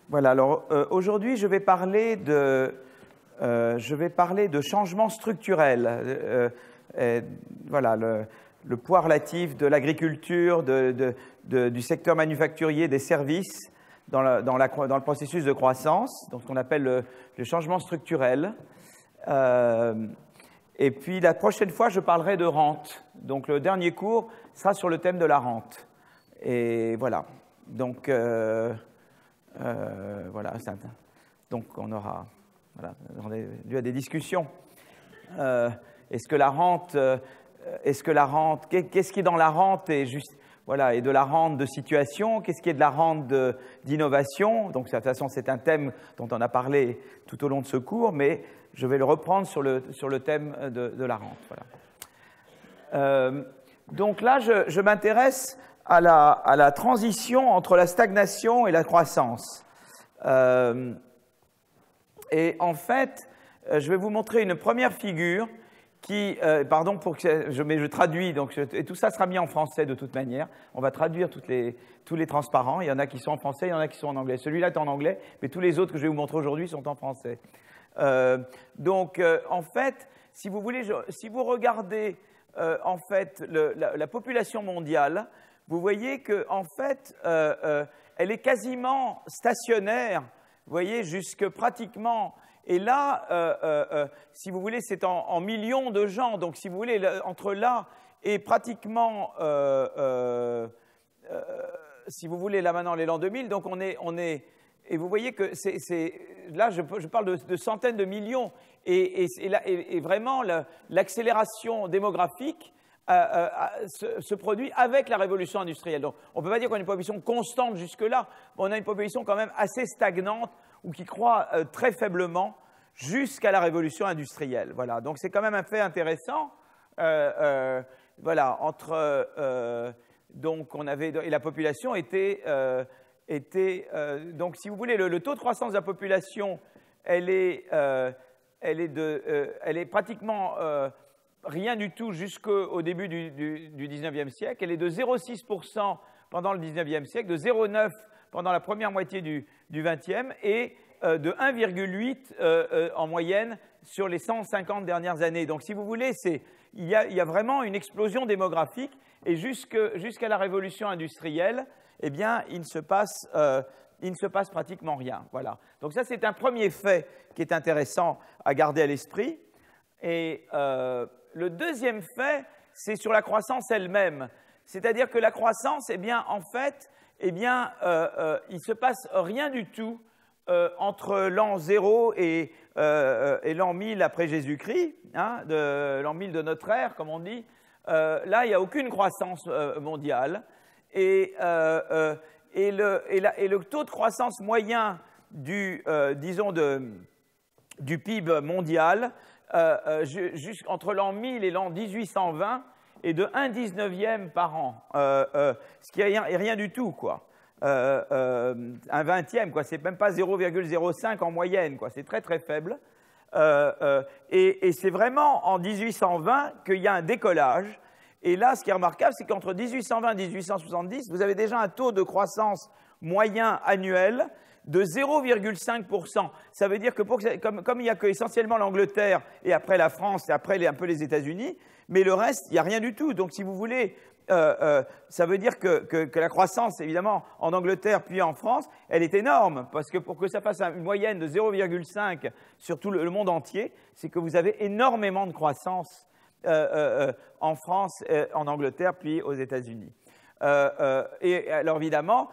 Voilà, alors aujourd'hui je vais parler de changements structurels. Voilà, le poids relatif de l'agriculture, du secteur manufacturier, des services dans le processus de croissance, donc ce qu'on appelle le changement structurel. Et puis la prochaine fois, je parlerai de rente. Donc le dernier cours sera sur le thème de la rente. Et voilà. Donc voilà. Donc on aura dû à des discussions. Est-ce que la rente, qu'est-ce qui est dans la rente et juste voilà, et de la rente de situation, qu'est-ce qui est de la rente d'innovation? Donc de toute façon, c'est un thème dont on a parlé tout au long de ce cours, mais je vais le reprendre sur le thème de la rente. Voilà. Donc là, je m'intéresse à la transition entre la stagnation et la croissance. Et en fait, je vais vous montrer une première figure qui, pardon pour que je traduis, donc et tout ça sera mis en français de toute manière. On va traduire tous les transparents. Il y en a qui sont en français, il y en a qui sont en anglais. Celui-là est en anglais, mais tous les autres que je vais vous montrer aujourd'hui sont en français. Donc, en fait, si vous voulez, si vous regardez en fait la population mondiale, vous voyez que en fait, elle est quasiment stationnaire. Vous voyez, jusque pratiquement. Et là, si vous voulez, c'est en millions de gens. Donc, si vous voulez, entre là et pratiquement, si vous voulez, là maintenant, les l'an 2000, donc on est et vous voyez que là, je parle de centaines de millions. Et vraiment, l'accélération démographique se produit avec la révolution industrielle. Donc, on ne peut pas dire qu'on a une population constante jusque-là, mais on a une population quand même assez stagnante ou qui croît très faiblement jusqu'à la révolution industrielle. Voilà. Donc, c'est quand même un fait intéressant. Voilà, donc, on avait et la population était donc, si vous voulez, le taux de croissance de la population, elle est pratiquement rien du tout jusqu'au début du 19e siècle. Elle est de 0,6% pendant le 19e siècle, de 0,9% pendant la première moitié du 20e et de 1,8% en moyenne sur les 150 dernières années. Donc, si vous voulez, il y a vraiment une explosion démographique et jusqu'à la révolution industrielle, eh bien, il ne se passe pratiquement rien. Voilà. Donc ça, c'est un premier fait qui est intéressant à garder à l'esprit. Et le deuxième fait, c'est sur la croissance elle-même. C'est-à-dire que la croissance, eh bien, en fait, eh bien, il ne se passe rien du tout entre l'an 0 et l'an 1000 après Jésus-Christ, hein, l'an 1000 de notre ère, comme on dit. Là, il n'y a aucune croissance mondiale. Et le taux de croissance moyen disons du PIB mondial entre l'an 1000 et l'an 1820 est de 1/19e par an, ce qui est rien du tout, quoi. Un 20e, quoi. C'est même pas 0,05 en moyenne, quoi. C'est très très faible. Et c'est vraiment en 1820 qu'il y a un décollage. Et là, ce qui est remarquable, c'est qu'entre 1820 et 1870, vous avez déjà un taux de croissance moyen annuel de 0,5%. Ça veut dire que comme il n'y a essentiellement l'Angleterre et après la France et après un peu les États-Unis, mais le reste, il n'y a rien du tout. Donc, si vous voulez, ça veut dire que la croissance, évidemment, en Angleterre puis en France, elle est énorme. Parce que pour que ça fasse une moyenne de 0,5 sur tout le monde entier, c'est que vous avez énormément de croissance en France, en Angleterre, puis aux États-Unis. Et alors évidemment,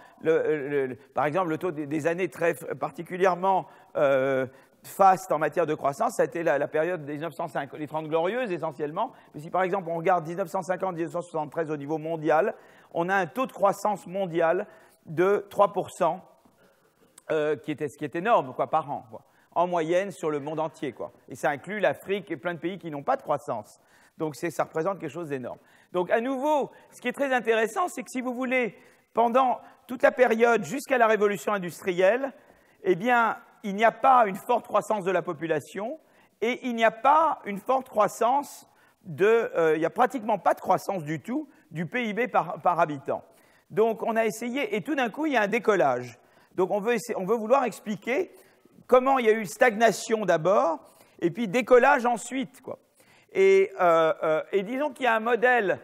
par exemple, le taux des années très particulièrement fastes en matière de croissance, ça a été la période des 1950, les 30 Glorieuses essentiellement. Mais si par exemple on regarde 1950-1973 au niveau mondial, on a un taux de croissance mondial de 3%, ce qui est énorme, quoi, par an, quoi, en moyenne sur le monde entier, quoi. Et ça inclut l'Afrique et plein de pays qui n'ont pas de croissance. Donc ça représente quelque chose d'énorme. Donc à nouveau, ce qui est très intéressant, c'est que si vous voulez, pendant toute la période jusqu'à la révolution industrielle, eh bien, il n'y a pas une forte croissance de la population et il n'y a pas une forte croissance il n'y a pratiquement pas de croissance du tout du PIB par habitant. Donc on a essayé, et tout d'un coup, il y a un décollage. Donc on veut vouloir expliquer comment il y a eu stagnation d'abord, et puis décollage ensuite, quoi. Et disons qu'il y a un modèle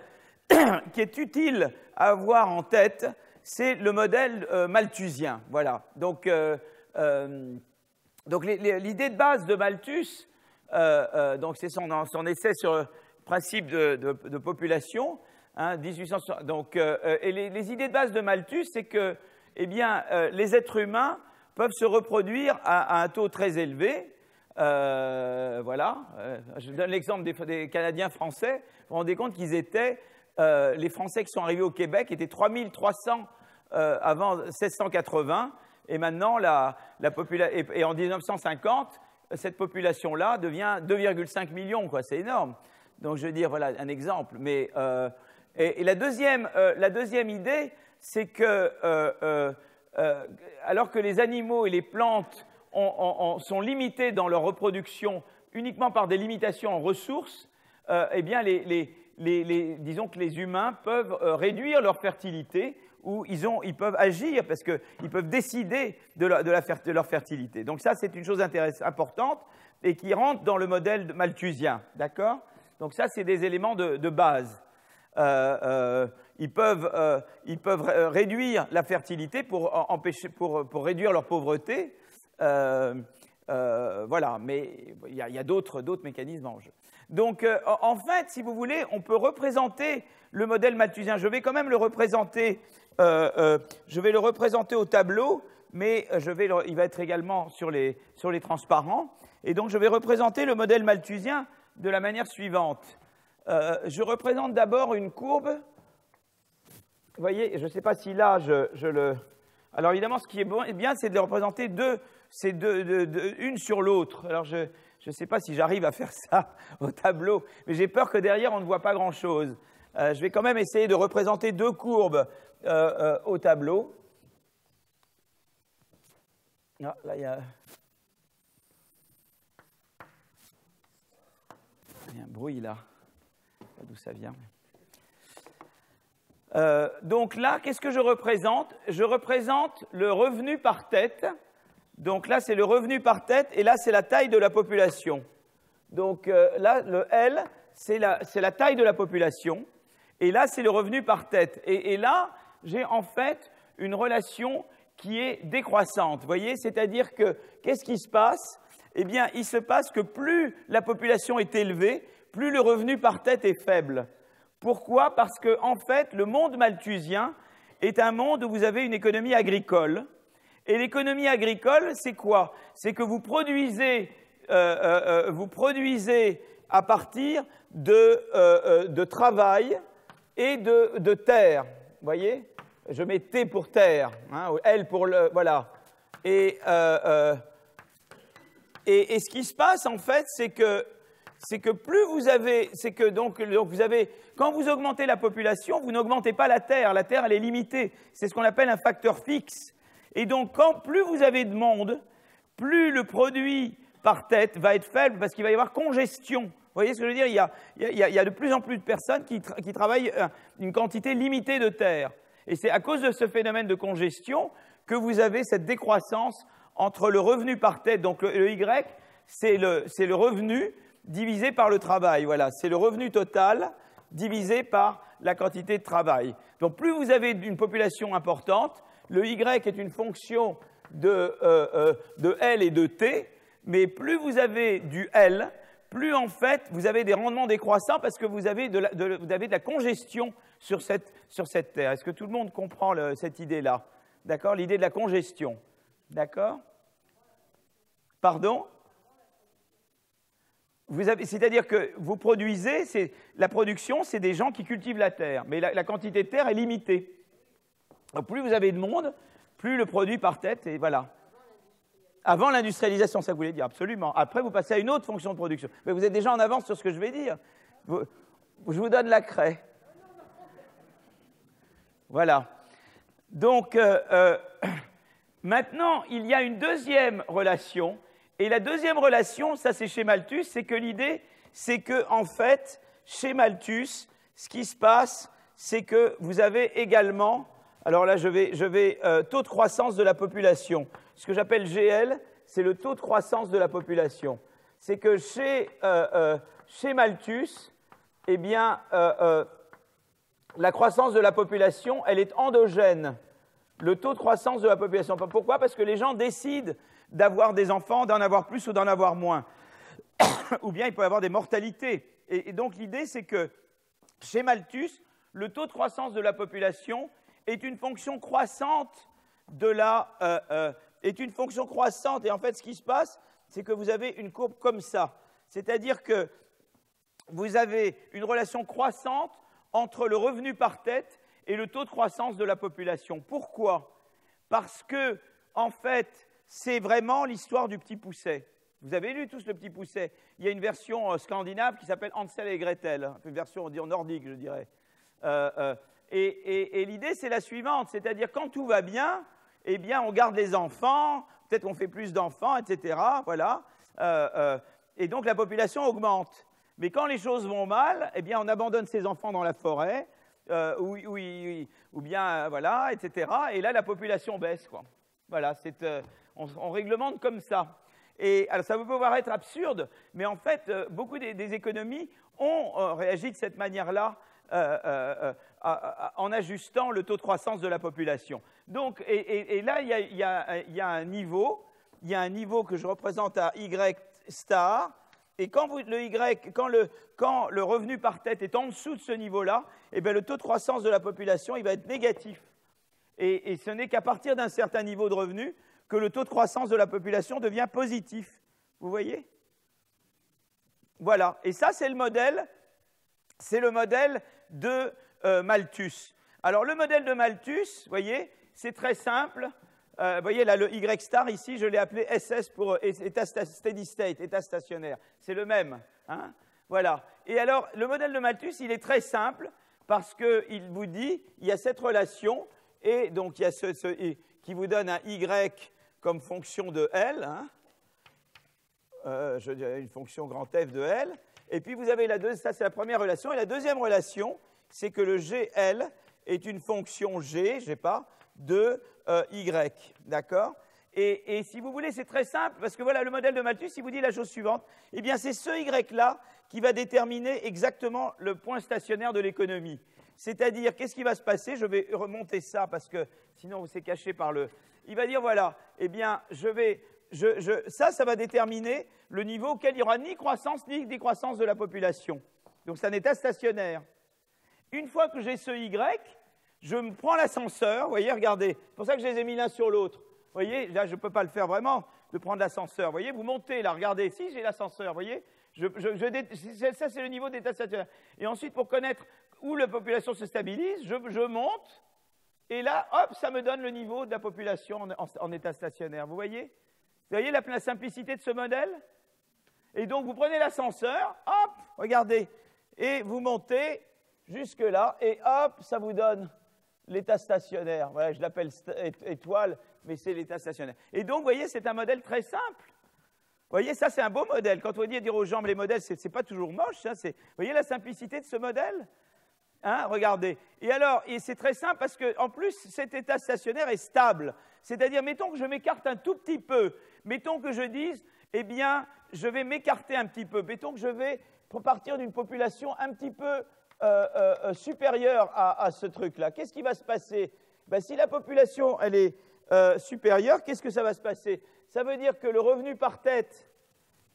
qui est utile à avoir en tête, c'est le modèle malthusien. Voilà. Donc l'idée de base de Malthus, donc c'est son essai sur le principe de population, hein, 1800. Donc, et les idées de base de Malthus, c'est que, eh bien, les êtres humains peuvent se reproduire à un taux très élevé. Voilà. Je donne l'exemple des Canadiens français. Vous vous rendez compte qu'ils étaient, les Français qui sont arrivés au Québec étaient 3300 avant 1680, et maintenant, et en 1950, cette population-là devient 2,5 millions, quoi. C'est énorme. Donc, je veux dire, voilà un exemple. Mais, et la deuxième idée, c'est que, alors que les animaux et les plantes sont limités dans leur reproduction uniquement par des limitations en ressources, eh bien, disons que les humains peuvent réduire leur fertilité, ou ils peuvent agir parce qu'ils peuvent décider de leur fertilité. Donc ça, c'est une chose importante et qui rentre dans le modèle malthusien, d'accord? Donc ça, c'est des éléments de base. Ils peuvent réduire la fertilité pour réduire leur pauvreté. Voilà, mais il y a d'autres mécanismes en jeu. Donc, en fait, si vous voulez, on peut représenter le modèle malthusien. Je vais quand même le représenter. Je vais le représenter au tableau, mais il va être également sur les transparents. Et donc, je vais représenter le modèle malthusien de la manière suivante. Je représente d'abord une courbe. Vous voyez, je ne sais pas si là, Alors, évidemment, ce qui est bien, c'est de les représenter une sur l'autre. Alors, je ne sais pas si j'arrive à faire ça au tableau, mais j'ai peur que derrière, on ne voit pas grand-chose. Je vais quand même essayer de représenter deux courbes au tableau. Ah, là, il y a un bruit, là. Je ne sais pas d'où ça vient. Donc là, qu'est-ce que je représente? Je représente le revenu par tête. Donc là, c'est le revenu par tête, et là, c'est la taille de la population. Donc là, le L, c'est la taille de la population, et là, c'est le revenu par tête. Et là, j'ai en fait une relation qui est décroissante. Vous voyez, c'est-à-dire que, qu'est-ce qui se passe? Eh bien, il se passe que plus la population est élevée, plus le revenu par tête est faible. Pourquoi? Parce que, en fait, le monde malthusien est un monde où vous avez une économie agricole. Et l'économie agricole, c'est quoi? C'est que vous produisez à partir de travail et de terre. Vous voyez? Je mets T pour terre, hein, ou L pour le... Voilà. Et ce qui se passe, en fait, c'est que plus vous avez... C'est que donc vous avez... Quand vous augmentez la population, vous n'augmentez pas la terre. La terre, elle est limitée. C'est ce qu'on appelle un facteur fixe. Et donc, plus vous avez de monde, plus le produit par tête va être faible parce qu'il va y avoir congestion. Vous voyez ce que je veux dire? Il y a de plus en plus de personnes qui travaillent une quantité limitée de terre. Et c'est à cause de ce phénomène de congestion que vous avez cette décroissance entre le revenu par tête. Donc, le Y, c'est le revenu divisé par le travail. Voilà, c'est le revenu total divisé par la quantité de travail. Donc, plus vous avez une population importante, le Y est une fonction de L et de T, mais plus vous avez du L, plus en fait vous avez des rendements décroissants parce que vous avez de la congestion sur cette terre. Est-ce que tout le monde comprend cette idée-là? D'accord? L'idée de la congestion. D'accord? Pardon? C'est-à-dire que vous produisez, la production, c'est des gens qui cultivent la terre, mais la quantité de terre est limitée. Donc, plus vous avez de monde, plus le produit par tête, et voilà. Avant l'industrialisation, ça voulait dire, absolument. Après, vous passez à une autre fonction de production. Mais vous êtes déjà en avance sur ce que je vais dire. Je vous donne la craie. Voilà. Donc, maintenant, il y a une deuxième relation. Et la deuxième relation, ça c'est chez Malthus, c'est que l'idée, c'est que, en fait, chez Malthus, ce qui se passe, c'est que vous avez également Alors là, je vais taux de croissance de la population. Ce que j'appelle GL, c'est le taux de croissance de la population. C'est que chez Malthus, eh bien, la croissance de la population, elle est endogène. Le taux de croissance de la population. Pourquoi? Parce que les gens décident d'avoir des enfants, d'en avoir plus ou d'en avoir moins. Ou bien il peut y avoir des mortalités. Et donc l'idée, c'est que chez Malthus, le taux de croissance de la population est une fonction croissante de la... est une fonction croissante. Et en fait, ce qui se passe, c'est que vous avez une courbe comme ça. C'est-à-dire que vous avez une relation croissante entre le revenu par tête et le taux de croissance de la population. Pourquoi? Parce que, en fait, c'est vraiment l'histoire du petit pousset. Vous avez lu tous le petit pousset. Il y a une version scandinave qui s'appelle Hansel et Gretel, une version, on dit, nordique, je dirais. Et l'idée, c'est la suivante, c'est-à-dire quand tout va bien, eh bien, on garde les enfants, peut-être qu'on fait plus d'enfants, etc. Voilà. Et donc, la population augmente. Mais quand les choses vont mal, eh bien, on abandonne ses enfants dans la forêt, ou bien, voilà, etc. Et là, la population baisse, quoi. Voilà, on réglemente comme ça. Et alors, ça peut pouvoir être absurde, mais en fait, beaucoup des économies ont réagi de cette manière-là en ajustant le taux de croissance de la population. Donc, et là, il y a un niveau que je représente à Y star, et quand le revenu par tête est en dessous de ce niveau-là, eh bien, le taux de croissance de la population, il va être négatif. Et ce n'est qu'à partir d'un certain niveau de revenu que le taux de croissance de la population devient positif. Vous voyez? Voilà. Et ça, c'est le modèle de Malthus. Alors, le modèle de Malthus, vous voyez, c'est très simple. Vous voyez, là, le Y star, ici, je l'ai appelé SS pour état steady state, état stationnaire. C'est le même. Hein? Voilà. Et alors, le modèle de Malthus, il est très simple parce qu'il vous dit, il y a cette relation, et donc il y a qui vous donne un Y comme fonction de L, hein, je dirais une fonction grand F de L, et puis vous avez ça c'est la première relation, et la deuxième relation, c'est que le GL est une fonction G, je sais pas, de Y, d'accord? Et si vous voulez, c'est très simple, parce que voilà, le modèle de Malthus, il vous dit la chose suivante, eh bien c'est ce Y-là qui va déterminer exactement le point stationnaire de l'économie. C'est-à-dire, qu'est-ce qui va se passer? Je vais remonter ça, parce que sinon c'est caché par le... Il va dire, voilà, eh bien, ça va déterminer le niveau auquel il n'y aura ni croissance ni décroissance de la population. Donc, c'est un état stationnaire. Une fois que j'ai ce Y, je me prends l'ascenseur, vous voyez, regardez, c'est pour ça que je les ai mis l'un sur l'autre. Vous voyez, là, je ne peux pas le faire vraiment, de prendre l'ascenseur. Vous voyez, vous montez, là, regardez, si j'ai l'ascenseur, vous voyez, ça, c'est le niveau d'état stationnaire. Et ensuite, pour connaître où la population se stabilise, je monte. Et là, hop, ça me donne le niveau de la population en état stationnaire. Vous voyez la simplicité de ce modèle? Et donc, vous prenez l'ascenseur, hop, regardez, et vous montez jusque-là, et hop, ça vous donne l'état stationnaire. Voilà, je l'appelle étoile, mais c'est l'état stationnaire. Et donc, vous voyez, c'est un modèle très simple. Vous voyez, ça, c'est un beau modèle. Quand on dit dire aux gens, les modèles, c'est pas toujours moche. Hein, vous voyez la simplicité de ce modèle? Hein, regardez. Et alors, c'est très simple parce qu'en plus, cet état stationnaire est stable. C'est-à-dire, mettons que je m'écarte un tout petit peu. Mettons que je dise, eh bien, je vais m'écarter un petit peu. Mettons que je vais partir d'une population un petit peu supérieure à ce truc-là. Qu'est-ce qui va se passer? Ben, si la population, elle est supérieure, qu'est-ce que ça va se passer? Ça veut dire que le revenu par tête,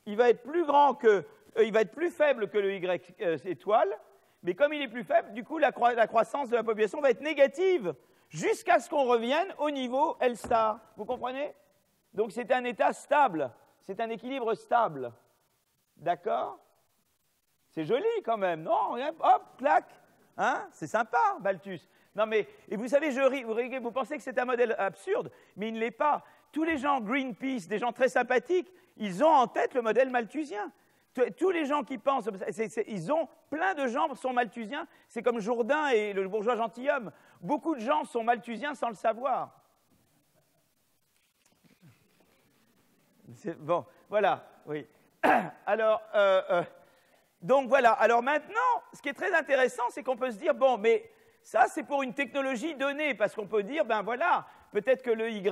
il va être plus faible que le Y étoile. Mais comme il est plus faible, du coup, la croissance de la population va être négative jusqu'à ce qu'on revienne au niveau L star. Vous comprenez? Donc, c'est un état stable. C'est un équilibre stable. D'accord? C'est joli quand même, non? Hop, clac. Hein? C'est sympa, Malthus. Non, mais, et vous savez, vous pensez que c'est un modèle absurde, mais il ne l'est pas. Tous les gens Greenpeace, des gens très sympathiques, ils ont en tête le modèle malthusien. Tous les gens qui pensent, plein de gens sont malthusiens, c'est comme Jourdain et le bourgeois gentilhomme. Beaucoup de gens sont malthusiens sans le savoir. Bon, voilà, oui. Alors, donc voilà, alors maintenant, ce qui est très intéressant, c'est qu'on peut se dire, bon, mais ça c'est pour une technologie donnée, parce qu'on peut dire, ben voilà, peut-être que le y,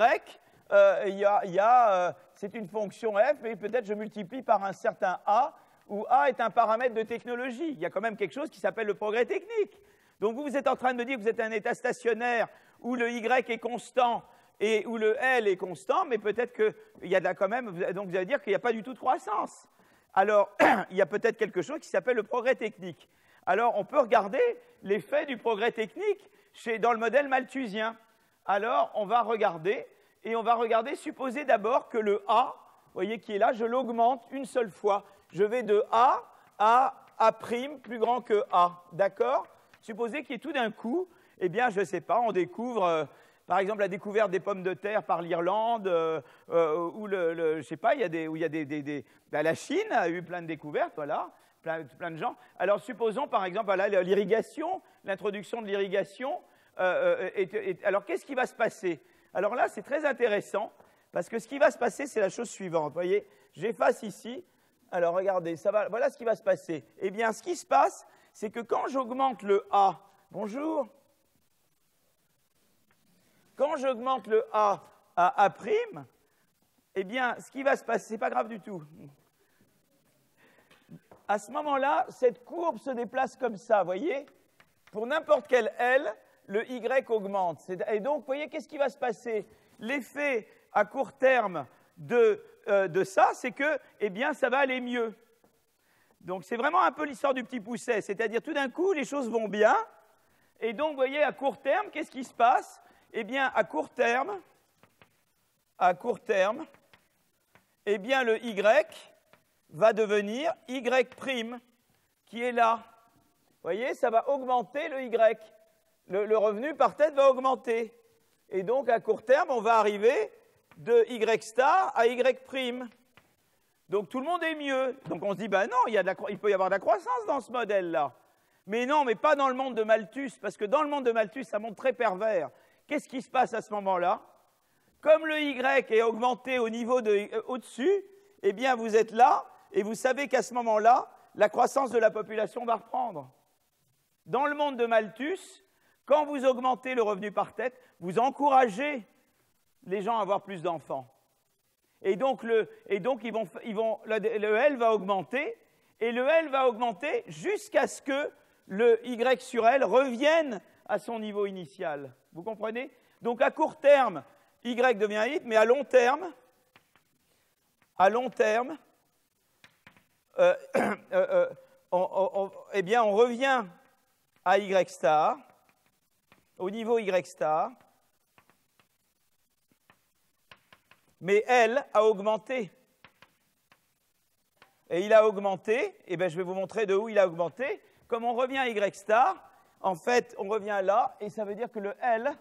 c'est une fonction f, et peut-être je multiplie par un certain a, où a est un paramètre de technologie. Il y a quand même quelque chose qui s'appelle le progrès technique. Donc vous êtes en train de me dire que vous êtes à un état stationnaire où le y est constant et où le L est constant, mais peut-être qu'il y a là quand même, donc vous allez dire qu'il n'y a pas du tout de croissance. Alors, il y a peut-être quelque chose qui s'appelle le progrès technique. Alors, on peut regarder l'effet du progrès technique dans le modèle malthusien. Alors, on va regarder, supposer d'abord que le A, vous voyez qui est là, je l'augmente une seule fois. Je vais de A à A' plus grand que A, d'accord? Supposez qu'il y ait tout d'un coup, eh bien, je ne sais pas, on découvre, par exemple, la découverte des pommes de terre par l'Irlande, ou je ne sais pas, la Chine a eu plein de découvertes, voilà, plein de gens. Alors, supposons, par exemple, voilà, l'irrigation, l'introduction de l'irrigation. Alors, qu'est-ce qui va se passer? Alors là, c'est très intéressant, parce que ce qui va se passer, c'est la chose suivante. Vous voyez, j'efface ici. Alors, regardez, voilà ce qui va se passer. Eh bien, ce qui se passe, c'est que quand j'augmente le A, bonjour, quand j'augmente le A à A', eh bien, ce qui va se passer, c'est pas grave du tout. À ce moment-là, cette courbe se déplace comme ça, vous voyez? Pour n'importe quel L, le Y augmente. Et donc, vous voyez, qu'est-ce qui va se passer? L'effet à court terme de ça, c'est que, eh bien, ça va aller mieux. Donc, c'est vraiment un peu l'histoire du petit pousset, c'est-à-dire, tout d'un coup, les choses vont bien, et donc, vous voyez, à court terme, qu'est-ce qui se passe? Eh bien, à court terme, eh bien, le Y va devenir Y', qui est là. Vous voyez, ça va augmenter le Y. Le revenu par tête va augmenter. Et donc, à court terme, on va arriver de Y star à Y'. Donc, tout le monde est mieux. Donc, on se dit, ben non, il peut y avoir de la croissance dans ce modèle-là. Mais non, mais pas dans le monde de Malthus, parce que dans le monde de Malthus, ça monte très pervers. Qu'est-ce qui se passe à ce moment-là? Comme le Y est augmenté au niveau au-dessus, eh bien, vous êtes là, et vous savez qu'à ce moment-là, la croissance de la population va reprendre. Dans le monde de Malthus, quand vous augmentez le revenu par tête, vous encouragez les gens à avoir plus d'enfants. Et donc, le L va augmenter, et le L va augmenter jusqu'à ce que le Y sur L revienne à son niveau initial. Vous comprenez? Donc, à court terme, Y devient I, mais à long terme, eh bien, on revient à Y star, au niveau Y star, mais L a augmenté. Et il a augmenté, et bien je vais vous montrer de où il a augmenté. Comme on revient à Y star, en fait, on revient là, et ça veut dire que le L,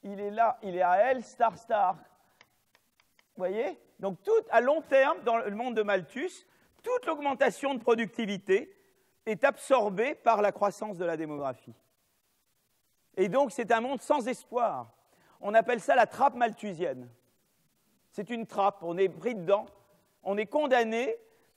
il est là, il est à L star star. Vous voyez? Donc, à long terme, dans le monde de Malthus, toute l'augmentation de productivité est absorbée par la croissance de la démographie. Et donc, c'est un monde sans espoir. On appelle ça la trappe malthusienne. C'est une trappe, on est pris dedans, on est condamné.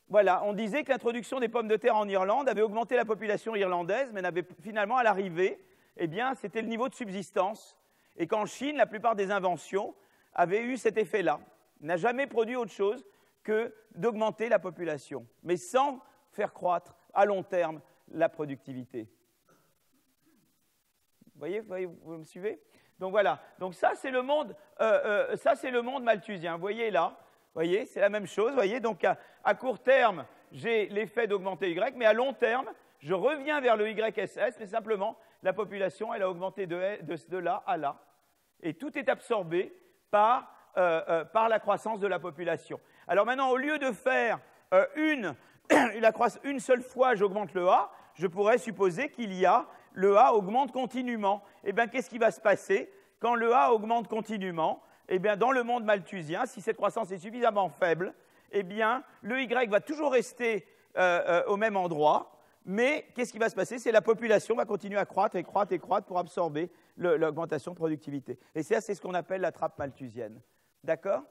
Voilà, on disait que l'introduction des pommes de terre en Irlande avait augmenté la population irlandaise, mais n'avait finalement, à l'arrivée, eh bien, c'était le niveau de subsistance. Et qu'en Chine, la plupart des inventions avaient eu cet effet-là. N'a jamais produit autre chose que d'augmenter la population, mais sans faire croître à long terme la productivité. Vous voyez, vous me suivez? Donc voilà, donc ça c'est le monde malthusien. Vous voyez là, vous voyez, c'est la même chose. Vous voyez, donc à court terme, j'ai l'effet d'augmenter Y, mais à long terme, je reviens vers le YSS, mais simplement la population, elle a augmenté de là à là, et tout est absorbé par la croissance de la population. Alors maintenant, au lieu de faire une seule fois, j'augmente le A, je pourrais supposer qu'il y a le A augmente continuellement. Eh bien, qu'est-ce qui va se passer quand le A augmente continuellement? Eh bien, dans le monde malthusien, si cette croissance est suffisamment faible, eh bien, le Y va toujours rester au même endroit, mais qu'est-ce qui va se passer? C'est la population va continuer à croître et croître et croître pour absorber l'augmentation de productivité. Et ça, c'est ce qu'on appelle la trappe malthusienne. D'accord?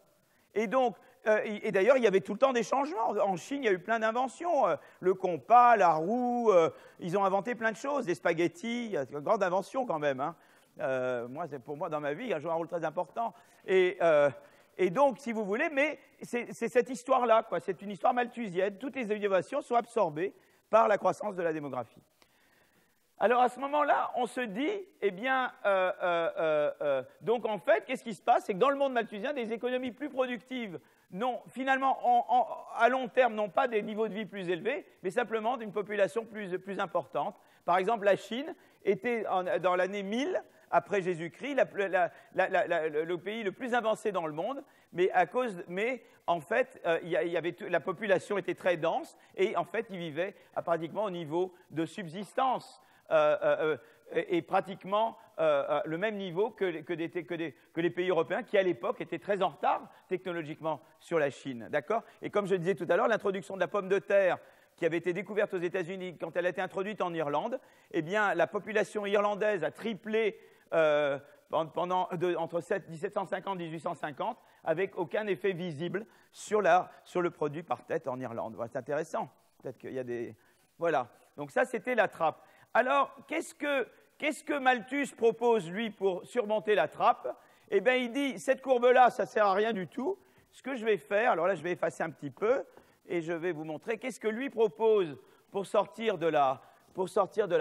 Et donc, et d'ailleurs, il y avait tout le temps des changements. En Chine, il y a eu plein d'inventions. Le compas, la roue, ils ont inventé plein de choses. Des spaghettis, il y a une grande invention quand même. Hein. Pour moi, dans ma vie, il a joué un rôle très important. Et donc, si vous voulez, mais c'est cette histoire-là, quoi. C'est une histoire malthusienne. Toutes les innovations sont absorbées par la croissance de la démographie. Alors, à ce moment-là, on se dit, eh bien, donc en fait, qu'est-ce qui se passe? C'est que dans le monde malthusien, des économies plus productives, finalement, à long terme, n'ont pas des niveaux de vie plus élevés, mais simplement d'une population plus importante. Par exemple, la Chine était, dans l'année 1000, après Jésus-Christ, le pays le plus avancé dans le monde, mais en fait, la population était très dense et en fait, ils vivaient pratiquement au niveau de subsistance et pratiquement le même niveau que les pays européens qui, à l'époque, étaient très en retard technologiquement sur la Chine. D'accord ? Et comme je disais tout à l'heure, l'introduction de la pomme de terre qui avait été découverte aux États-Unis quand elle a été introduite en Irlande, eh bien, la population irlandaise a triplé entre 1750 et 1850, avec aucun effet visible sur le produit par tête en Irlande. Voilà, c'est intéressant. Peut-être qu'il y a des... Voilà. Donc ça, c'était la trappe. Alors, qu'est-ce que Malthus propose, lui, pour surmonter la trappe? Eh bien, il dit, cette courbe-là, ça ne sert à rien du tout. Ce que je vais faire, alors là, je vais effacer un petit peu, et je vais vous montrer qu'est-ce que lui propose pour sortir de la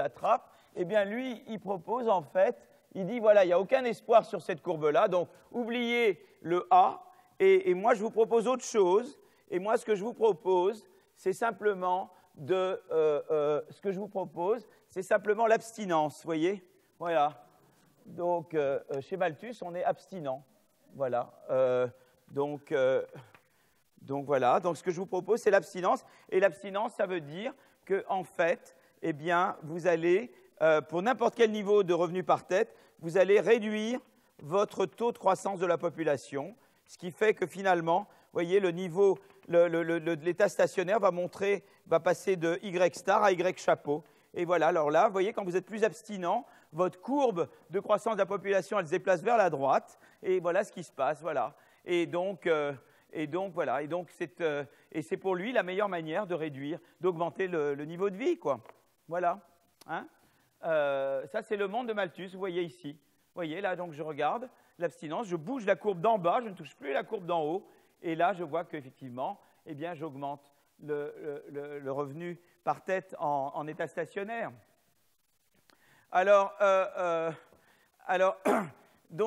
trappe. Eh bien, lui, il propose, en fait, il dit, voilà, il n'y a aucun espoir sur cette courbe-là, donc oubliez le A, et moi, je vous propose autre chose, et moi, ce que je vous propose, c'est simplement l'abstinence, vous voyez? Voilà. Donc, chez Malthus, on est abstinent. Voilà. Donc, voilà. Donc, ce que je vous propose, c'est l'abstinence. Et l'abstinence, ça veut dire que, en fait, eh bien, vous allez, pour n'importe quel niveau de revenu par tête, vous allez réduire votre taux de croissance de la population, ce qui fait que finalement, vous voyez, le niveau, l'état stationnaire va passer de Y star à Y chapeau. Et voilà, alors là, vous voyez, quand vous êtes plus abstinent, votre courbe de croissance de la population, elle se déplace vers la droite, et voilà ce qui se passe, voilà. Et donc voilà, et c'est pour lui la meilleure manière de réduire, d'augmenter le niveau de vie, quoi. Voilà. Hein? Ça, c'est le monde de Malthus, vous voyez ici. Vous voyez, là, donc je regarde l'abstinence, je bouge la courbe d'en bas, je ne touche plus la courbe d'en haut, et là, je vois qu'effectivement, eh bien, j'augmente le revenu par tête en état stationnaire. Alors,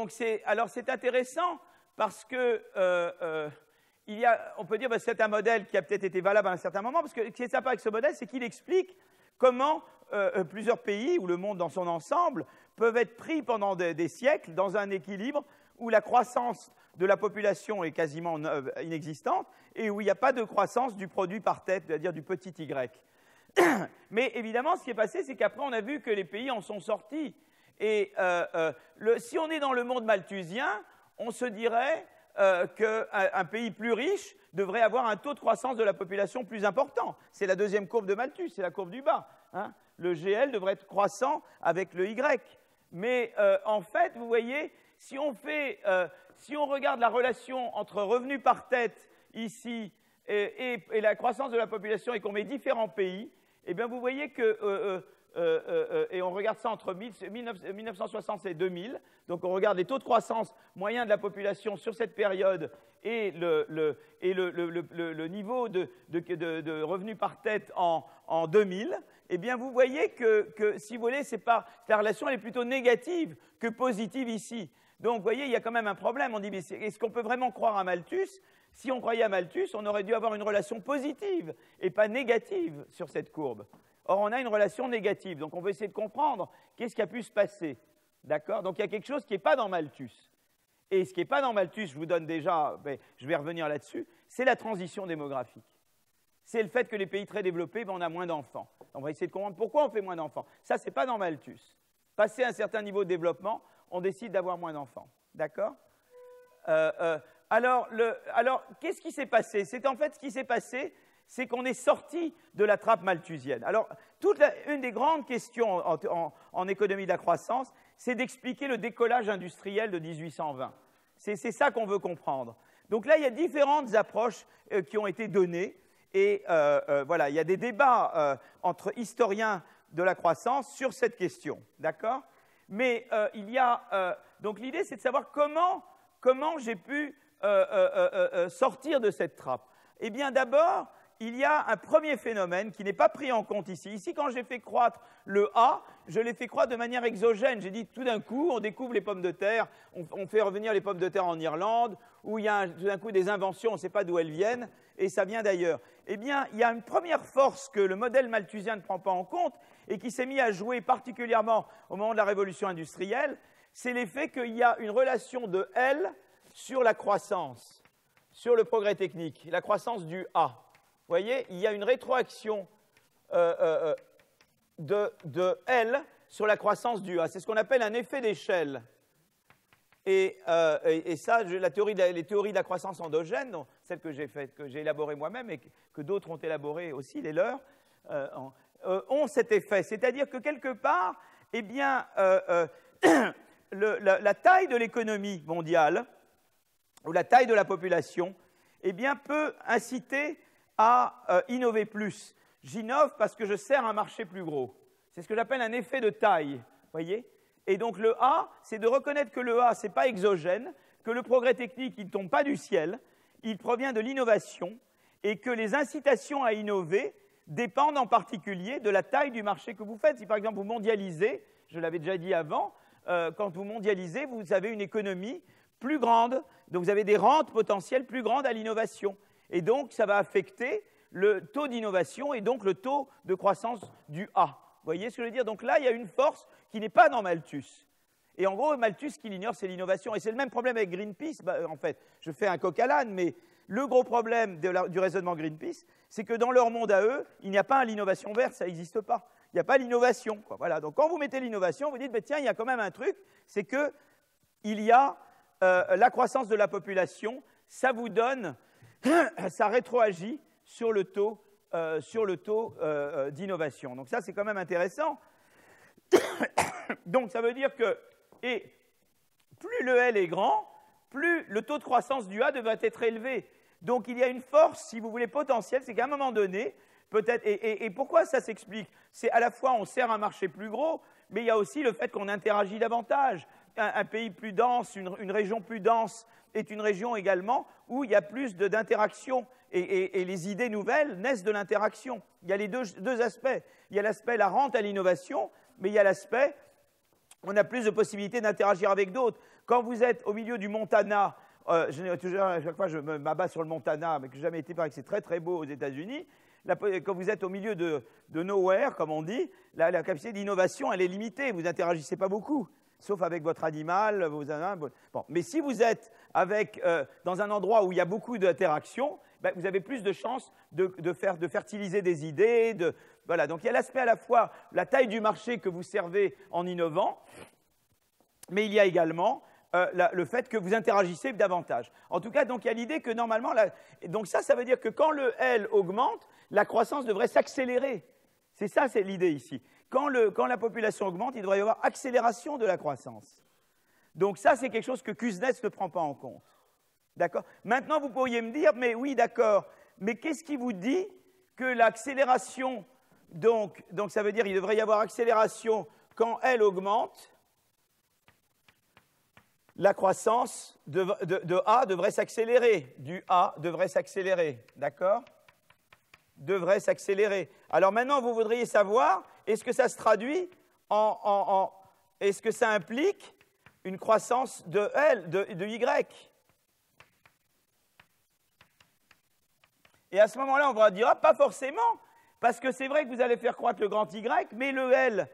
c'est intéressant parce que on peut dire que c'est un modèle qui a peut-être été valable à un certain moment, parce que ce qui est sympa avec ce modèle, c'est qu'il explique comment plusieurs pays, ou le monde dans son ensemble, peuvent être pris pendant des siècles dans un équilibre où la croissance de la population est quasiment inexistante et où il n'y a pas de croissance du produit par tête, c'est-à-dire du petit y. Mais évidemment, ce qui est passé, c'est qu'après, on a vu que les pays en sont sortis. Et si on est dans le monde malthusien, on se dirait qu'un pays plus riche devrait avoir un taux de croissance de la population plus important. C'est la deuxième courbe de Malthus, c'est la courbe du bas. Hein. Le GL devrait être croissant avec le Y. Mais en fait, vous voyez, si on regarde la relation entre revenus par tête ici et la croissance de la population et qu'on met différents pays, eh bien vous voyez que, et on regarde ça entre 1960 et 2000, donc on regarde les taux de croissance moyens de la population sur cette période et le niveau de revenus par tête en 2000, eh bien vous voyez que si vous voulez, la relation elle est plutôt négative que positive ici. Donc, vous voyez, il y a quand même un problème. On dit, mais est-ce qu'on peut vraiment croire à Malthus? Si on croyait à Malthus, on aurait dû avoir une relation positive et pas négative sur cette courbe. Or, on a une relation négative. Donc, on veut essayer de comprendre qu'est-ce qui a pu se passer. D'accord? Donc, il y a quelque chose qui n'est pas dans Malthus. Et ce qui n'est pas dans Malthus, je vous donne déjà, je vais revenir là-dessus, c'est la transition démographique. C'est le fait que les pays très développés, on a moins d'enfants. On va essayer de comprendre pourquoi on fait moins d'enfants. Ça, ce n'est pas dans Malthus. Passé un certain niveau de développement, on décide d'avoir moins d'enfants. D'accord? Alors, qu'est-ce qui s'est passé? C'est en fait ce qui s'est passé, c'est qu'on est sorti de la trappe malthusienne. Alors, une des grandes questions en économie de la croissance, c'est d'expliquer le décollage industriel de 1820. C'est ça qu'on veut comprendre. Donc là, il y a différentes approches qui ont été données. Et voilà, il y a des débats entre historiens de la croissance sur cette question. D'accord? Mais il y a... donc l'idée, c'est de savoir comment j'ai pu sortir de cette trappe. Eh bien, d'abord, il y a un premier phénomène qui n'est pas pris en compte ici. Ici, quand j'ai fait croître le A, je l'ai fait croître de manière exogène. J'ai dit, tout d'un coup, on découvre les pommes de terre, on fait revenir les pommes de terre en Irlande, où il y a tout d'un coup des inventions, on ne sait pas d'où elles viennent, et ça vient d'ailleurs. Eh bien, il y a une première force que le modèle malthusien ne prend pas en compte, et qui s'est mis à jouer particulièrement au moment de la révolution industrielle, c'est l'effet qu'il y a une relation de L sur la croissance, sur le progrès technique, la croissance du A. Vous voyez, il y a une rétroaction de L sur la croissance du A. C'est ce qu'on appelle un effet d'échelle. Et ça, les théories de la croissance endogène, donc celles que j'ai élaborées moi-même et que d'autres ont élaborées aussi, les leurs, ont cet effet. C'est-à-dire que quelque part, eh bien, la taille de l'économie mondiale ou la taille de la population, eh bien, peut inciter à innover plus. J'innove parce que je sers un marché plus gros. C'est ce que j'appelle un effet de taille, voyez. Et donc le A, c'est de reconnaître que le A, ce n'est pas exogène, que le progrès technique, il ne tombe pas du ciel, il provient de l'innovation, et que les incitations à innover dépendent en particulier de la taille du marché que vous faites. Si par exemple vous mondialisez, je l'avais déjà dit avant, quand vous mondialisez, vous avez une économie plus grande, donc vous avez des rentes potentielles plus grandes à l'innovation. Et donc, ça va affecter le taux d'innovation et donc le taux de croissance du A. Vous voyez ce que je veux dire? Donc là, il y a une force qui n'est pas dans Malthus. Et en gros, Malthus, ce qu'il ignore, c'est l'innovation. Et c'est le même problème avec Greenpeace. En fait, je fais un coq à l'âne, mais le gros problème du raisonnement Greenpeace, c'est que dans leur monde à eux, il n'y a pas l'innovation verte, ça n'existe pas. Il n'y a pas l'innovation. Voilà. Donc quand vous mettez l'innovation, vous dites, tiens, il y a quand même un truc, c'est qu'il y a la croissance de la population, ça vous donne... ça rétroagit sur le taux d'innovation. Donc ça, c'est quand même intéressant. Donc ça veut dire que plus le L est grand, plus le taux de croissance du A devrait être élevé. Donc il y a une force, si vous voulez, potentielle, c'est qu'à un moment donné, peut-être, et pourquoi ça s'explique? C'est à la fois on sert un marché plus gros, mais il y a aussi le fait qu'on interagit davantage. Un pays plus dense, une région plus dense est une région également où il y a plus d'interaction et les idées nouvelles naissent de l'interaction. Il y a les deux aspects. Il y a l'aspect la rente à l'innovation, mais il y a l'aspect on a plus de possibilités d'interagir avec d'autres. Quand vous êtes au milieu du Montana, à chaque fois je m'abats sur le Montana, mais que je n'ai jamais été, parce que c'est très très beau aux États-Unis. Quand vous êtes au milieu de nowhere, comme on dit, la capacité d'innovation, elle est limitée. Vous n'interagissez pas beaucoup, sauf avec votre animal. Bon. Mais si vous êtes dans un endroit où il y a beaucoup d'interactions, vous avez plus de chances de fertiliser des idées. Voilà. Donc il y a l'aspect à la fois la taille du marché que vous servez en innovant, mais il y a également le fait que vous interagissez davantage. En tout cas, donc, il y a l'idée que normalement, donc ça veut dire que quand le L augmente, la croissance devrait s'accélérer. C'est ça, c'est l'idée ici. Quand la population augmente, il devrait y avoir accélération de la croissance. Donc ça, c'est quelque chose que Kuznets ne prend pas en compte. D'accord? Maintenant, vous pourriez me dire, mais oui, d'accord, mais qu'est-ce qui vous dit que l'accélération, donc ça veut dire qu'il devrait y avoir accélération quand L augmente, la croissance de A devrait s'accélérer, du A devrait s'accélérer, d'accord? Devrait s'accélérer. Alors maintenant, vous voudriez savoir, est-ce que ça se traduit est-ce que ça implique une croissance de L, de Y? Et à ce moment-là, on va dire, pas forcément, parce que c'est vrai que vous allez faire croître le grand Y, mais le L...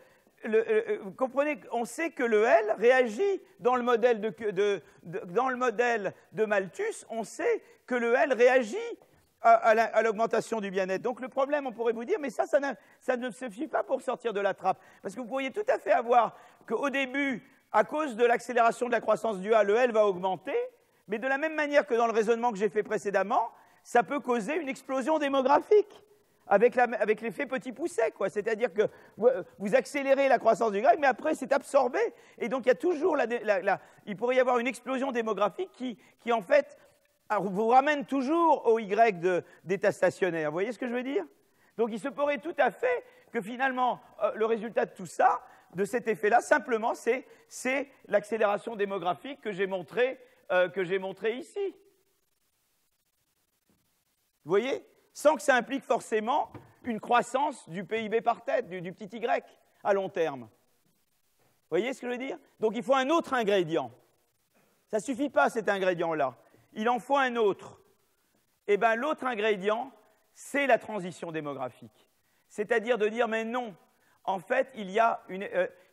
vous comprenez, on sait que le L réagit dans le modèle de Malthus, on sait que le L réagit à l'augmentation du bien-être. Donc le problème, on pourrait vous dire, mais ça ne suffit pas pour sortir de la trappe. Parce que vous pourriez tout à fait avoir qu'au début, à cause de l'accélération de la croissance du A, le L va augmenter, mais de la même manière que dans le raisonnement que j'ai fait précédemment, ça peut causer une explosion démographique. Avec l'effet petit pousset, quoi. C'est-à-dire que vous accélérez la croissance du Y, mais après c'est absorbé. Et donc il y a toujours il pourrait y avoir une explosion démographique qui en fait vous ramène toujours au Y d'état stationnaire. Vous voyez ce que je veux dire? Donc il se pourrait tout à fait que finalement, le résultat de tout ça, de cet effet-là, simplement, c'est l'accélération démographique que j'ai montrée ici. Vous voyez? Sans que ça implique forcément une croissance du PIB par tête, du petit y, à long terme. Vous voyez ce que je veux dire? Donc il faut un autre ingrédient. Ça ne suffit pas, cet ingrédient-là. Il en faut un autre. Eh bien, l'autre ingrédient, c'est la transition démographique. C'est-à-dire de dire, mais non, en fait, il y a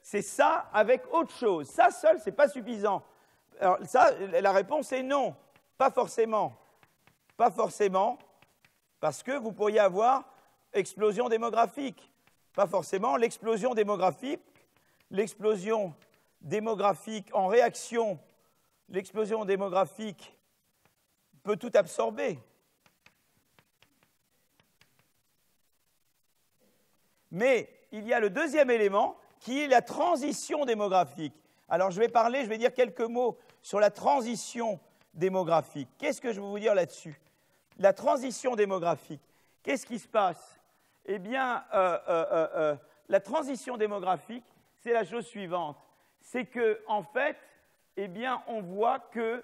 c'est ça avec autre chose. Ça seul, ce n'est pas suffisant. Alors, ça, la réponse est non, pas forcément. Pas forcément, parce que vous pourriez avoir explosion démographique. Pas forcément l'explosion démographique en réaction, l'explosion démographique peut tout absorber. Mais il y a le deuxième élément qui est la transition démographique. Alors je vais dire quelques mots sur la transition démographique. Qu'est-ce que je veux vous dire là-dessus? La transition démographique, qu'est-ce qui se passe? Eh bien, la transition démographique, c'est la chose suivante. C'est qu'en fait, eh bien, on voit que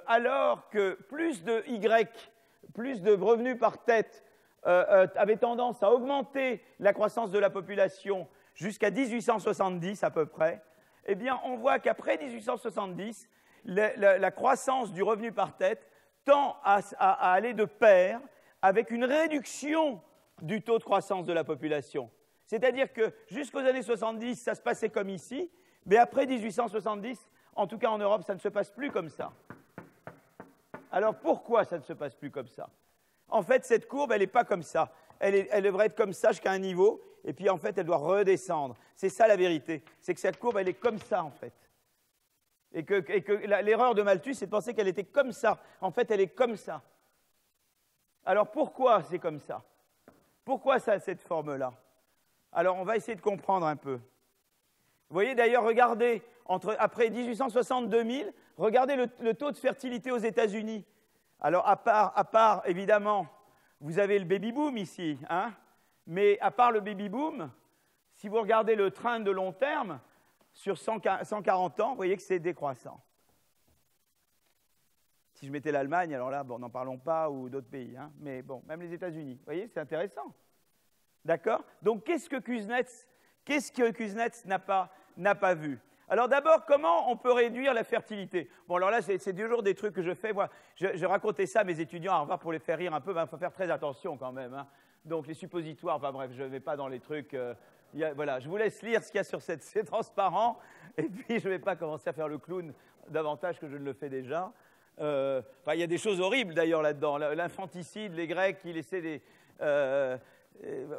alors que plus de Y, plus de revenus par tête, avait tendance à augmenter la croissance de la population jusqu'à 1870 à peu près, eh bien, on voit qu'après 1870, la croissance du revenu par tête tend à aller de pair avec une réduction du taux de croissance de la population. C'est-à-dire que jusqu'aux années 70, ça se passait comme ici, mais après 1870, en tout cas en Europe, ça ne se passe plus comme ça. Alors pourquoi ça ne se passe plus comme ça? En fait, cette courbe, elle n'est pas comme ça. Elle devrait être comme ça jusqu'à un niveau, et puis en fait, elle doit redescendre. C'est ça la vérité. C'est que cette courbe, elle est comme ça, en fait. Et que l'erreur de Malthus, c'est de penser qu'elle était comme ça. En fait, elle est comme ça. Alors pourquoi c'est comme ça? Pourquoi ça a cette forme-là? Alors, on va essayer de comprendre un peu. Vous voyez, d'ailleurs, regardez, après 1860-2000, regardez le taux de fertilité aux États-Unis. Alors, à part, évidemment, vous avez le baby-boom ici, hein, mais à part le baby-boom, si vous regardez le trend de long terme, sur 140 ans, vous voyez que c'est décroissant. Si je mettais l'Allemagne, alors là, bon, n'en parlons pas, ou d'autres pays, hein, mais bon, même les États-Unis. Vous voyez, c'est intéressant. D'accord? Donc, qu'est-ce que Kuznets n'a pas vu? Alors d'abord, comment on peut réduire la fertilité? Bon, alors là, c'est toujours des trucs que je fais. Moi, je racontais ça à mes étudiants à Harvard pour les faire rire un peu. Il faut faire très attention quand même. Hein. Donc, les suppositoires, enfin bref, je ne vais pas dans les trucs. Voilà, je vous laisse lire ce qu'il y a sur c'est transparent. Et puis, je ne vais pas commencer à faire le clown davantage que je ne le fais déjà. Il y a des choses horribles d'ailleurs là-dedans. L'infanticide, les Grecs qui laissaient des...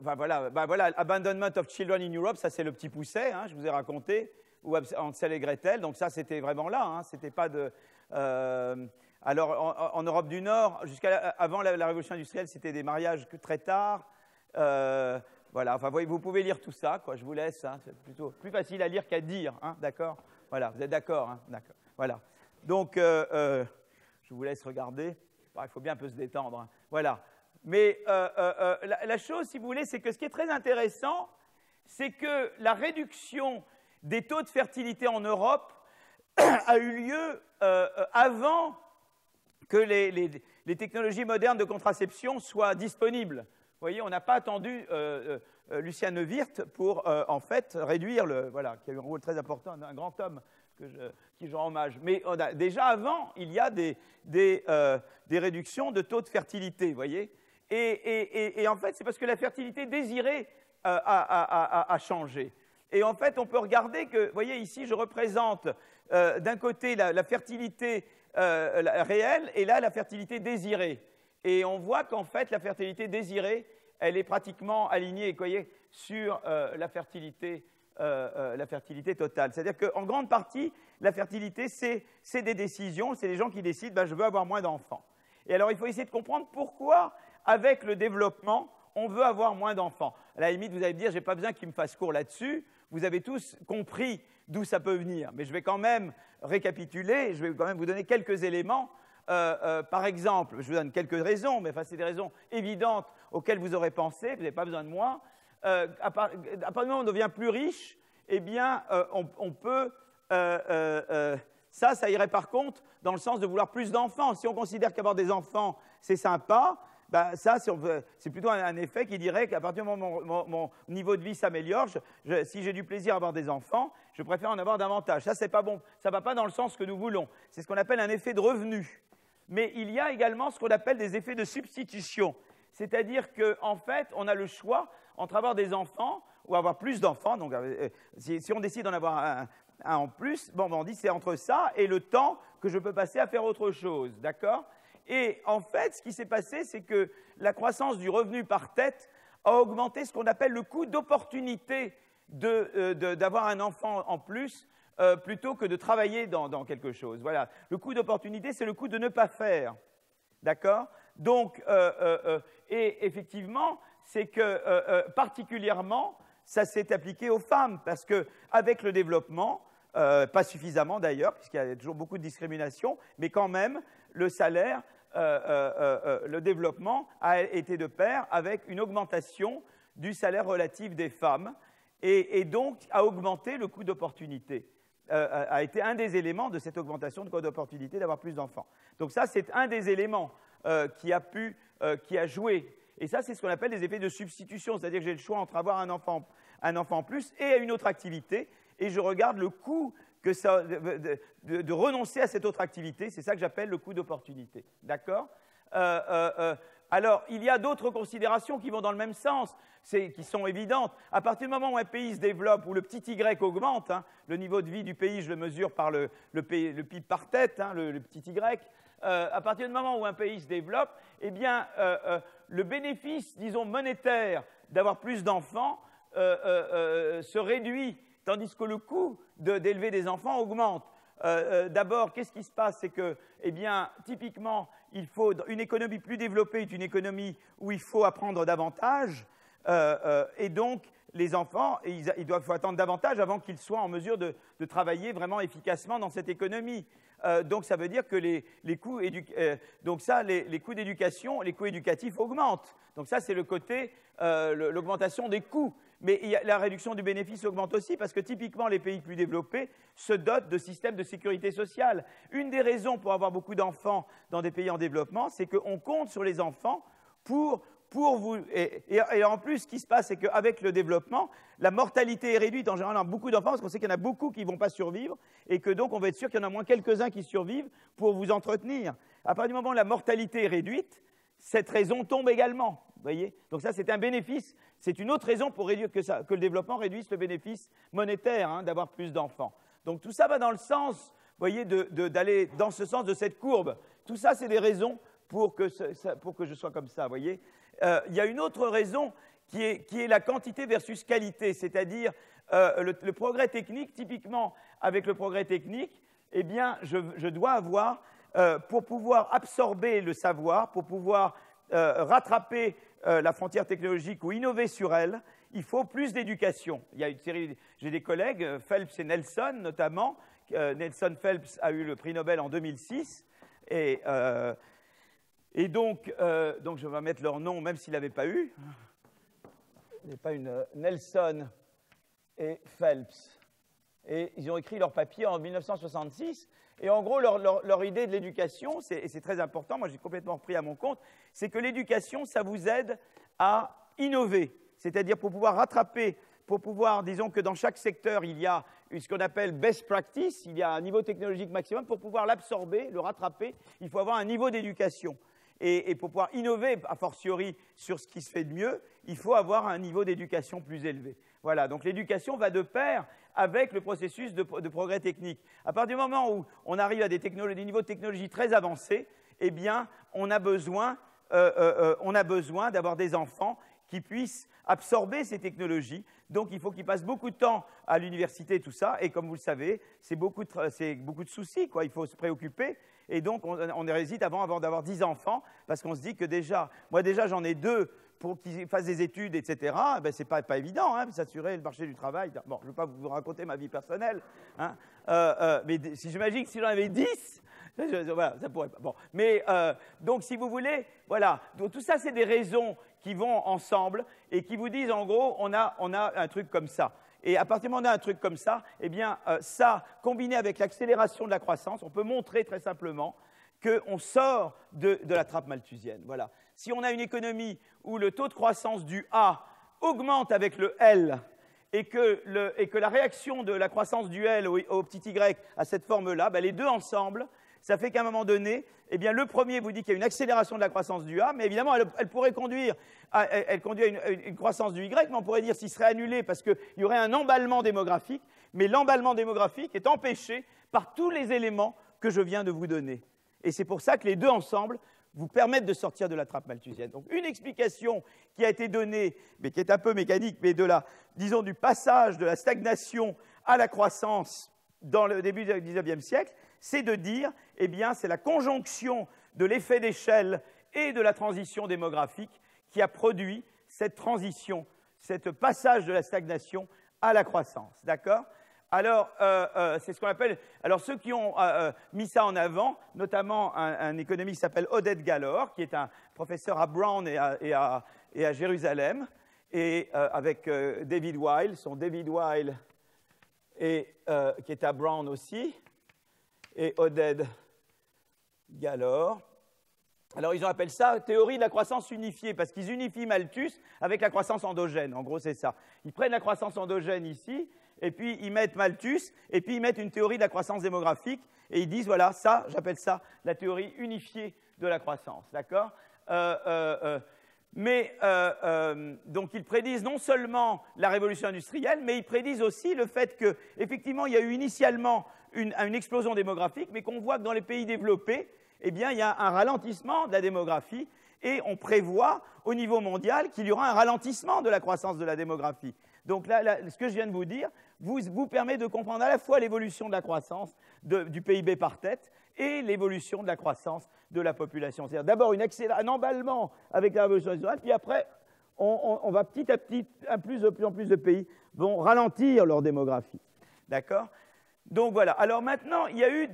voilà, Abandonment of Children in Europe, ça c'est le petit Pousset, hein, je vous ai raconté, ou Hansel et Gretel, donc ça c'était vraiment là, hein, c'était pas de... alors en Europe du Nord, avant la Révolution industrielle, c'était des mariages très tard, voilà, enfin vous pouvez lire tout ça, quoi, je vous laisse, hein, c'est plutôt plus facile à lire qu'à dire, hein, d'accord? Voilà, vous êtes d'accord, hein, d'accord, voilà. Donc, je vous laisse regarder, il faut bien un peu se détendre, hein, voilà. Mais la chose, si vous voulez, c'est que ce qui est très intéressant, c'est que la réduction des taux de fertilité en Europe a eu lieu avant que les technologies modernes de contraception soient disponibles. Vous voyez, on n'a pas attendu Lucien Neuwirth pour, en fait, réduire voilà, qui a eu un rôle très important, un grand homme qui je rends hommage. Mais déjà avant, il y a des réductions de taux de fertilité, vous voyez. Et en fait, c'est parce que la fertilité désirée a changé. Et en fait, on peut regarder que, vous voyez, ici, je représente d'un côté la fertilité réelle et là, la fertilité désirée. Et on voit qu'en fait, la fertilité désirée, elle est pratiquement alignée, vous voyez, sur la fertilité totale. C'est-à-dire qu'en grande partie, la fertilité, c'est des décisions, c'est les gens qui décident, ben, je veux avoir moins d'enfants. Et alors, il faut essayer de comprendre pourquoi, avec le développement, on veut avoir moins d'enfants. À la limite, vous allez me dire, je n'ai pas besoin qu'il me fasse court là-dessus. Vous avez tous compris d'où ça peut venir. Mais je vais quand même récapituler, je vais quand même vous donner quelques éléments Par exemple, je vous donne quelques raisons, mais enfin, c'est des raisons évidentes auxquelles vous aurez pensé, vous n'avez pas besoin de moi. À partir du moment où on devient plus riche, eh bien, on peut... ça irait par contre dans le sens de vouloir plus d'enfants. Si on considère qu'avoir des enfants, c'est sympa, ben ça, c'est plutôt un effet qui dirait qu'à partir du moment où mon niveau de vie s'améliore, si j'ai du plaisir à avoir des enfants, je préfère en avoir davantage. Ça, c'est pas bon. Ça ne va pas dans le sens que nous voulons. C'est ce qu'on appelle un effet de revenu. Mais il y a également ce qu'on appelle des effets de substitution. C'est-à-dire qu'en fait, on a le choix entre avoir des enfants ou avoir plus d'enfants. Donc, si on décide d'en avoir un en plus, bon, on dit c'est entre ça et le temps que je peux passer à faire autre chose. D'accord ? Et en fait, ce qui s'est passé, c'est que la croissance du revenu par tête a augmenté ce qu'on appelle le coût d'opportunité d'avoir un enfant en plus plutôt que de travailler dans quelque chose. Voilà. Le coût d'opportunité, c'est le coût de ne pas faire. D'accord ? Donc, et effectivement, c'est que particulièrement, ça s'est appliqué aux femmes parce qu'avec le développement, pas suffisamment d'ailleurs, puisqu'il y a toujours beaucoup de discrimination, mais quand même, le salaire, le développement a été de pair avec une augmentation du salaire relatif des femmes et donc a augmenté le coût d'opportunité, a été un des éléments de cette augmentation de coût d'opportunité d'avoir plus d'enfants. Donc ça, c'est un des éléments qui a joué. Et ça, c'est ce qu'on appelle des effets de substitution, c'est-à-dire que j'ai le choix entre avoir un enfant en plus et une autre activité, et je regarde le coût que ça, de renoncer à cette autre activité, c'est ça que j'appelle le coût d'opportunité. D'accord ? Alors, il y a d'autres considérations qui vont dans le même sens, qui sont évidentes. À partir du moment où un pays se développe, où le petit Y augmente, hein, le niveau de vie du pays, je le mesure par le PIB par tête, hein, le petit Y, à partir du moment où un pays se développe, eh bien, le bénéfice, disons, monétaire d'avoir plus d'enfants se réduit, tandis que le coût d'élever des enfants augmente. D'abord, qu'est-ce qui se passe? C'est que, eh bien, typiquement, une économie plus développée est une économie où il faut apprendre davantage, et donc les enfants, ils doivent attendre davantage avant qu'ils soient en mesure de travailler vraiment efficacement dans cette économie. Donc ça veut dire que les coûts d'éducation, les coûts éducatifs augmentent. Donc ça, c'est le côté, l'augmentation des coûts. Mais la réduction du bénéfice augmente aussi parce que typiquement les pays plus développés se dotent de systèmes de sécurité sociale. Une des raisons pour avoir beaucoup d'enfants dans des pays en développement, c'est qu'on compte sur les enfants pour vous. Et en plus, ce qui se passe, c'est qu'avec le développement, la mortalité est réduite en général dans beaucoup d'enfants parce qu'on sait qu'il y en a beaucoup qui ne vont pas survivre et que donc on va être sûr qu'il y en a au moins quelques-uns qui survivent pour vous entretenir. À partir du moment où la mortalité est réduite, cette raison tombe également. Vous voyez? Donc ça, c'est un bénéfice. C'est une autre raison pour réduire que le développement réduise le bénéfice monétaire, hein, d'avoir plus d'enfants. Donc tout ça va dans le sens, vous voyez, d'aller dans ce sens de cette courbe. Tout ça, c'est des raisons pour que je sois comme ça, vous voyez. Il y a une autre raison qui est la quantité versus qualité, c'est-à-dire le progrès technique. Typiquement, avec le progrès technique, eh bien, je dois avoir, pour pouvoir absorber le savoir, pour pouvoir rattraper la frontière technologique ou innover sur elle, il faut plus d'éducation. Il y a une série, j'ai des collègues, Phelps et Nelson notamment. Nelson Phelps a eu le prix Nobel en 2006 et donc je vais mettre leur nom même s'il n'avait pas eu. Il n'y a pas une Nelson et Phelps. Et ils ont écrit leur papier en 1966. Et en gros, leur idée de l'éducation, et c'est très important, moi j'ai complètement repris à mon compte, c'est que l'éducation, ça vous aide à innover. C'est-à-dire pour pouvoir rattraper, pour pouvoir, disons que dans chaque secteur, il y a ce qu'on appelle best practice, il y a un niveau technologique maximum. Pour pouvoir l'absorber, le rattraper, il faut avoir un niveau d'éducation. Et pour pouvoir innover, a fortiori, sur ce qui se fait de mieux, il faut avoir un niveau d'éducation plus élevé. Voilà, donc l'éducation va de pair avec le processus de progrès technique. À partir du moment où on arrive à des niveaux de technologie très avancés, eh bien, on a besoin d'avoir des enfants qui puissent absorber ces technologies. Donc, il faut qu'ils passent beaucoup de temps à l'université, tout ça. Et comme vous le savez, c'est beaucoup de soucis, quoi. Il faut se préoccuper. Et donc, on hésite avant d'avoir 10 enfants, parce qu'on se dit que moi déjà, j'en ai 2 pour qu'ils fassent des études, etc. Ben, c'est pas évident, hein, s'assurer le marché du travail. Bon, je ne vais pas vous raconter ma vie personnelle, hein. Mais si j'imagine que si j'en avais 10, Voilà, ça pourrait pas. Bon. Mais donc, si vous voulez, voilà. Donc, tout ça, c'est des raisons qui vont ensemble et qui vous disent, en gros, on a un truc comme ça. Et à partir du moment où on a un truc comme ça, eh bien, ça, combiné avec l'accélération de la croissance, on peut montrer très simplement qu'on sort de la trappe malthusienne. Voilà. Si on a une économie où le taux de croissance du A augmente avec le L et que la réaction de la croissance du L au petit y a cette forme-là, ben, les deux ensemble, ça fait qu'à un moment donné, eh bien, le premier vous dit qu'il y a une accélération de la croissance du A, mais évidemment, elle pourrait conduire à une croissance du Y, mais on pourrait dire qu'il serait annulé parce qu'il y aurait un emballement démographique, mais l'emballement démographique est empêché par tous les éléments que je viens de vous donner. Et c'est pour ça que les deux ensemble vous permettent de sortir de la trappe malthusienne. Donc, une explication qui a été donnée, mais qui est un peu mécanique, mais disons, du passage de la stagnation à la croissance dans le début du XIXe siècle, c'est de dire, eh bien, c'est la conjonction de l'effet d'échelle et de la transition démographique qui a produit cette transition, ce passage de la stagnation à la croissance. D'accord ? Alors, c'est ce qu'on appelle. Alors, ceux qui ont mis ça en avant, notamment un économiste qui s'appelle Oded Galor, qui est un professeur à Brown et à Jérusalem, et avec David Weil, David Weil, qui est à Brown aussi, et Oded Galor. Alors, ils appellent ça théorie de la croissance unifiée, parce qu'ils unifient Malthus avec la croissance endogène. En gros, c'est ça. Ils prennent la croissance endogène ici, et puis ils mettent Malthus, et puis ils mettent une théorie de la croissance démographique, et ils disent, voilà, ça, j'appelle ça la théorie unifiée de la croissance, d'accord ? Donc ils prédisent non seulement la révolution industrielle, mais ils prédisent aussi le fait qu'effectivement, il y a eu initialement une explosion démographique, mais qu'on voit que dans les pays développés, eh bien, il y a un ralentissement de la démographie, et on prévoit au niveau mondial qu'il y aura un ralentissement de la croissance de la démographie. Donc là, ce que je viens de vous dire vous permet de comprendre à la fois l'évolution de la croissance du PIB par tête et l'évolution de la croissance de la population. C'est-à-dire d'abord un emballement avec la révolution industrielle, puis après, on va petit à petit, de plus en plus de pays vont ralentir leur démographie. D'accord ? Donc voilà. Alors maintenant, il y a eu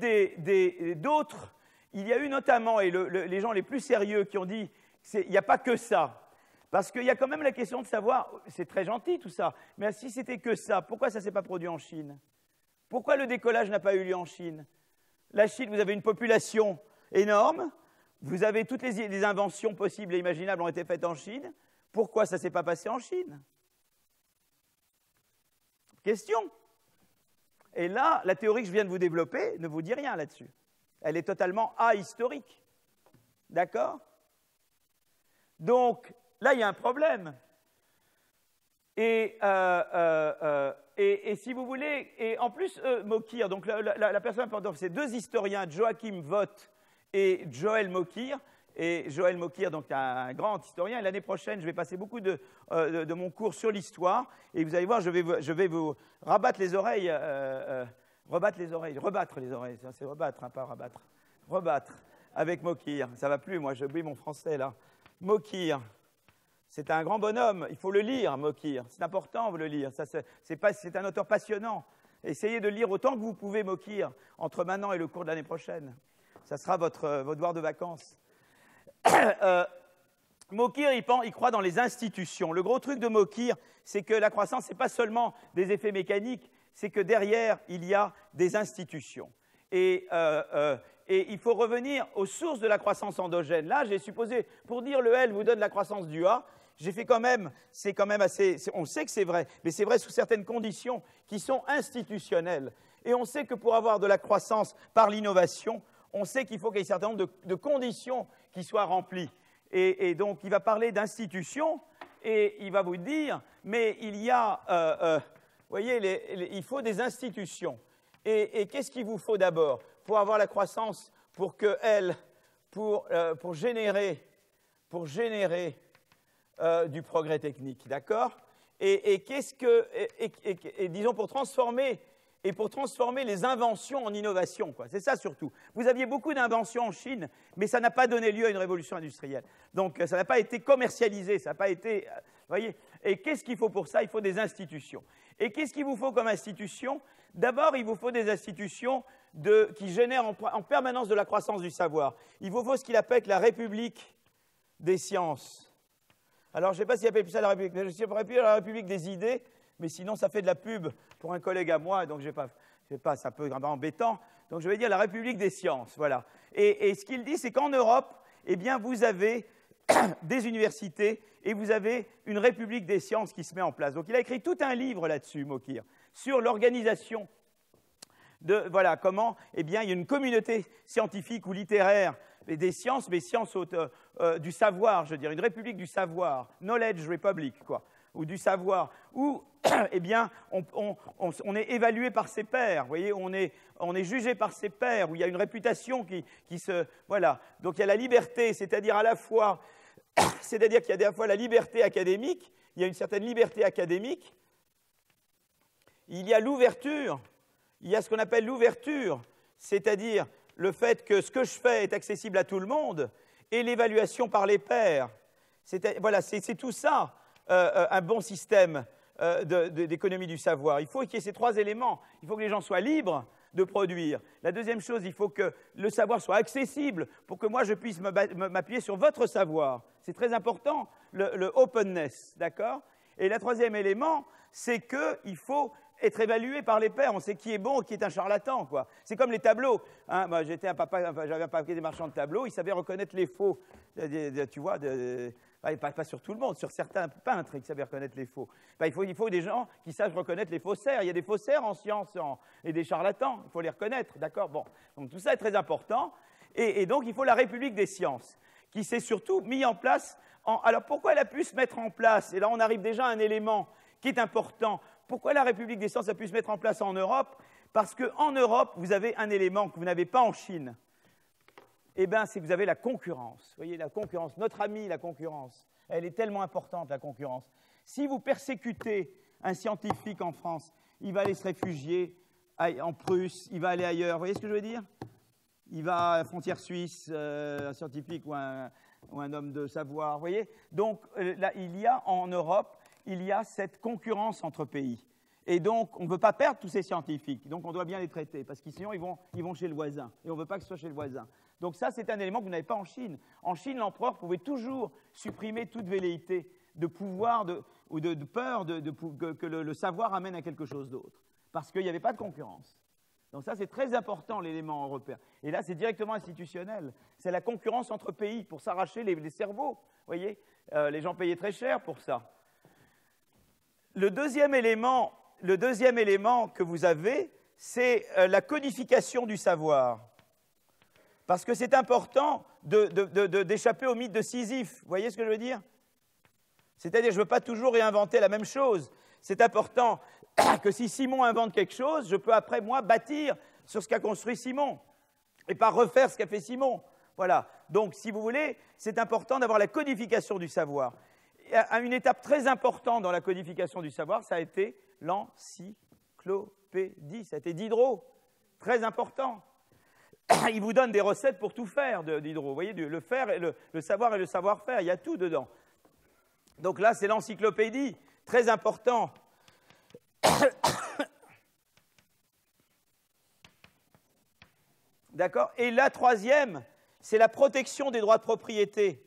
d'autres, il y a eu notamment, et les gens les plus sérieux qui ont dit il n'y a pas que ça. Parce qu'il y a quand même la question de savoir, c'est très gentil tout ça, mais si c'était que ça, pourquoi ça ne s'est pas produit en Chine? Pourquoi le décollage n'a pas eu lieu en Chine? La Chine, vous avez une population énorme, vous avez toutes les inventions possibles et imaginables ont été faites en Chine, pourquoi ça ne s'est pas passé en Chine? Question. Et là, la théorie que je viens de vous développer ne vous dit rien là-dessus. Elle est totalement ahistorique. D'accord? Donc, là, il y a un problème. Et si vous voulez, et en plus, Mokyr, donc la personne importante, c'est deux historiens, Joachim Vogt et Joël Mokyr. Et Joël Mokyr, donc un grand historien. Et l'année prochaine, je vais passer beaucoup de mon cours sur l'histoire. Et vous allez voir, je vais vous rabattre les oreilles, rebattre les oreilles, rebattre les oreilles. C'est rebattre, hein, pas rabattre. Rebattre avec Mokyr. Ça va plus, moi, j'oublie mon français là. Mokyr. C'est un grand bonhomme, il faut le lire, Mokyr. C'est important de le lire, c'est un auteur passionnant. Essayez de lire autant que vous pouvez Mokyr entre maintenant et le cours de l'année prochaine. Ça sera votre devoir de vacances. Mokyr, il croit dans les institutions. Le gros truc de Mokyr, c'est que la croissance, ce n'est pas seulement des effets mécaniques, c'est que derrière, il y a des institutions. Et il faut revenir aux sources de la croissance endogène. Là, j'ai supposé, pour dire le L vous donne la croissance du A, j'ai fait quand même, c'est quand même assez, on sait que c'est vrai, mais c'est vrai sous certaines conditions qui sont institutionnelles. Et on sait que pour avoir de la croissance par l'innovation, on sait qu'il faut qu'il y ait un certain nombre de conditions qui soient remplies. Et donc, il va parler d'institutions et il va vous dire, mais il y a, vous voyez, il faut des institutions. Et qu'est-ce qu'il vous faut d'abord pour avoir la croissance, pour générer du progrès technique, d'accord? Et disons pour transformer les inventions en innovation, quoi. C'est ça surtout. Vous aviez beaucoup d'inventions en Chine, mais ça n'a pas donné lieu à une révolution industrielle. Donc ça n'a pas été commercialisé, ça n'a pas été, vous voyez. Et qu'est-ce qu'il faut pour ça? Il faut des institutions. Et qu'est-ce qu'il vous faut comme institution? D'abord, il vous faut des institutions qui génère en permanence de la croissance du savoir. Il vous faut ce qu'il appelle la République des sciences. Alors, je ne sais pas s'il appelle plus ça la République, mais je pourrais plus la République des idées, mais sinon, ça fait de la pub pour un collègue à moi, donc je sais pas, c'est un peu embêtant. Donc, je vais dire la République des sciences, voilà. Et ce qu'il dit, c'est qu'en Europe, eh bien, vous avez des universités et vous avez une République des sciences qui se met en place. Donc, il a écrit tout un livre là-dessus, Mokir, sur l'organisation de, voilà, comment, eh bien, il y a une communauté scientifique ou littéraire des sciences, mais sciences du savoir, je veux dire, une république du savoir, knowledge republic, quoi, ou du savoir, où, eh bien, on est évalué par ses pairs, vous voyez, on est jugé par ses pairs, où il y a une réputation qui se, voilà, donc il y a la liberté, c'est-à-dire à la fois, c'est-à-dire qu'il y a à la fois la liberté académique, il y a une certaine liberté académique, il y a l'ouverture, il y a ce qu'on appelle l'ouverture, c'est-à-dire le fait que ce que je fais est accessible à tout le monde, et l'évaluation par les pairs. Voilà, c'est tout ça, un bon système d'économie du savoir. Il faut qu'il y ait ces trois éléments. Il faut que les gens soient libres de produire. La deuxième chose, il faut que le savoir soit accessible pour que moi, je puisse m'appuyer sur votre savoir. C'est très important, le openness, d'accord? Et le troisième élément, c'est qu'il faut être évalué par les pairs. On sait qui est bon et qui est un charlatan, quoi. C'est comme les tableaux. Hein, moi, j'avais un papa des marchands de tableaux, il savait reconnaître les faux. Tu vois, pas sur tout le monde, sur certains peintres qui savaient reconnaître les faux. Il faut des gens qui savent reconnaître les faussaires. Il y a des faussaires en sciences et des charlatans, il faut les reconnaître, d'accord? Bon, donc tout ça est très important. Et donc, il faut la République des sciences, qui s'est surtout mis en place. Alors, pourquoi elle a pu se mettre en place? Et là, on arrive déjà à un élément qui est important. Pourquoi la République des sciences a pu se mettre en place en Europe? Parce qu'en Europe, vous avez un élément que vous n'avez pas en Chine. Eh bien, c'est que vous avez la concurrence. Vous voyez, la concurrence, notre amie, la concurrence, elle est tellement importante, la concurrence. Si vous persécutez un scientifique en France, il va aller se réfugier en Prusse, il va aller ailleurs. Vous voyez ce que je veux dire? Il va à la frontière suisse, un scientifique ou un homme de savoir. Vous voyez? Donc, là, il y a en Europe, il y a cette concurrence entre pays. Et donc, on ne veut pas perdre tous ces scientifiques. Donc, on doit bien les traiter, parce que sinon, ils vont chez le voisin. Et on ne veut pas que ce soit chez le voisin. Donc ça, c'est un élément que vous n'avez pas en Chine. En Chine, l'empereur pouvait toujours supprimer toute velléité de pouvoir ou de peur que le savoir amène à quelque chose d'autre. Parce qu'il n'y avait pas de concurrence. Donc ça, c'est très important, l'élément européen. Et là, c'est directement institutionnel. C'est la concurrence entre pays pour s'arracher les cerveaux. Vous voyez, les gens payaient très cher pour ça. Le deuxième élément que vous avez, c'est la codification du savoir. Parce que c'est important d'échapper au mythe de Sisyphe. Vous voyez ce que je veux dire? C'est-à-dire, je ne veux pas toujours réinventer la même chose. C'est important que si Simon invente quelque chose, je peux après, moi, bâtir sur ce qu'a construit Simon et pas refaire ce qu'a fait Simon. Voilà. Donc, si vous voulez, c'est important d'avoir la codification du savoir. Une étape très importante dans la codification du savoir, ça a été l'encyclopédie. Ça a été Diderot. Très important. Il vous donne des recettes pour tout faire, Diderot. Vous voyez, le faire et le savoir et le savoir-faire, il y a tout dedans. Donc là, c'est l'encyclopédie, très important. D'accord? Et la troisième, c'est la protection des droits de propriété.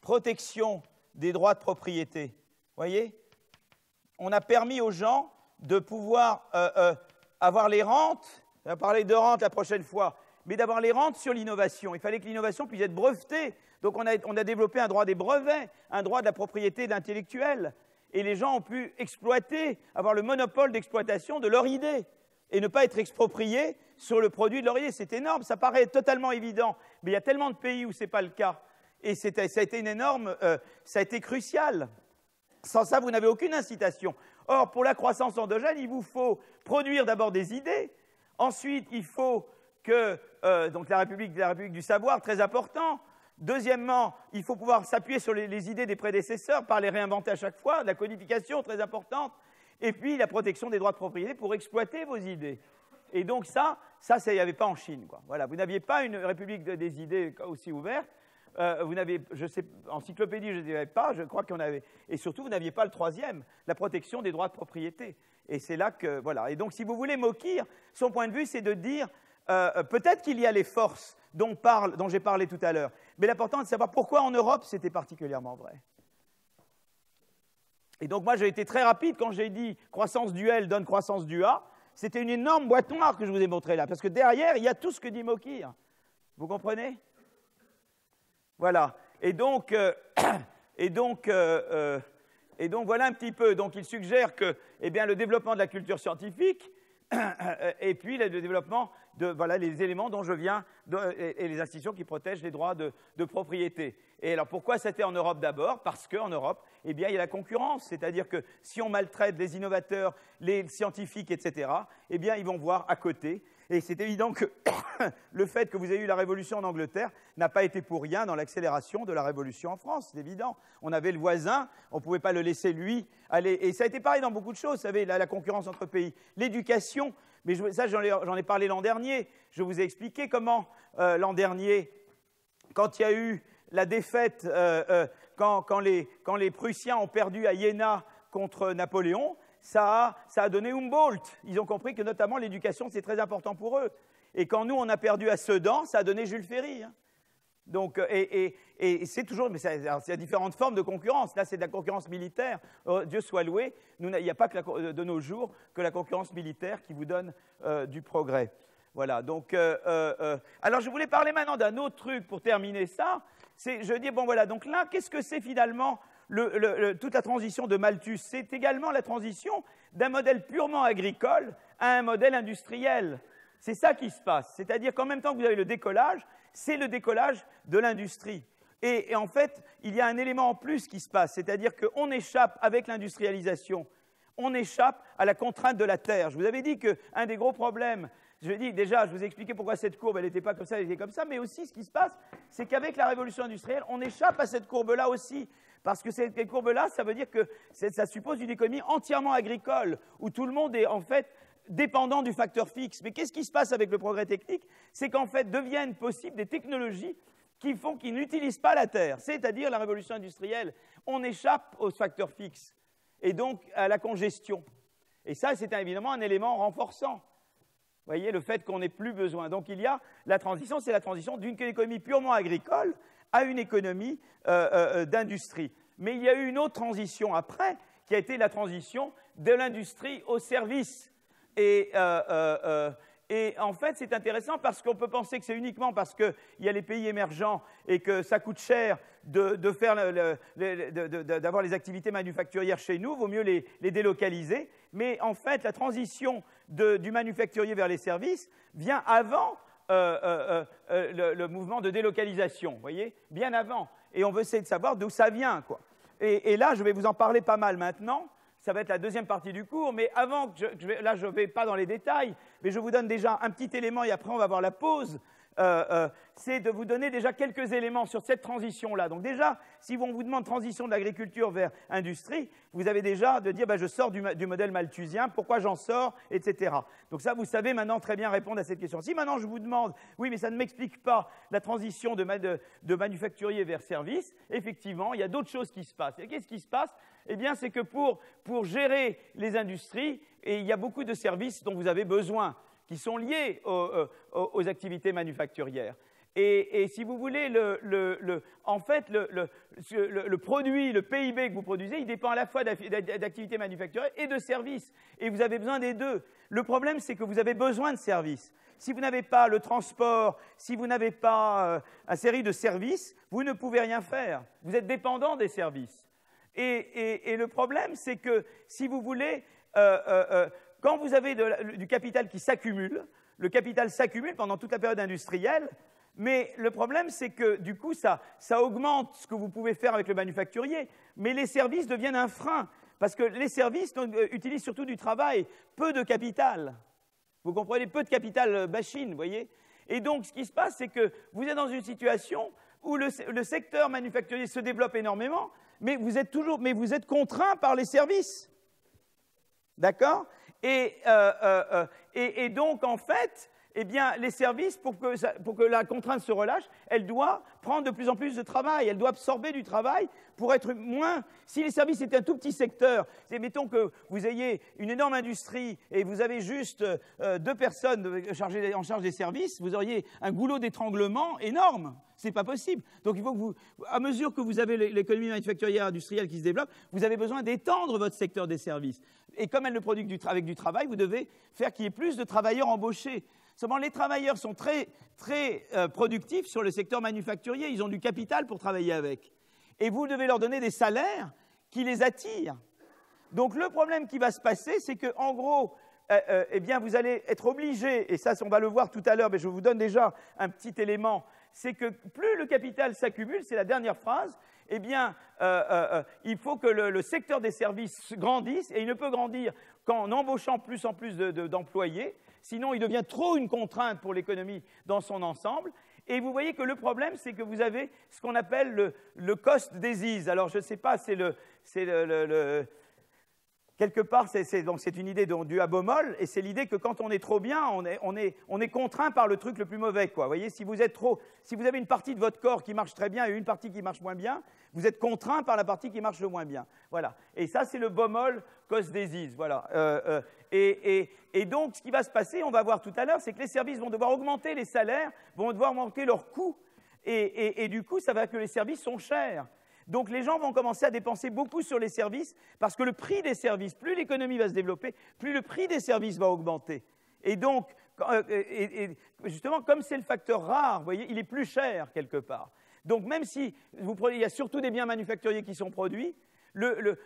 Protection des droits de propriété. Vous voyez? On a permis aux gens de pouvoir avoir les rentes, on va parler de rentes la prochaine fois, mais d'avoir les rentes sur l'innovation. Il fallait que l'innovation puisse être brevetée. Donc on a développé un droit des brevets, un droit de la propriété intellectuelle. Et les gens ont pu exploiter, avoir le monopole d'exploitation de leur idée et ne pas être expropriés sur le produit de leur idée. C'est énorme, ça paraît totalement évident, mais il y a tellement de pays où ce n'est pas le cas. Et ça a été une énorme, ça a été crucial. Sans ça, vous n'avez aucune incitation. Or, pour la croissance endogène, il vous faut produire d'abord des idées. Ensuite, il faut que, donc la République du savoir, très important. Deuxièmement, il faut pouvoir s'appuyer sur les idées des prédécesseurs, pas les réinventer à chaque fois. La codification, très importante. Et puis, la protection des droits de propriété pour exploiter vos idées. Et donc ça il n'y avait pas en Chine, quoi. Voilà, vous n'aviez pas une République des idées aussi ouverte. Vous n'avez, je sais, encyclopédie, je ne dirais pas, je crois qu'on avait. Et surtout, vous n'aviez pas le troisième, la protection des droits de propriété. Et c'est là que, voilà. Et donc, si vous voulez Mokir, son point de vue, c'est de dire, peut-être qu'il y a les forces dont j'ai parlé tout à l'heure, mais l'important est de savoir pourquoi en Europe c'était particulièrement vrai. Et donc moi j'ai été très rapide quand j'ai dit croissance du L donne croissance du A. C'était une énorme boîte noire que je vous ai montrée là, parce que derrière il y a tout ce que dit Mokir. Vous comprenez? Voilà. Et donc voilà un petit peu. Donc il suggère que eh bien, le développement de la culture scientifique et puis le développement de voilà, les éléments dont je viens et les institutions qui protègent les droits de propriété. Et alors pourquoi c'était en Europe d'abord? Parce qu'en Europe, eh bien, il y a la concurrence, c'est-à-dire que si on maltraite les innovateurs, les scientifiques, etc., eh bien, ils vont voir à côté. Et c'est évident que le fait que vous ayez eu la révolution en Angleterre n'a pas été pour rien dans l'accélération de la révolution en France, c'est évident. On avait le voisin, on ne pouvait pas le laisser lui aller. Et ça a été pareil dans beaucoup de choses, vous savez, la concurrence entre pays. L'éducation, mais ça j'en ai parlé l'an dernier, je vous ai expliqué comment l'an dernier, quand il y a eu la défaite, quand les Prussiens ont perdu à Iéna contre Napoléon, ça a donné Humboldt. Ils ont compris que notamment l'éducation, c'est très important pour eux. Et quand nous, on a perdu à Sedan, ça a donné Jules Ferry. Hein. Donc, et c'est toujours, mais il y a différentes formes de concurrence. Là, c'est de la concurrence militaire. Dieu soit loué, il n'y a pas que de nos jours que la concurrence militaire qui vous donne du progrès. Voilà, donc, alors je voulais parler maintenant d'un autre truc pour terminer ça. Je dis, bon voilà, donc là, qu'est-ce que c'est finalement toute la transition de Malthus? C'est également la transition d'un modèle purement agricole à un modèle industriel. C'est ça qui se passe. C'est-à-dire qu'en même temps que vous avez le décollage, c'est le décollage de l'industrie. Et en fait, il y a un élément en plus qui se passe, c'est-à-dire qu'on échappe avec l'industrialisation, on échappe à la contrainte de la terre. Je vous avais dit qu'un des gros problèmes, je vous ai expliqué pourquoi cette courbe, elle n'était pas comme ça, elle était comme ça, mais aussi ce qui se passe, c'est qu'avec la révolution industrielle, on échappe à cette courbe-là aussi. Parce que cette courbe-là, ça veut dire que ça suppose une économie entièrement agricole, où tout le monde est en fait dépendant du facteur fixe. Mais qu'est-ce qui se passe avec le progrès technique? C'est qu'en fait deviennent possibles des technologies qui font qu'ils n'utilisent pas la terre, c'est-à-dire la révolution industrielle. On échappe au facteur fixe et donc à la congestion. Et ça, c'est évidemment un élément renforçant. Vous voyez, le fait qu'on n'ait plus besoin. Donc il y a la transition, c'est la transition d'une économie purement agricole à une économie d'industrie. Mais il y a eu une autre transition après, qui a été la transition de l'industrie au service. Et en fait, c'est intéressant parce qu'on peut penser que c'est uniquement parce qu'il y a les pays émergents et que ça coûte cher d'avoir les activités manufacturières chez nous, vaut mieux les délocaliser. Mais en fait, la transition du manufacturier vers les services vient avant le mouvement de délocalisation, vous voyez, bien avant. Et on veut essayer de savoir d'où ça vient, quoi. Et là, je vais vous en parler pas mal maintenant. Ça va être la deuxième partie du cours, mais avant, là, je ne vais pas dans les détails, mais je vous donne déjà un petit élément et après, on va voir la pause. C'est de vous donner déjà quelques éléments sur cette transition-là. Donc déjà, si on vous demande transition de l'agriculture vers industrie, vous avez déjà de dire je sors du modèle malthusien, pourquoi j'en sors, etc. Donc ça, vous savez maintenant très bien répondre à cette question. Si maintenant je vous demande, oui, mais ça ne m'explique pas la transition de manufacturier vers service, effectivement, il y a d'autres choses qui se passent. Et qu'est-ce qui se passe? Eh bien, c'est que pour gérer les industries, il y a beaucoup de services dont vous avez besoin, qui sont liés aux activités manufacturières. Et si vous voulez, en fait, le produit, le PIB que vous produisez, il dépend à la fois d'activités manufacturières et de services. Et vous avez besoin des deux. Le problème, c'est que vous avez besoin de services. Si vous n'avez pas le transport, si vous n'avez pas une série de services, vous ne pouvez rien faire. Vous êtes dépendant des services. Et le problème, c'est que, si vous voulez, quand vous avez du capital qui s'accumule, le capital s'accumule pendant toute la période industrielle, mais le problème, c'est que, du coup, ça augmente ce que vous pouvez faire avec le manufacturier, mais les services deviennent un frein, parce que les services utilisent surtout du travail, peu de capital. Vous comprenez? Peu de capital machine, vous voyez? Et donc, ce qui se passe, c'est que vous êtes dans une situation où le secteur manufacturier se développe énormément, mais vous êtes contraint par les services. D'accord? Et donc, en fait, eh bien, les services, pour que la contrainte se relâche, elle doit prendre de plus en plus de travail, elle doit absorber du travail pour être moins... Si les services étaient un tout petit secteur, mettons que vous ayez une énorme industrie et vous avez juste 2 personnes en charge des services, vous auriez un goulot d'étranglement énorme. C'est pas possible. Donc il faut que vous, à mesure que vous avez l'économie manufacturière industrielle qui se développe, vous avez besoin d'étendre votre secteur des services. Et comme elle ne produit avec du travail, vous devez faire qu'il y ait plus de travailleurs embauchés. Seulement, les travailleurs sont très productifs sur le secteur manufacturier. Ils ont du capital pour travailler avec. Et vous devez leur donner des salaires qui les attirent. Donc le problème qui va se passer, c'est qu'en gros, eh bien, vous allez être obligé, et ça on va le voir tout à l'heure, mais je vous donne déjà un petit élément, c'est que plus le capital s'accumule, c'est la dernière phrase, eh bien, il faut que le secteur des services grandisse, et il ne peut grandir qu'en embauchant plus en plus d'employés, sinon il devient trop une contrainte pour l'économie dans son ensemble. Et vous voyez que le problème, c'est que vous avez ce qu'on appelle le cost disease. Alors, je ne sais pas, quelque part, c'est une idée due à Baumol, et c'est l'idée que quand on est trop bien, on est contraint par le truc le plus mauvais, quoi. Vous voyez, si vous avez une partie de votre corps qui marche très bien et une partie qui marche moins bien, vous êtes contraint par la partie qui marche le moins bien. Voilà. Et ça, c'est le Baumol cost disease. Voilà. Et donc, ce qui va se passer, on va voir tout à l'heure, c'est que les services vont devoir augmenter les salaires, vont devoir augmenter leurs coûts, et du coup, ça va que les services sont chers. Donc les gens vont commencer à dépenser beaucoup sur les services parce que le prix des services, plus l'économie va se développer, plus le prix des services va augmenter. Et donc, justement, comme c'est le facteur rare, vous voyez, il est plus cher quelque part. Donc même si il y a surtout des biens manufacturiers qui sont produits, eux,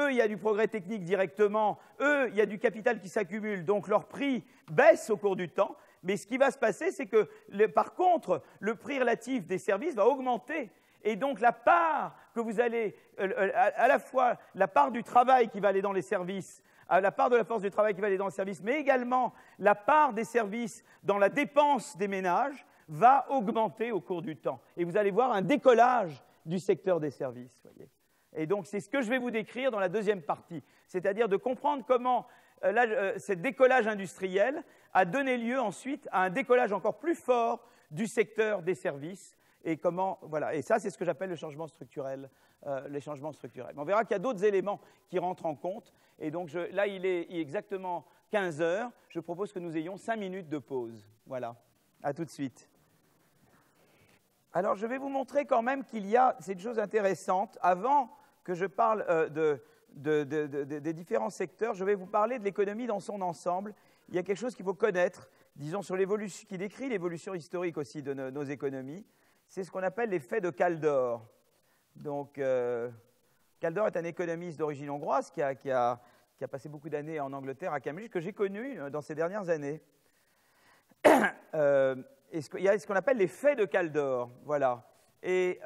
il y a du progrès technique directement, eux, il y a du capital qui s'accumule, donc leur prix baisse au cours du temps. Mais ce qui va se passer, c'est que, par contre, le prix relatif des services va augmenter. Et donc la part que vous allez, à la fois la part du travail qui va aller dans les services, la part de la force du travail qui va aller dans les services, mais également la part des services dans la dépense des ménages va augmenter au cours du temps. Et vous allez voir un décollage du secteur des services. Voyez. Et donc c'est ce que je vais vous décrire dans la deuxième partie, c'est-à-dire de comprendre comment ce décollage industriel a donné lieu ensuite à un décollage encore plus fort du secteur des services. Et comment, voilà. Et ça, c'est ce que j'appelle le changement structurel, les changements structurels. Mais on verra qu'il y a d'autres éléments qui rentrent en compte. Et donc, là, il est exactement 15 heures. Je propose que nous ayons 5 minutes de pause. Voilà. À tout de suite. Alors, je vais vous montrer quand même qu'il y a cette chose intéressante. Avant que je parle des différents secteurs, je vais vous parler de l'économie dans son ensemble. Il y a quelque chose qu'il faut connaître, disons, sur l'évolution, qui décrit l'évolution historique aussi de nos économies. C'est ce qu'on appelle l'effet de Kaldor. Donc, Kaldor est un économiste d'origine hongroise qui a passé beaucoup d'années en Angleterre, à Cambridge, que j'ai connu dans ces dernières années. Il y a ce qu'on appelle l'effet de Kaldor. Voilà. Et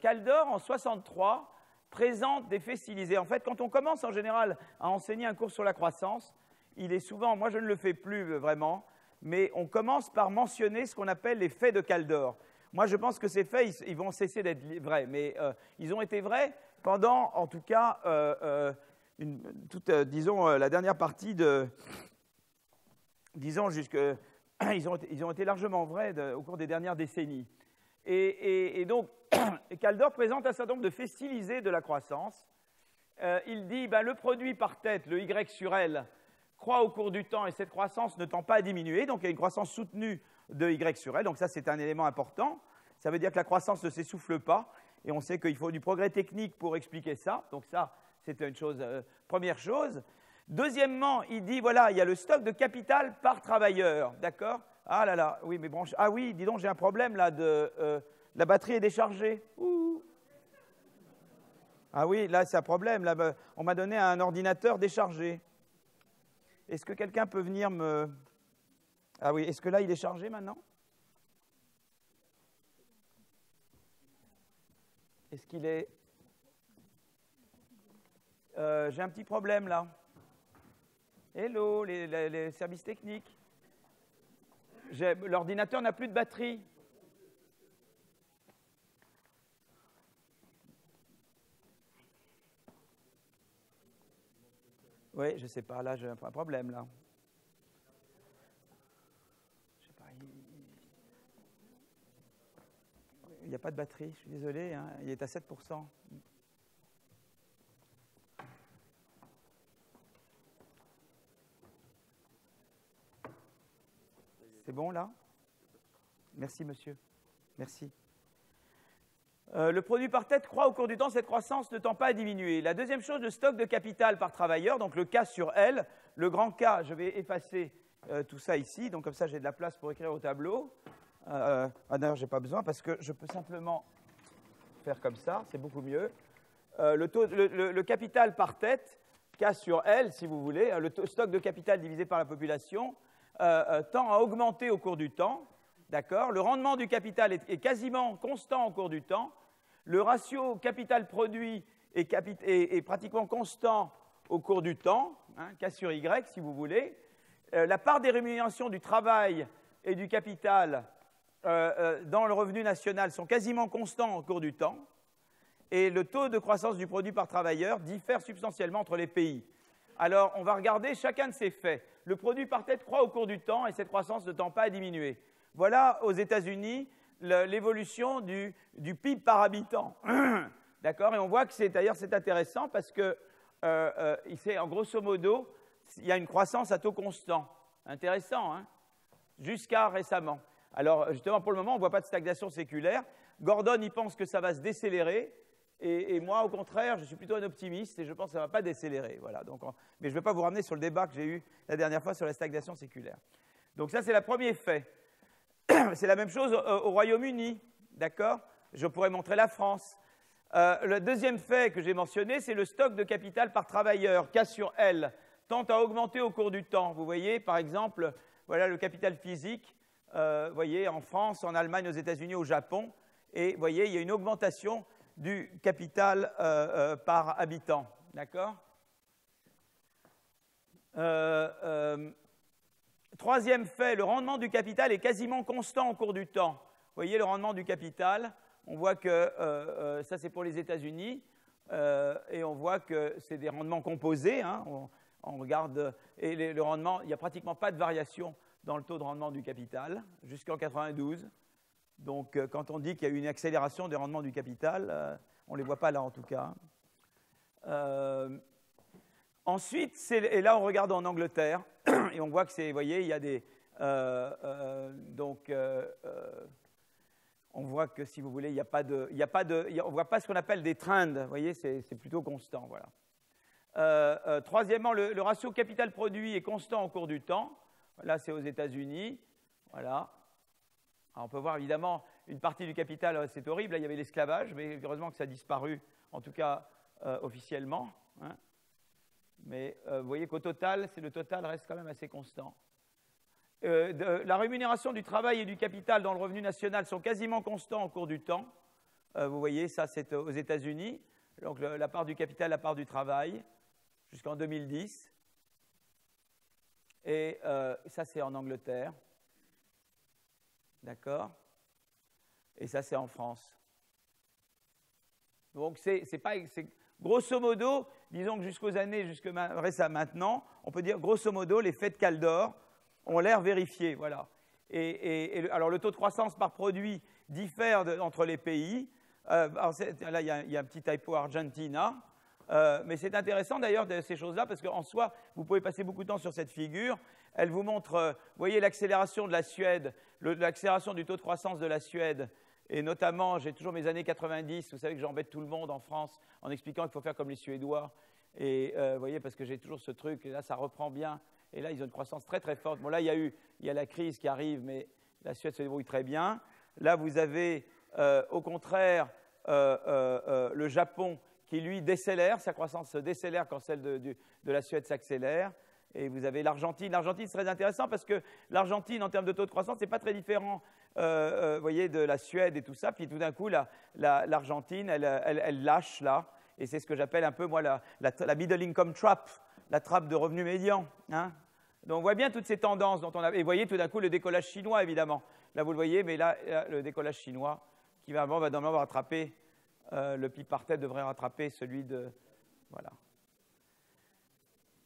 Kaldor, en 1963, présente des faits stylisés. En fait, quand on commence en général à enseigner un cours sur la croissance, il est souvent, moi je ne le fais plus vraiment, mais on commence par mentionner ce qu'on appelle les faits de Kaldor. Moi, je pense que ces faits, ils vont cesser d'être vrais, mais ils ont été vrais pendant, en tout cas, disons, la dernière partie de... Disons, ils ont été largement vrais au cours des dernières décennies. Et donc, Kaldor présente un certain nombre de faits stylisés de la croissance. Il dit, le produit par tête, le Y sur L, croît au cours du temps et cette croissance ne tend pas à diminuer. Donc, il y a une croissance soutenue de Y sur L. Donc, ça, c'est un élément important. Ça veut dire que la croissance ne s'essouffle pas. Et on sait qu'il faut du progrès technique pour expliquer ça. Donc, ça, c'est une chose, première chose. Deuxièmement, il dit, voilà, il y a le stock de capital par travailleur. D'accord? Ah là là, oui, mais branche. Ah oui, dis donc, j'ai un problème là la batterie est déchargée. Ouh. Ah oui, là, c'est un problème. Là, on m'a donné un ordinateur déchargé. Est-ce que quelqu'un peut venir me... Ah oui, est-ce que là, il est chargé maintenant? Est-ce qu'il est... J'ai un petit problème là. Hello, les services techniques. L'ordinateur n'a plus de batterie. Oui, je ne sais pas, là j'ai un problème là. Je sais pas, il n'y a pas de batterie, je suis désolé, hein, il est à 7%. C'est bon là? Merci monsieur, merci. Le produit par tête croît au cours du temps, cette croissance ne tend pas à diminuer. La deuxième chose, le stock de capital par travailleur, donc le K sur L, le grand K, je vais effacer tout ça ici, donc comme ça j'ai de la place pour écrire au tableau. D'ailleurs, je n'ai pas besoin parce que je peux simplement faire comme ça, c'est beaucoup mieux. Le capital par tête, K sur L, si vous voulez, le stock de capital divisé par la population, tend à augmenter au cours du temps. D'accord ? Le rendement du capital est quasiment constant au cours du temps. Le ratio capital-produit est pratiquement constant au cours du temps, hein, K sur Y, si vous voulez. La part des rémunérations du travail et du capital dans le revenu national sont quasiment constants au cours du temps. Et le taux de croissance du produit par travailleur diffère substantiellement entre les pays. Alors, on va regarder chacun de ces faits. Le produit par tête croît au cours du temps et cette croissance ne tend pas à diminuer. Voilà aux États-Unis l'évolution du PIB par habitant. D'accord ? Et on voit que d'ailleurs c'est intéressant parce que en grosso modo, il y a une croissance à taux constant. Intéressant, hein ? Jusqu'à récemment. Alors justement, pour le moment, on ne voit pas de stagnation séculaire. Gordon, il pense que ça va se décélérer. Et moi, au contraire, je suis plutôt un optimiste et je pense que ça ne va pas décélérer. Voilà, donc, mais je ne vais pas vous ramener sur le débat que j'ai eu la dernière fois sur la stagnation séculaire. Donc ça, c'est le premier fait. C'est la même chose au Royaume-Uni, d'accord? Je pourrais montrer la France. Le deuxième fait que j'ai mentionné, c'est le stock de capital par travailleur, K sur L, tend à augmenter au cours du temps. Vous voyez, par exemple, voilà le capital physique, vous voyez, en France, en Allemagne, aux États-Unis, au Japon. Et vous voyez, il y a une augmentation du capital par habitant, d'accord? Troisième fait, le rendement du capital est quasiment constant au cours du temps. Vous voyez le rendement du capital, on voit que ça c'est pour les États-Unis, et on voit que c'est des rendements composés. Hein, on regarde, et le rendement, il n'y a pratiquement pas de variation dans le taux de rendement du capital jusqu'en 92. Donc quand on dit qu'il y a eu une accélération des rendements du capital, on ne les voit pas là en tout cas. Ensuite, et là on regarde en Angleterre, et on voit que c'est, vous voyez, il y a des... on voit que, si vous voulez, il n'y a pas de... on ne voit pas ce qu'on appelle des trends, vous voyez, c'est plutôt constant, voilà. Troisièmement, le ratio capital-produit est constant au cours du temps. Là, c'est aux États-Unis, voilà. Alors, on peut voir, évidemment, une partie du capital, c'est horrible, là, il y avait l'esclavage, mais heureusement que ça a disparu, en tout cas officiellement, hein. Mais vous voyez qu'au total, le total reste quand même assez constant. La rémunération du travail et du capital dans le revenu national sont quasiment constants au cours du temps. Vous voyez, ça c'est aux États-Unis. Donc la part du capital, la part du travail, jusqu'en 2010. Et ça c'est en Angleterre. D'accord? Et ça c'est en France. Donc c'est pas... Grosso modo, disons que jusqu'aux années, récemment maintenant, on peut dire grosso modo, les faits de Kaldor ont l'air vérifiés. Voilà. Alors le taux de croissance par produit diffère entre les pays. Là, il y a un petit typo Argentina. Mais c'est intéressant d'ailleurs de ces choses-là parce qu'en soi, vous pouvez passer beaucoup de temps sur cette figure. Elle vous montre, vous voyez l'accélération de la Suède, l'accélération du taux de croissance de la Suède. Et notamment, j'ai toujours mes années 90, vous savez que j'embête tout le monde en France en expliquant qu'il faut faire comme les Suédois. Et vous voyez, parce que j'ai toujours ce truc, et là ça reprend bien, et là ils ont une croissance très très forte. Bon là il y a la crise qui arrive, mais la Suède se débrouille très bien. Là vous avez au contraire le Japon qui lui décélère, sa croissance se décélère quand celle de la Suède s'accélère. Et vous avez l'Argentine. L'Argentine, c'est très intéressant parce que l'Argentine, en termes de taux de croissance, c'est pas très différent, vous voyez, de la Suède et tout ça. Puis tout d'un coup, l'Argentine, elle lâche là. Et c'est ce que j'appelle un peu, moi, la middle income trap, la trappe de revenu médian. Hein. Donc on voit bien toutes ces tendances dont on a. Et vous voyez tout d'un coup le décollage chinois, évidemment. Là, vous le voyez, mais là le décollage chinois, qui va normalement rattraper, le PIB par tête devrait rattraper celui de. Voilà.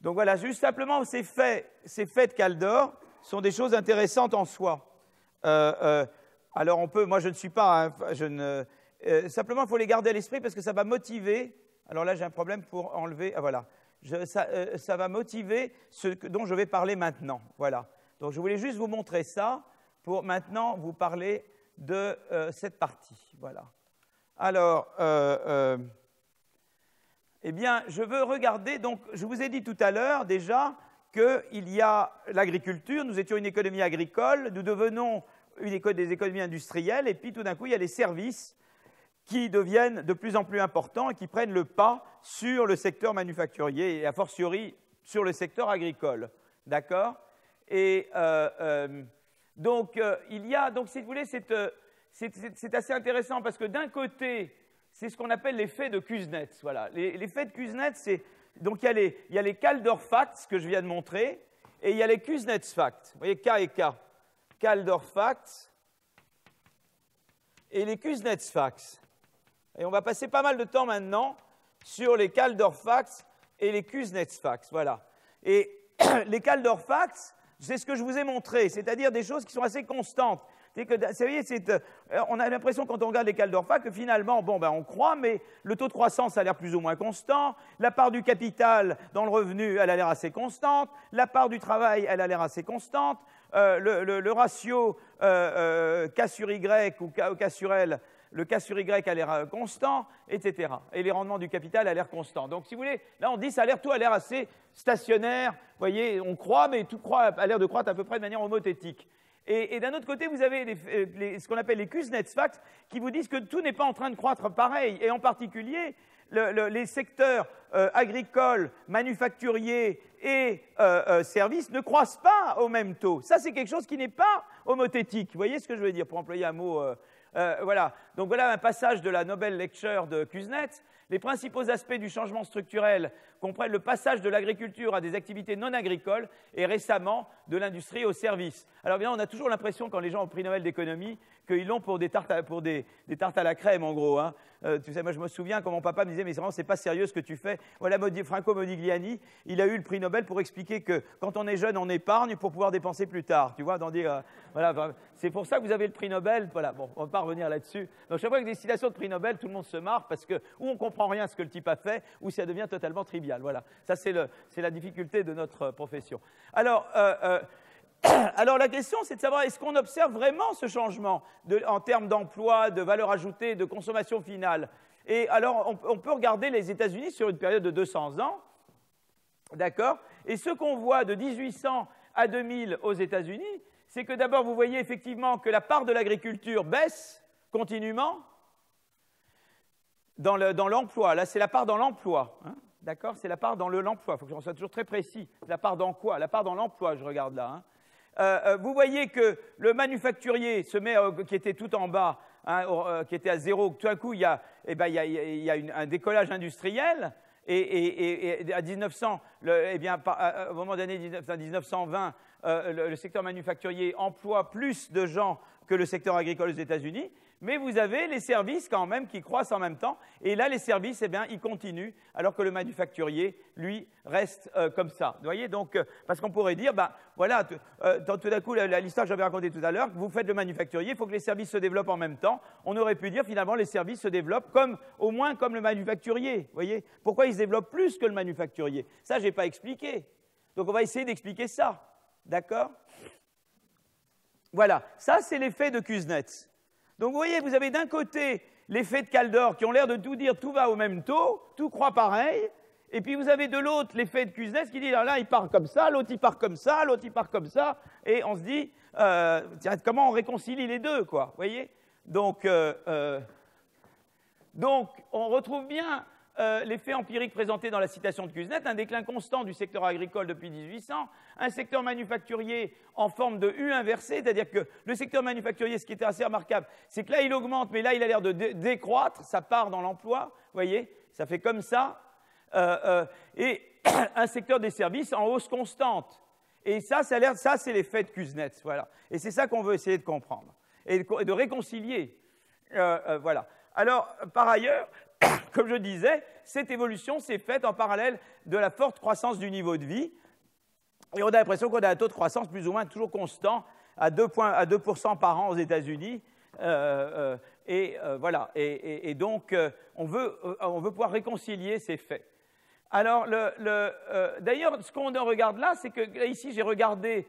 Donc voilà, juste simplement, ces faits de Kaldor sont des choses intéressantes en soi. alors on peut, moi je ne suis pas, simplement il faut les garder à l'esprit parce que ça va motiver, alors là j'ai un problème pour enlever, voilà, ça va motiver ce dont je vais parler maintenant, voilà. Donc je voulais juste vous montrer ça pour maintenant vous parler de cette partie, voilà. Alors, eh bien, je veux regarder, donc je vous ai dit tout à l'heure déjà qu'il y a l'agriculture, nous étions une économie agricole, nous devenons des économies industrielles, et puis tout d'un coup, il y a les services qui deviennent de plus en plus importants et qui prennent le pas sur le secteur manufacturier et a fortiori sur le secteur agricole. D'accord? Et donc, il y a, donc si vous voulez, c'est assez intéressant parce que d'un côté, c'est ce qu'on appelle l'effet de Kuznets. Voilà. L'effet de Kuznets, c'est. Donc, il y a les Kaldor Facts que je viens de montrer et il y a les Kuznets Facts. Vous voyez, K et K. Kaldor Facts et les Kuznets Facts. Et on va passer pas mal de temps maintenant sur les Kaldor Facts et les Kuznets Facts. Voilà. Et les Kaldor Facts, c'est ce que je vous ai montré, c'est-à-dire des choses qui sont assez constantes. Vous voyez, on a l'impression quand on regarde les Kaldor Facts que finalement, bon, ben, on croit, mais le taux de croissance a l'air plus ou moins constant, la part du capital dans le revenu, elle a l'air assez constante, la part du travail, elle a l'air assez constante, le ratio K sur Y ou K sur L, le K sur Y a l'air constant, etc. Et les rendements du capital a l'air constant. Donc, si vous voulez, là, on dit tout a l'air assez stationnaire. Vous voyez, on croit, mais tout a l'air de croître à peu près de manière homothétique. Et d'un autre côté, vous avez ce qu'on appelle les Kuznets Facts qui vous disent que tout n'est pas en train de croître pareil. Et en particulier, les secteurs agricoles, manufacturiers et services ne croissent pas au même taux. Ça, c'est quelque chose qui n'est pas homothétique. Vous voyez ce que je veux dire, pour employer un mot voilà. Donc voilà un passage de la Nobel Lecture de Kuznets. Les principaux aspects du changement structurel comprennent le passage de l'agriculture à des activités non agricoles et récemment de l'industrie aux services. Alors bien, on a toujours l'impression, quand les gens ont le prix Nobel d'économie, qu'ils l'ont pour des tartes à la crème, en gros. Hein. Tu sais, moi, je me souviens quand mon papa me disait « Mais vraiment, c'est pas sérieux ce que tu fais ». Voilà, Franco Modigliani, il a eu le prix Nobel pour expliquer que quand on est jeune, on épargne pour pouvoir dépenser plus tard. Tu vois, voilà, c'est pour ça que vous avez le prix Nobel. Voilà, bon, on ne va pas revenir là-dessus. Donc, chaque fois que des citations de prix Nobel, tout le monde se marre parce que ou on comprend rien à ce que le type a fait, ou ça devient totalement trivial. Voilà, ça c'est la difficulté de notre profession. Alors la question, c'est de savoir est-ce qu'on observe vraiment ce changement en termes d'emploi, de valeur ajoutée, de consommation finale. Et alors, on peut regarder les États-Unis sur une période de 200 ans, d'accord? Et ce qu'on voit de 1800 à 2000 aux États-Unis, c'est que d'abord, vous voyez effectivement que la part de l'agriculture baisse continuellement dans l'emploi. Là, c'est la part dans l'emploi. Hein, d'accord? C'est la part dans l'emploi. Il faut que j'en sois toujours très précis. La part dans quoi? La part dans l'emploi, je regarde là. Hein. Vous voyez que le manufacturier se met, qui était tout en bas, hein, qui était à zéro, tout à coup, il y a un décollage industriel. Et à 1900, au moment des années 1920, le secteur manufacturier emploie plus de gens que le secteur agricole aux États-Unis. Mais vous avez les services quand même qui croissent en même temps. Et là, les services, ils continuent, alors que le manufacturier, lui, reste comme ça. Vous voyez, donc, parce qu'on pourrait dire, voilà, tout d'un coup, l'histoire que j'avais racontée tout à l'heure, vous faites le manufacturier, il faut que les services se développent en même temps. On aurait pu dire, finalement, les services se développent au moins comme le manufacturier. Vous voyez, pourquoi ils se développent plus que le manufacturier? Ça, je n'ai pas expliqué. Donc, on va essayer d'expliquer ça. D'accord? Voilà, ça, c'est l'effet de Kuznets. Donc, vous voyez, vous avez d'un côté l'effet de Kaldor qui ont l'air de tout dire, tout va au même taux, tout croît pareil, et puis vous avez de l'autre l'effet de Kuznets qui dit, là, il part comme ça, l'autre, il part comme ça, l'autre, il part comme ça, et on se dit, comment on réconcilie les deux, quoi, vous voyez? Donc, on retrouve bien l'effet empirique présenté dans la citation de Kuznets, un déclin constant du secteur agricole depuis 1800, un secteur manufacturier en forme de U inversée, c'est-à-dire que le secteur manufacturier, ce qui était assez remarquable, c'est que là, il augmente, mais là, il a l'air de décroître, ça part dans l'emploi, vous voyez, ça fait comme ça, et un secteur des services en hausse constante. Et ça c'est l'effet de Kuznets, voilà. Et c'est ça qu'on veut essayer de comprendre, et de réconcilier, voilà. Alors, par ailleurs, comme je disais, cette évolution s'est faite en parallèle de la forte croissance du niveau de vie. Et on a l'impression qu'on a un taux de croissance plus ou moins toujours constant à 2% par an aux États-Unis. Voilà. Et donc, on veut pouvoir réconcilier ces faits. Alors, d'ailleurs, ce qu'on regarde là, c'est que ici, j'ai regardé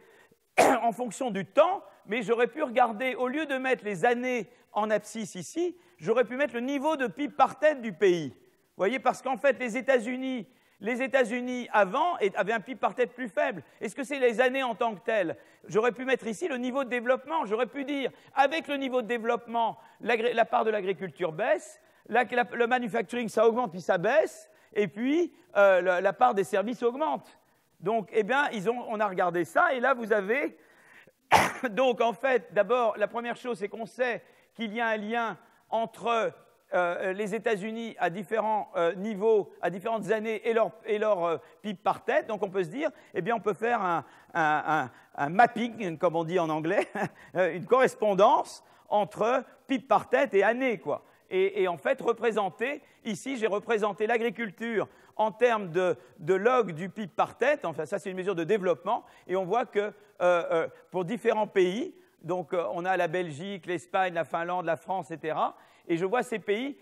en fonction du temps, mais j'aurais pu regarder, au lieu de mettre les années en abscisse ici, j'aurais pu mettre le niveau de PIB par tête du pays. Vous voyez, parce qu'en fait, les États-Unis avant avaient un PIB par tête plus faible. Est-ce que c'est les années en tant que telles? J'aurais pu mettre ici le niveau de développement. J'aurais pu dire, avec le niveau de développement, la part de l'agriculture baisse, le manufacturing, ça augmente puis ça baisse, et puis la part des services augmente. Donc, eh bien, on a regardé ça, et là, vous avez... Donc, en fait, d'abord, la première chose, c'est qu'on sait qu'il y a un lien entre les États-Unis à différents niveaux, à différentes années, et leur PIB par tête. Donc, on peut se dire, eh bien, on peut faire un mapping, comme on dit en anglais, une correspondance entre PIB par tête et année, quoi. Et en fait, ici, j'ai représenté l'agriculture en termes de log du PIB par tête. Enfin, ça, c'est une mesure de développement. Et on voit que pour différents pays, donc on a la Belgique, l'Espagne, la Finlande, la France, etc. Et je vois ces pays,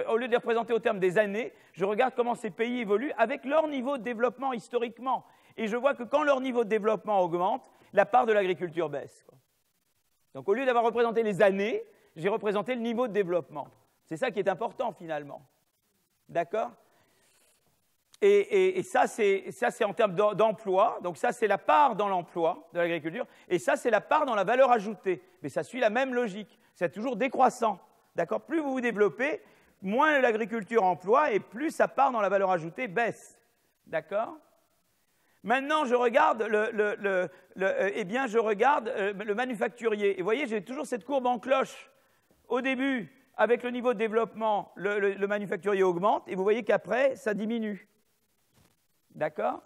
au lieu de les représenter au terme des années, je regarde comment ces pays évoluent avec leur niveau de développement historiquement. Et je vois que quand leur niveau de développement augmente, la part de l'agriculture baisse, quoi. Donc, au lieu d'avoir représenté les années, j'ai représenté le niveau de développement. C'est ça qui est important, finalement. D'accord? Et ça, c'est en termes d'emploi. Donc, ça, c'est la part dans l'emploi de l'agriculture. Et ça, c'est la part dans la valeur ajoutée. Mais ça suit la même logique. C'est toujours décroissant. D'accord? Plus vous vous développez, moins l'agriculture emploie et plus sa part dans la valeur ajoutée baisse. D'accord? Maintenant, je regarde le manufacturier. Et vous voyez, j'ai toujours cette courbe en cloche. Au début, avec le niveau de développement, le manufacturier augmente, et vous voyez qu'après, ça diminue. D'accord?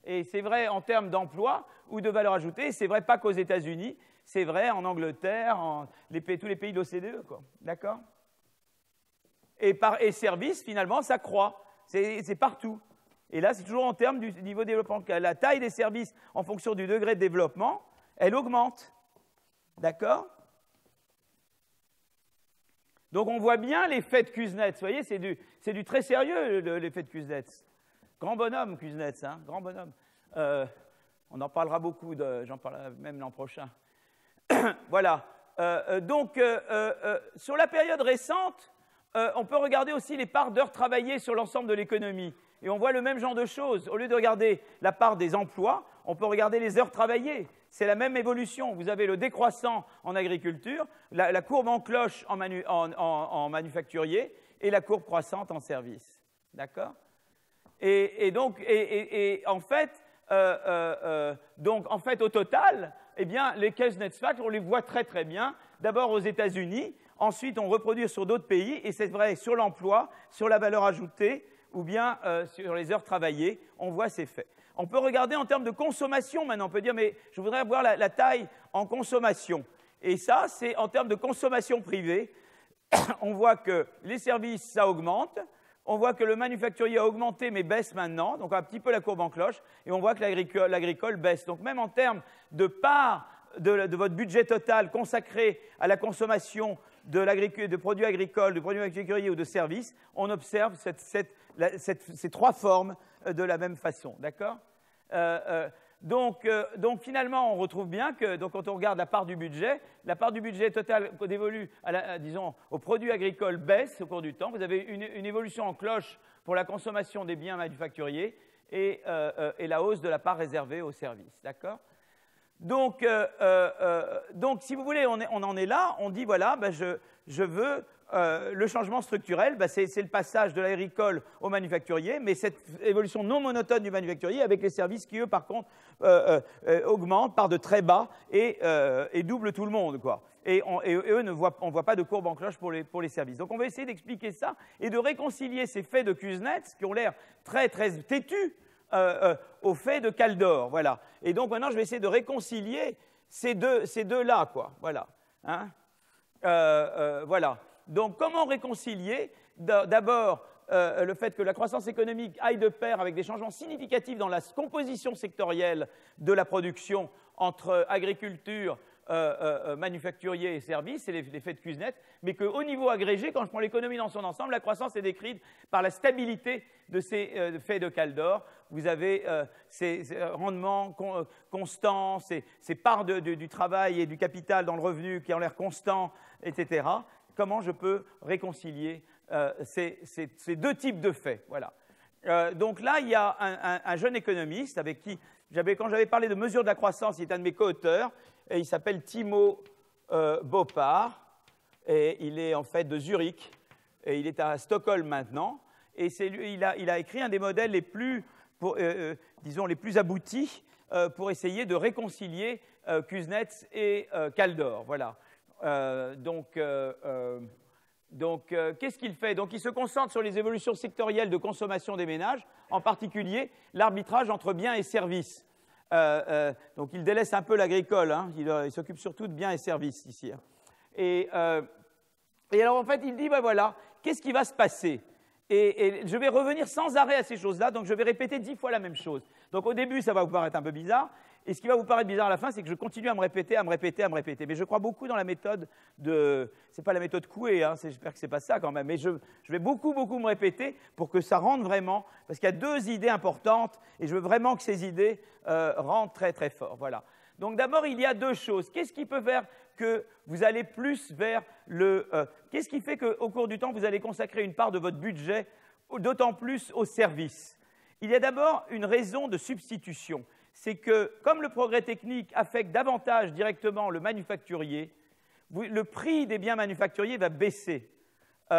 Et c'est vrai en termes d'emploi ou de valeur ajoutée, c'est vrai pas qu'aux États-Unis, c'est vrai en Angleterre, tous les pays de l'OCDE, quoi. D'accord? Et services, finalement, ça croît. C'est partout. Et là, c'est toujours en termes du niveau de développement. La taille des services, en fonction du degré de développement, elle augmente. D'accord? Donc, on voit bien l'effet de Kuznets. Vous voyez, c'est du très sérieux, l'effet de Kuznets. Grand bonhomme, Kuznets, hein, grand bonhomme. On en parlera beaucoup, j'en parlerai même l'an prochain. Voilà. Donc, sur la période récente, on peut regarder aussi les parts d'heures travaillées sur l'ensemble de l'économie. Et on voit le même genre de choses. Au lieu de regarder la part des emplois, on peut regarder les heures travaillées. C'est la même évolution. Vous avez le décroissant en agriculture, la courbe en cloche en manufacturier et la courbe croissante en service. D'accord? Et donc, en fait, au total, eh bien, les Kuznets-Facts, on les voit très très bien. D'abord aux États-Unis, ensuite on reproduit sur d'autres pays, et c'est vrai sur l'emploi, sur la valeur ajoutée, ou bien sur les heures travaillées, on voit ces faits. On peut regarder en termes de consommation maintenant, on peut dire, mais je voudrais voir la taille en consommation. Et ça, c'est en termes de consommation privée. On voit que les services, ça augmente. On voit que le manufacturier a augmenté, mais baisse maintenant. Donc, un petit peu la courbe en cloche. Et on voit que l'agricole baisse. Donc, même en termes de part de votre budget total consacré à la consommation de produits agricoles, de produits manufacturiers ou de services, on observe ces trois formes de la même façon. D'accord? Donc, finalement, on retrouve bien que quand on regarde la part du budget total dévolu disons, aux produits agricoles baisse au cours du temps. Vous avez une évolution en cloche pour la consommation des biens manufacturiers et la hausse de la part réservée aux services. D'accord? Donc, si vous voulez, on en est là. On dit, voilà, ben, je veux le changement structurel, ben, c'est le passage de l'agricole au manufacturier, mais cette évolution non monotone du manufacturier avec les services qui, eux, par contre, augmentent, partent de très bas et doublent tout le monde, quoi. Et eux, on ne voit pas de courbe en cloche pour les services. Donc, on va essayer d'expliquer ça et de réconcilier ces faits de Kuznets qui ont l'air très, très têtus au fait de Kaldor, voilà. Et donc maintenant, je vais essayer de réconcilier ces deux-là, quoi. Voilà. Hein? Voilà. Donc, comment réconcilier d'abord le fait que la croissance économique aille de pair avec des changements significatifs dans la composition sectorielle de la production entre agriculture, manufacturiers et services, c'est l'effet de Kuznets, mais qu'au niveau agrégé, quand je prends l'économie dans son ensemble, la croissance est décrite par la stabilité de ces faits de Kaldor. Vous avez ces rendements constants, ces parts du travail et du capital dans le revenu qui ont l'air constants, etc. Comment je peux réconcilier ces deux types de faits? Voilà. Donc là, il y a un jeune économiste avec qui, quand j'avais parlé de mesure de la croissance, il est un de mes co-auteurs, et il s'appelle Timo Boppard, et il est en fait de Zurich, et il est à Stockholm maintenant, et il a écrit un des modèles les plus, disons, les plus aboutis pour essayer de réconcilier Kuznets et Kaldor. Voilà. Qu'est-ce qu'il fait? Donc, il se concentre sur les évolutions sectorielles de consommation des ménages, en particulier l'arbitrage entre biens et services. Donc, il délaisse un peu l'agricole, hein, il s'occupe surtout de biens et services ici. Hein. Et alors, en fait, il dit, ben voilà, qu'est-ce qui va se passer? Et je vais revenir sans arrêt à ces choses-là, donc je vais répéter 10 fois la même chose. Donc, au début, ça va vous paraître un peu bizarre, et ce qui va vous paraître bizarre à la fin, c'est que je continue à me répéter. Mais je crois beaucoup dans la méthode de... C'est pas la méthode Coué, hein, j'espère que c'est pas ça quand même, mais je vais beaucoup me répéter pour que ça rentre vraiment, parce qu'il y a deux idées importantes, et je veux vraiment que ces idées rentrent très très fort. Voilà. Donc d'abord, il y a deux choses. Qu'est-ce qui peut faire que vous allez plus vers le... Qu'est-ce qui fait qu'au cours du temps, vous allez consacrer une part de votre budget, d'autant plus aux services? Il y a d'abord une raison de substitution. C'est que, comme le progrès technique affecte davantage directement le manufacturier, le prix des biens manufacturiers va baisser. Et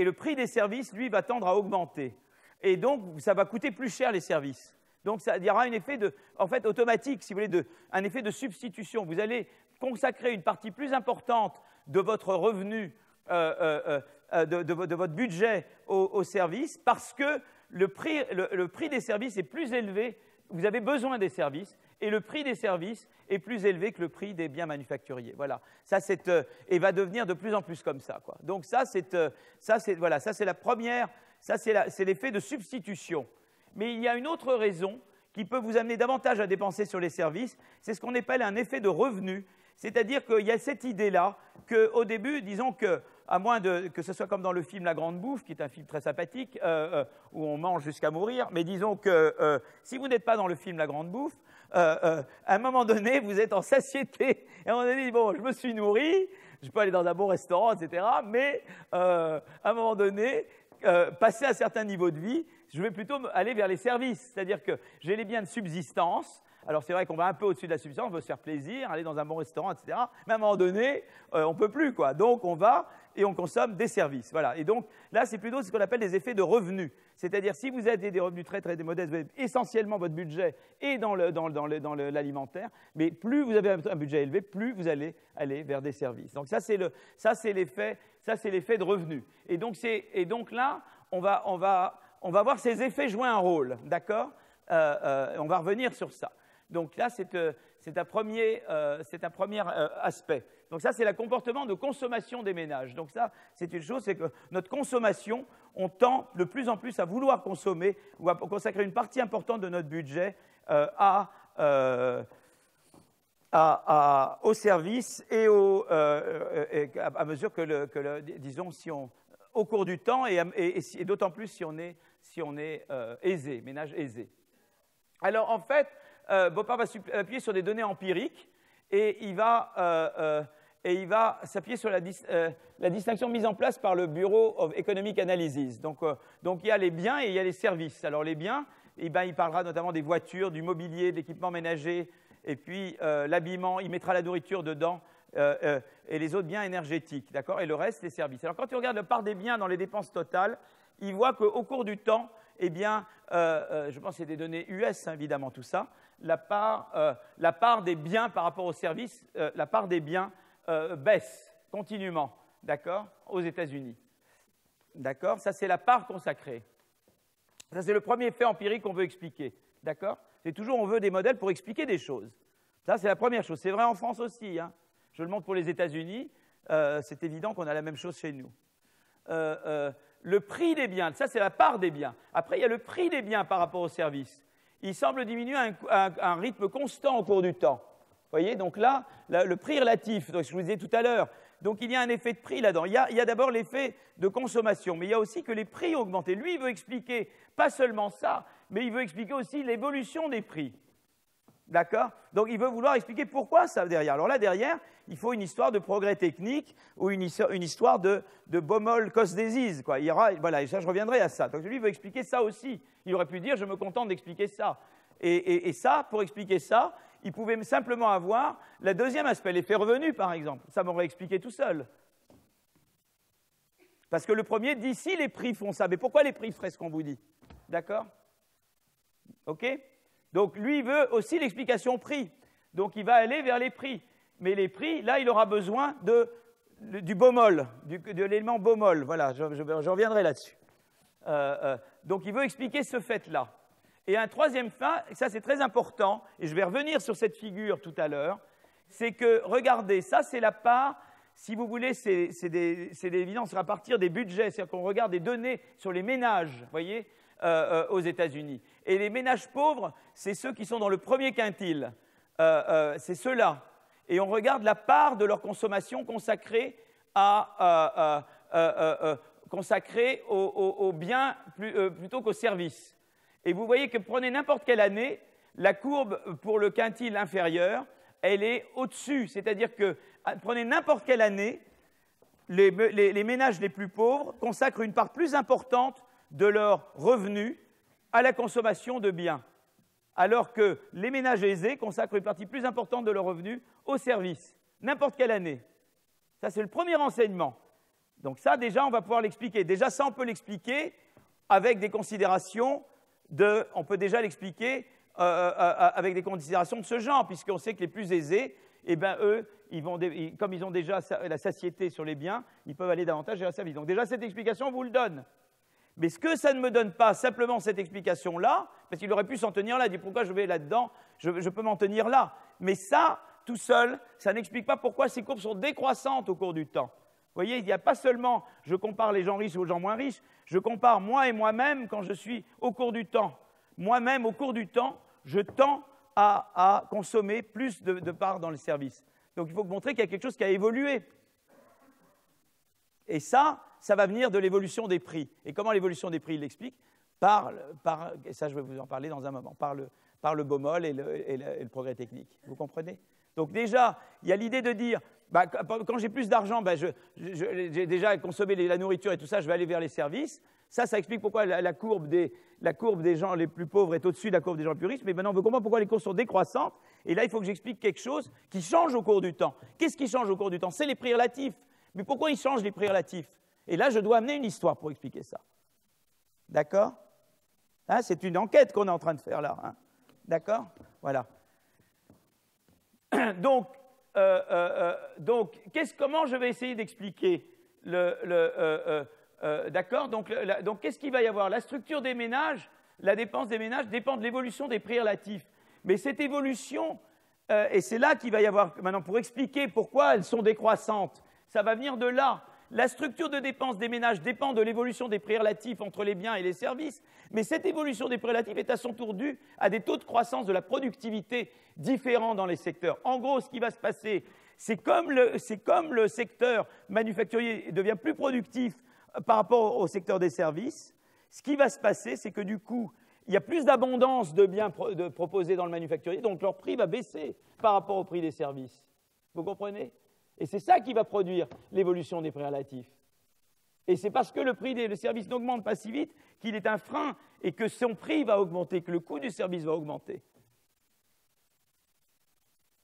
le prix des services, lui, va tendre à augmenter. Et donc, ça va coûter plus cher les services. Donc, il y aura un effet en fait, automatique, si vous voulez, un effet de substitution. Vous allez consacrer une partie plus importante de votre revenu, de votre budget aux services, parce que le prix des services est plus élevé, vous avez besoin des services, et le prix des services est plus élevé que le prix des biens manufacturiers. Voilà. Ça, et va devenir de plus en plus comme ça, quoi. Donc ça, c'est la première, c'est l'effet de substitution. Mais il y a une autre raison qui peut vous amener davantage à dépenser sur les services, c'est ce qu'on appelle un effet de revenu. C'est-à-dire qu'il y a cette idée-là qu'au début, disons à moins que ce soit comme dans le film La Grande Bouffe, qui est un film très sympathique, où on mange jusqu'à mourir, mais disons que si vous n'êtes pas dans le film La Grande Bouffe, à un moment donné, vous êtes en satiété. Et on a dit, bon, je me suis nourri, je peux aller dans un bon restaurant, etc. Mais à un moment donné, passer à un certain niveau de vie, je vais plutôt aller vers les services. C'est-à-dire que j'ai les biens de subsistance. Alors, c'est vrai qu'on va un peu au-dessus de la subsistance, on veut se faire plaisir, aller dans un bon restaurant, etc. Mais à un moment donné, on ne peut plus, quoi. Donc, on va et on consomme des services. Voilà. Et donc, là, c'est plutôt ce qu'on appelle des effets de revenus. C'est-à-dire, si vous avez des revenus très, très modestes, vous avez essentiellement votre budget et dans l'alimentaire, mais plus vous avez un budget élevé, plus vous allez aller vers des services. Donc, ça, c'est l'effet de revenus. Et donc là, on va voir ces effets jouer un rôle, d'accord? On va revenir sur ça. Donc là, c'est un premier aspect. Donc ça, c'est le comportement de consommation des ménages. Donc ça, c'est une chose, c'est que notre consommation, on tend de plus en plus à vouloir consommer ou à consacrer une partie importante de notre budget aux services et à mesure que disons, au cours du temps et d'autant plus si on est aisé, ménage aisé. Alors en fait, Boppard va s'appuyer sur des données empiriques et il va s'appuyer sur la distinction mise en place par le Bureau of Economic Analysis. Donc il y a les biens et il y a les services. Alors les biens, il parlera notamment des voitures, du mobilier, de l'équipement ménager, et puis l'habillement, il mettra la nourriture dedans, et les autres biens énergétiques, d'accord, et le reste, les services. Alors quand tu regardes la part des biens dans les dépenses totales, il voit qu'au cours du temps, eh bien, je pense que c'est des données US, hein, évidemment, tout ça, la part des biens par rapport aux services, la part des biens baisse continuellement, d'accord, aux États-Unis. D'accord? Ça, c'est la part consacrée. Ça, c'est le premier fait empirique qu'on veut expliquer. D'accord? C'est toujours, on veut des modèles pour expliquer des choses. Ça, c'est la première chose. C'est vrai en France aussi, hein. Je le montre pour les États-Unis. C'est évident qu'on a la même chose chez nous. Le prix des biens, ça, c'est la part des biens. Après, il y a le prix des biens par rapport aux services. Il semble diminuer à un rythme constant au cours du temps. Vous voyez, donc là, le prix relatif, donc je vous disais tout à l'heure, donc il y a un effet de prix là-dedans. Il y a d'abord l'effet de consommation, mais il y a aussi que les prix ont augmenté. Lui, il veut expliquer pas seulement ça, mais il veut expliquer aussi l'évolution des prix. D'accord? Donc il veut vouloir expliquer pourquoi ça derrière. Alors là, derrière, il faut une histoire de progrès technique ou une histoire de Baumol cosdésis, quoi. Il y aura, voilà, et ça, je reviendrai à ça. Donc lui, il veut expliquer ça aussi. Il aurait pu dire, je me contente d'expliquer ça. Et ça, pour expliquer ça, il pouvait simplement avoir le deuxième aspect, l'effet revenu, par exemple. Ça m'aurait expliqué tout seul. Parce que le premier dit, si les prix font ça, mais pourquoi les prix feraient ce qu'on vous dit? D'accord? OK? Donc, lui, il veut aussi l'explication prix. Donc, il va aller vers les prix. Mais les prix, là, il aura besoin du Baumol, de l'élément Baumol. Voilà, je reviendrai là-dessus. Donc, il veut expliquer ce fait-là. Et un troisième fait, ça c'est très important, et je vais revenir sur cette figure tout à l'heure, c'est que, regardez, ça c'est la part, si vous voulez, c'est des évidences à partir des budgets, c'est-à-dire qu'on regarde des données sur les ménages, vous voyez, aux États-Unis. Et les ménages pauvres, c'est ceux qui sont dans le premier quintile, c'est ceux-là. Et on regarde la part de leur consommation consacrée aux biens plutôt qu'aux services. Et vous voyez que prenez n'importe quelle année, la courbe pour le quintile inférieur, elle est au-dessus. C'est-à-dire que prenez n'importe quelle année, les ménages les plus pauvres consacrent une part plus importante de leurs revenus à la consommation de biens, alors que les ménages aisés consacrent une partie plus importante de leurs revenus aux services. N'importe quelle année. Ça, c'est le premier enseignement. Donc ça, déjà, on va pouvoir l'expliquer. Déjà, ça, on peut l'expliquer avec des considérations on peut déjà l'expliquer avec des considérations de ce genre, puisqu'on sait que les plus aisés, eh ben, eux, comme ils ont déjà la satiété sur les biens, ils peuvent aller davantage vers la service. Donc déjà, cette explication vous le donne. Mais ce que ça ne me donne pas, simplement cette explication-là, parce qu'il aurait pu s'en tenir là, il dit pourquoi je vais là-dedans, je peux m'en tenir là. Mais ça, tout seul, ça n'explique pas pourquoi ces courbes sont décroissantes au cours du temps. Vous voyez, il n'y a pas seulement je compare les gens riches aux gens moins riches, je compare moi et moi-même quand je suis au cours du temps. Moi-même, au cours du temps, je tends à consommer plus de parts dans les services. Donc il faut montrer qu'il y a quelque chose qui a évolué. Et ça va venir de l'évolution des prix. Et comment l'évolution des prix, il l'explique? Et ça, je vais vous en parler dans un moment, par le Baumol et le progrès technique. Vous comprenez? Donc déjà, il y a l'idée de dire, quand j'ai plus d'argent, j'ai déjà consommé la nourriture et tout ça, je vais aller vers les services. Ça explique pourquoi la courbe des gens les plus pauvres est au-dessus de la courbe des gens les plus riches. Mais maintenant, on veut comprendre pourquoi les courbes sont décroissantes. Et là, il faut que j'explique quelque chose qui change au cours du temps. Qu'est-ce qui change au cours du temps? C'est les prix relatifs. Mais pourquoi ils changent les prix relatifs? Et là, je dois amener une histoire pour expliquer ça. D'accord? Hein, c'est une enquête qu'on est en train de faire là. Hein. D'accord? Voilà. Donc, comment je vais essayer d'expliquer d'accord? Donc, qu'est-ce qu'il va y avoir? La structure des ménages, la dépense des ménages dépend de l'évolution des prix relatifs. Mais cette évolution, et c'est là qu'il va y avoir, maintenant, pour expliquer pourquoi elles sont décroissantes, ça va venir de là. La structure de dépenses des ménages dépend de l'évolution des prix relatifs entre les biens et les services, mais cette évolution des prix relatifs est à son tour due à des taux de croissance de la productivité différents dans les secteurs. En gros, ce qui va se passer, c'est comme le secteur manufacturier devient plus productif par rapport au secteur des services, ce qui va se passer, c'est que du coup, il y a plus d'abondance de biens proposés dans le manufacturier, donc leur prix va baisser par rapport au prix des services. Vous comprenez? Et c'est ça qui va produire l'évolution des prix relatifs. Et c'est parce que le prix des services n'augmente pas si vite qu'il est un frein et que son prix va augmenter, que le coût du service va augmenter.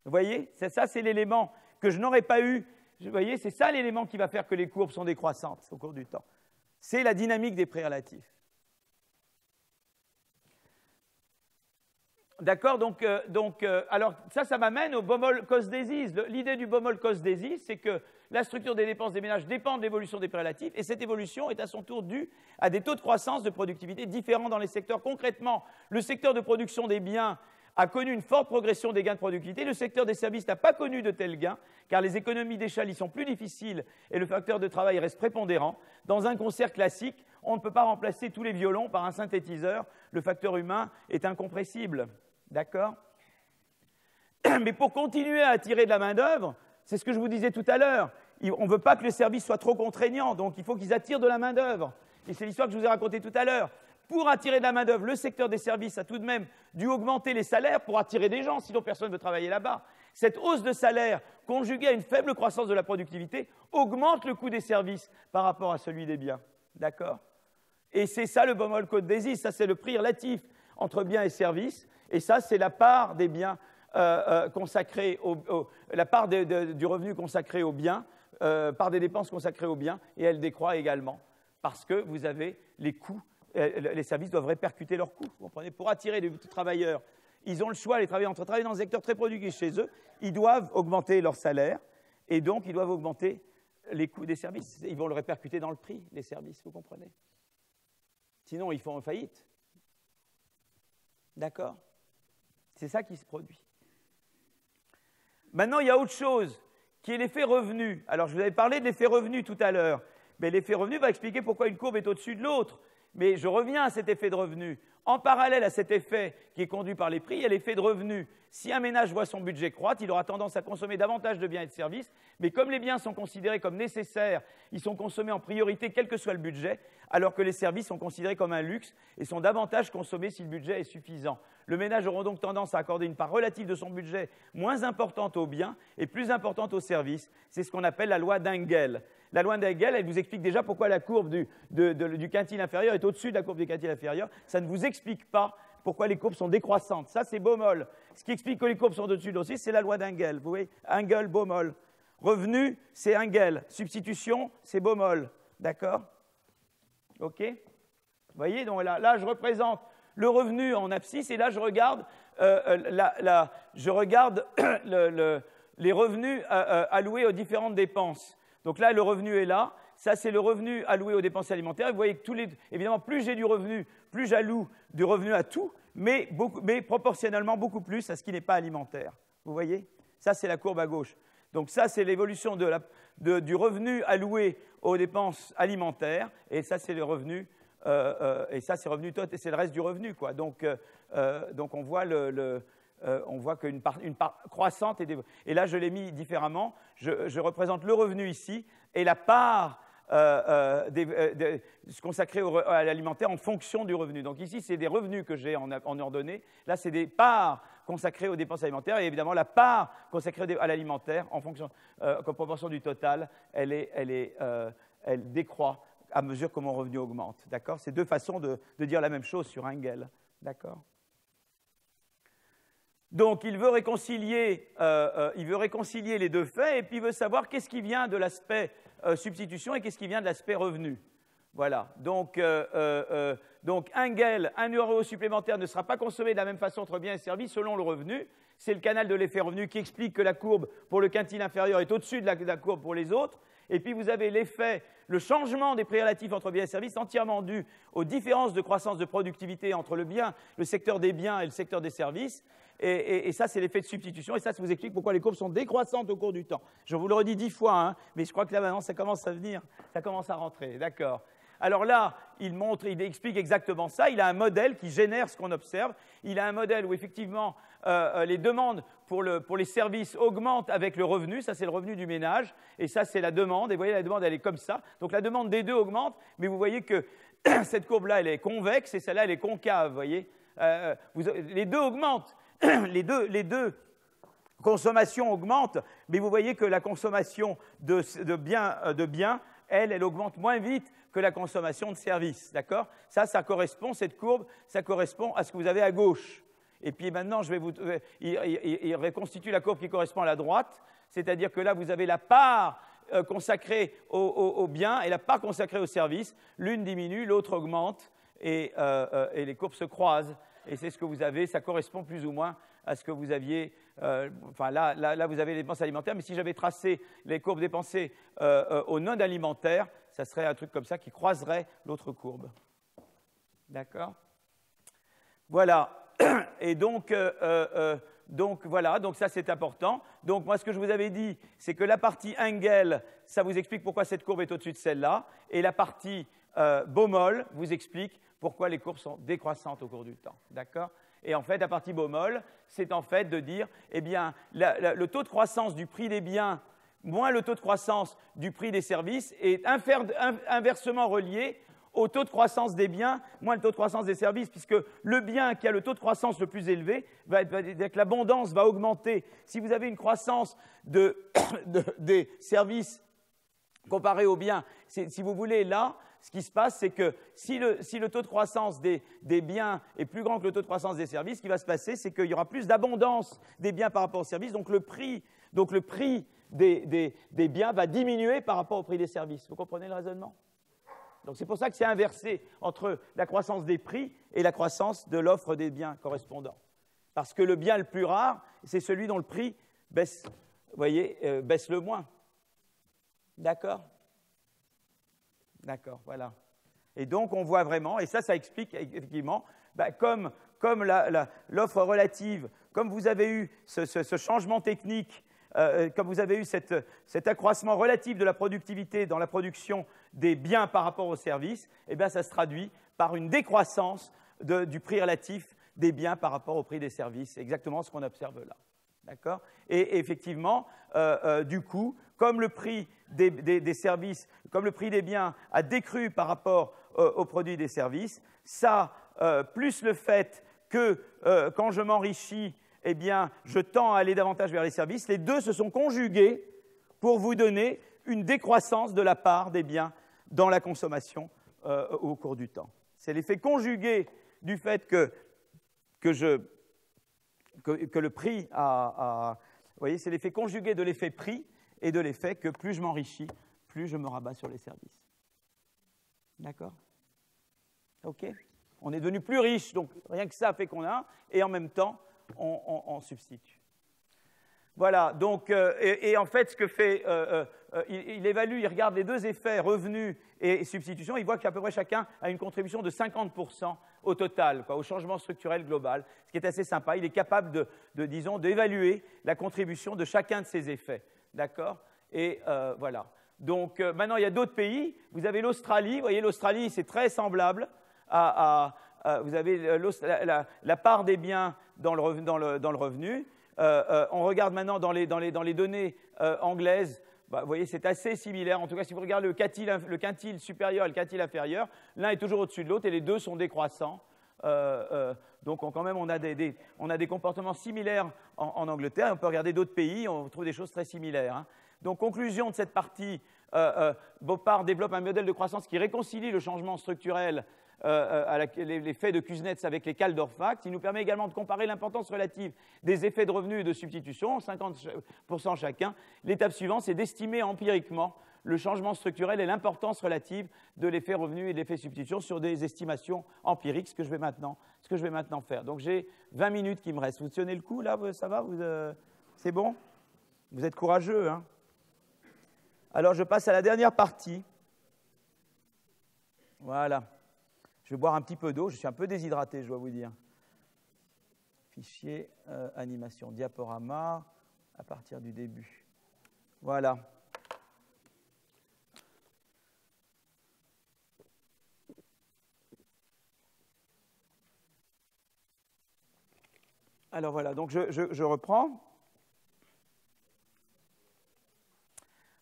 Vous voyez? Ça, c'est l'élément que je n'aurais pas eu. Vous voyez, c'est ça l'élément qui va faire que les courbes sont décroissantes au cours du temps. C'est la dynamique des prix relatifs. D'accord, alors ça m'amène au Baumol-Cosdésis. L'idée du Baumol-Cosdésis, c'est que la structure des dépenses des ménages dépend de l'évolution des prix relatifs, et cette évolution est à son tour due à des taux de croissance de productivité différents dans les secteurs. Concrètement, le secteur de production des biens a connu une forte progression des gains de productivité. Le secteur des services n'a pas connu de tels gains, car les économies d'échelle y sont plus difficiles et le facteur de travail reste prépondérant. Dans un concert classique, on ne peut pas remplacer tous les violons par un synthétiseur. Le facteur humain est incompressible. D'accord? Mais pour continuer à attirer de la main-d'œuvre, c'est ce que je vous disais tout à l'heure, on ne veut pas que les services soient trop contraignants, donc il faut qu'ils attirent de la main-d'œuvre. Et c'est l'histoire que je vous ai racontée tout à l'heure. Pour attirer de la main-d'œuvre, le secteur des services a tout de même dû augmenter les salaires pour attirer des gens, sinon personne ne veut travailler là-bas. Cette hausse de salaire, conjuguée à une faible croissance de la productivité, augmente le coût des services par rapport à celui des biens. D'accord? Et c'est ça le Baumol Code des IS, ça c'est le prix relatif entre biens et services, et ça c'est la part des biens consacrés la part du revenu consacré aux biens, part des dépenses consacrées aux biens, et elle décroît également, parce que vous avez les coûts, les services doivent répercuter leurs coûts, vous comprenez? Pour attirer des travailleurs, ils ont le choix, entre travailler dans un secteur très productif chez eux, ils doivent augmenter leur salaire, et donc ils doivent augmenter les coûts des services. Ils vont le répercuter dans le prix, les services, vous comprenez? Sinon, ils font faillite. D'accord? C'est ça qui se produit. Maintenant, il y a autre chose, qui est l'effet revenu. Alors, je vous avais parlé de l'effet revenu tout à l'heure. Mais l'effet revenu va expliquer pourquoi une courbe est au-dessus de l'autre. Mais je reviens à cet effet de revenu. En parallèle à cet effet qui est conduit par les prix, il y a l'effet de revenu. Si un ménage voit son budget croître, il aura tendance à consommer davantage de biens et de services, mais comme les biens sont considérés comme nécessaires, ils sont consommés en priorité quel que soit le budget, alors que les services sont considérés comme un luxe et sont davantage consommés si le budget est suffisant. Le ménage aura donc tendance à accorder une part relative de son budget moins importante aux biens et plus importante aux services. C'est ce qu'on appelle la loi d'Engel. La loi d'Engel, elle vous explique déjà pourquoi la courbe du quintile inférieur est au-dessus de la courbe du quintile inférieur. Ça ne vous explique pas pourquoi les courbes sont décroissantes. Ça, c'est Baumol. Ce qui explique que les courbes sont au-dessus de l'autre, c'est la loi d'Engel. Vous voyez, Engel, Baumol. Revenu, c'est Engel. Substitution, c'est Baumol. D'accord? OK? Vous voyez, donc là, je représente le revenu en abscisse et là, je regarde, les revenus alloués aux différentes dépenses. Donc là, le revenu est là. Ça, c'est le revenu alloué aux dépenses alimentaires. Vous voyez que évidemment, plus j'ai du revenu, plus j'alloue du revenu à tout, mais proportionnellement beaucoup plus à ce qui n'est pas alimentaire. Vous voyez? Ça, c'est la courbe à gauche. Donc ça, c'est l'évolution du revenu alloué aux dépenses alimentaires, et ça, c'est le revenu, et ça, c'est revenu total, et c'est le reste du revenu, quoi. Donc on voit on voit qu'une part croissante et là, je l'ai mis différemment. Je représente le revenu ici et la part consacrée à l'alimentaire en fonction du revenu. Donc ici, c'est des revenus que j'ai en ordonnée. Là, c'est des parts consacrées aux dépenses alimentaires. Et évidemment, la part consacrée à l'alimentaire, en fonction, comme proportion du total, elle décroît à mesure que mon revenu augmente. D'accord? C'est deux façons de dire la même chose sur Engel. D'accord? Donc, il veut réconcilier les deux faits et puis il veut savoir qu'est-ce qui vient de l'aspect substitution et qu'est-ce qui vient de l'aspect revenu. Voilà. Donc Engel, 1 euro supplémentaire ne sera pas consommé de la même façon entre biens et services selon le revenu. C'est le canal de l'effet revenu qui explique que la courbe pour le quintile inférieur est au-dessus de la courbe pour les autres. Et puis vous avez le changement des prix relatifs entre biens et services entièrement dû aux différences de croissance de productivité entre le secteur des biens et le secteur des services. Et ça, c'est l'effet de substitution. Et ça vous explique pourquoi les courbes sont décroissantes au cours du temps. Je vous le redis 10 fois, hein, mais je crois que là, maintenant, ça commence à venir, ça commence à rentrer. D'accord. Alors là, il explique exactement ça. Il a un modèle qui génère ce qu'on observe. Il a un modèle où, effectivement, les demandes pour les services augmentent avec le revenu. Ça, c'est le revenu du ménage. Et ça, c'est la demande. Et vous voyez, la demande, elle est comme ça. Donc, la demande des deux augmente. Mais vous voyez que cette courbe-là, elle est convexe et celle-là, elle est concave. Vous voyez, les deux augmentent. Les deux consommations augmentent. Mais vous voyez que la consommation de biens, elle augmente moins vite que la consommation de services, d'accord? Ça correspond, cette courbe, ça correspond à ce que vous avez à gauche. Et puis maintenant, il reconstitue la courbe qui correspond à la droite, c'est-à-dire que là, vous avez la part consacrée aux biens et la part consacrée aux services. L'une diminue, l'autre augmente, et les courbes se croisent. Et c'est ce que vous avez, ça correspond plus ou moins à ce que vous aviez. Enfin, là, vous avez les dépenses alimentaires, mais si j'avais tracé les courbes dépensées au non alimentaire, ça serait un truc comme ça qui croiserait l'autre courbe. D'accord? Voilà. Et donc voilà, donc ça c'est important. Donc moi, ce que je vous avais dit, c'est que la partie Engel, ça vous explique pourquoi cette courbe est au-dessus de celle-là, et la partie Baumol vous explique pourquoi les courbes sont décroissantes au cours du temps. D'accord? Et en fait, la partie Baumol, c'est en fait de dire, eh bien, le taux de croissance du prix des biens moins le taux de croissance du prix des services est inversement relié au taux de croissance des biens moins le taux de croissance des services, puisque le bien qui a le taux de croissance le plus élevé va dire que l'abondance va augmenter. Si vous avez une croissance des services comparée aux biens, si vous voulez, là, ce qui se passe, c'est que si le taux de croissance des biens est plus grand que le taux de croissance des services, ce qui va se passer, c'est qu'il y aura plus d'abondance des biens par rapport aux services, donc le prix des biens va diminuer par rapport au prix des services. Vous comprenez le raisonnement? Donc c'est pour ça que c'est inversé entre la croissance des prix et la croissance de l'offre des biens correspondants. Parce que le bien le plus rare, c'est celui dont le prix baisse, vous voyez, baisse le moins. D'accord? D'accord, voilà. Et donc on voit vraiment, et ça explique effectivement, comme l'offre relative, comme vous avez eu ce changement technique, comme vous avez eu cet accroissement relatif de la productivité dans la production des biens par rapport aux services, eh bien ça se traduit par une décroissance du prix relatif des biens par rapport au prix des services. C'est exactement ce qu'on observe là. D'accord? Et effectivement, du coup, comme le prix des services, comme le prix des biens a décru par rapport au produit des services, ça, plus le fait que quand je m'enrichis, eh bien, je tends à aller davantage vers les services, les deux se sont conjugués pour vous donner une décroissance de la part des biens dans la consommation au cours du temps. C'est l'effet conjugué du fait que le prix vous voyez, c'est l'effet conjugué de l'effet prix et de l'effet que plus je m'enrichis, plus je me rabats sur les services. D'accord? OK? On est devenu plus riche, donc rien que ça fait qu'on a, et en même temps, on substitue. Voilà, donc, et en fait, ce que fait, il évalue, il regarde les deux effets, revenus et substitution, il voit qu'à peu près chacun a une contribution de 50% au total, au changement structurel global, ce qui est assez sympa. Il est capable disons, d'évaluer la contribution de chacun de ces effets. D'accord? Et voilà. Donc, maintenant, il y a d'autres pays. Vous avez l'Australie. Vous voyez, l'Australie, c'est très semblable vous avez la part des biens dans le revenu. On regarde maintenant dans les données anglaises, vous voyez, c'est assez similaire. En tout cas, si vous regardez le quintile supérieur et le quintile inférieur, l'un est toujours au-dessus de l'autre et les deux sont décroissants. Donc, quand même, on a des comportements similaires en Angleterre. On peut regarder d'autres pays, on trouve des choses très similaires. Hein. Donc, conclusion de cette partie, Boppard développe un modèle de croissance qui réconcilie le changement structurel l'effet de Kuznets avec les Kaldorf-Facts. Il nous permet également de comparer l'importance relative des effets de revenus et de substitution, 50% chacun. L'étape suivante, c'est d'estimer empiriquement le changement structurel et l'importance relative de l'effet revenu et de l'effet substitution sur des estimations empiriques, ce que je vais maintenant faire. Donc j'ai 20 minutes qui me restent. Vous tenez le coup, là? Ça va? C'est bon? Vous êtes courageux, hein? Alors je passe à la dernière partie. Voilà. Je vais boire un petit peu d'eau, je suis un peu déshydraté, je dois vous dire. Fichier, animation, diaporama, à partir du début. Voilà. Alors voilà, donc je reprends.